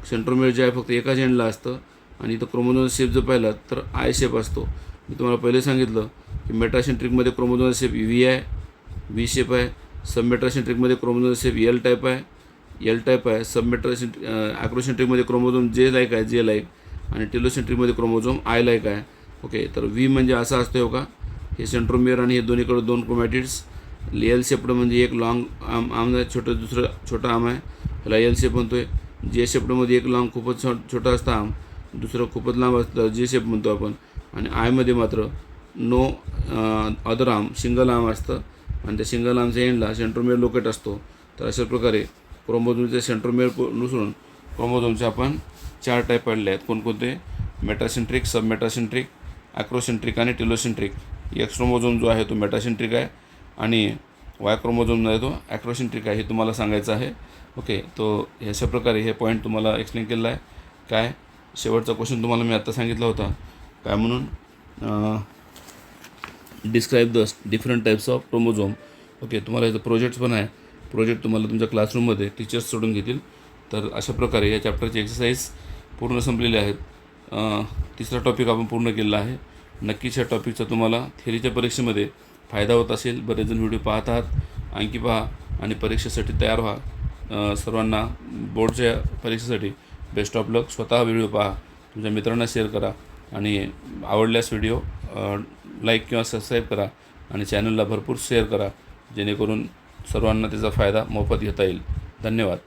सेंट्रोमियर जे आहे फक्त एकाच एंडला असतं. आणि इथं क्रोमोझोम शेप जर पाहिला तर आय शेप असतो. मी तुम्हाला पहिले सांगितलं की मेटासेंट्रिकमध्ये क्रोमोझोम शेप व्ही आहे, व्ही शेप आहे. सबमेटासेंट्रिकमध्ये क्रोमोझोम शेप एल टाईप आहे, एल टाईप आहे. ॲक्रोसेंट्रिकमध्ये क्रोमोझोम जे लाईक आहे, जे लाईक. आणि टेलोसेंट्रिकमध्ये क्रोमोझोम आय लाईक आहे. ओके, तर व्ही म्हणजे असा असतो हो का, हे सेंट्रोमियर आणि हे दोन्हीकडे 2 क्रोमॅटिड्स. एल शेप्ड म्हणजे एक लॉंग आर्म आहे, दुसरं छोटा आर्म आहे, ह्याला एल शेप म्हणतो आहे. जे शेप्डमध्ये एक लॉंग खूपच छोटा असतं आर्म, दुसरं खूपच लांब असतं, जे शेप म्हणतो आपण. आणि आयमध्ये मात्र no other arm, single arm असतं. आणि त्या सिंगल आर्मच्या एंडला सेंट्रोमियर लोकेट असतो. तर अशा प्रकारे क्रोमोझोमचे सेंट्रोमियर नुसरून क्रोमोझोमचे आपण 4 टाईप पाडले आहेत. कोणकोणते, मेटासेंट्रिक, सबमेटासेंट्रिक, ॲक्रोसेंट्रिक आणि टेलोसेंट्रिक. एक्स क्रोमोझोम जो आहे तो मेटासेंट्रिक आहे आणि वाय क्रोमोझोम जो आहे तो ॲक्रोसेंट्रिक आहे, हे तुम्हाला सांगायचं आहे. ओके, तो अशा प्रकारे हे पॉईंट तुम्हाला एक्सप्लेन केलेला आहे. काय, शेवटचा क्वेश्चन तुम्हाला मी आत्ता सांगितला होता काय म्हणून, describe the different types of chromosome. Okay, तुम्हाला याचं प्रोजेक्ट्स पण आहे. प्रोजेक्ट तुम्हाला तुमच्या क्लासरूममध्ये टीचर्स सोडून घेतील. तर अशा प्रकारे या चॅप्टरचे एक्सरसाइज पूर्ण संपलेले आहेत. तिसरा टॉपिक आपण पूर्ण केलेला आहे. नक्कीच या टॉपिकचा तुम्हाला थेरीच्या परीक्षेमध्ये फायदा होत असेल. बरेच जण व्हिडिओ पाहत आहात, आणखी पहा आणि परीक्षेसाठी तयार व्हा. सर्वांना बोर्डच्या परीक्षेसाठी बेस्ट ऑफ लक. स्वतः व्हिडिओ पहा, तुमच्या मित्रांना शेअर करा आणि आवडल्यास व्हिडिओ लाईक किंवा सबस्क्राईब करा आणि चॅनलला भरपूर शेअर करा, जेणेकरून सर्वांना त्याचा फायदा मोफत घेता येईल. धन्यवाद.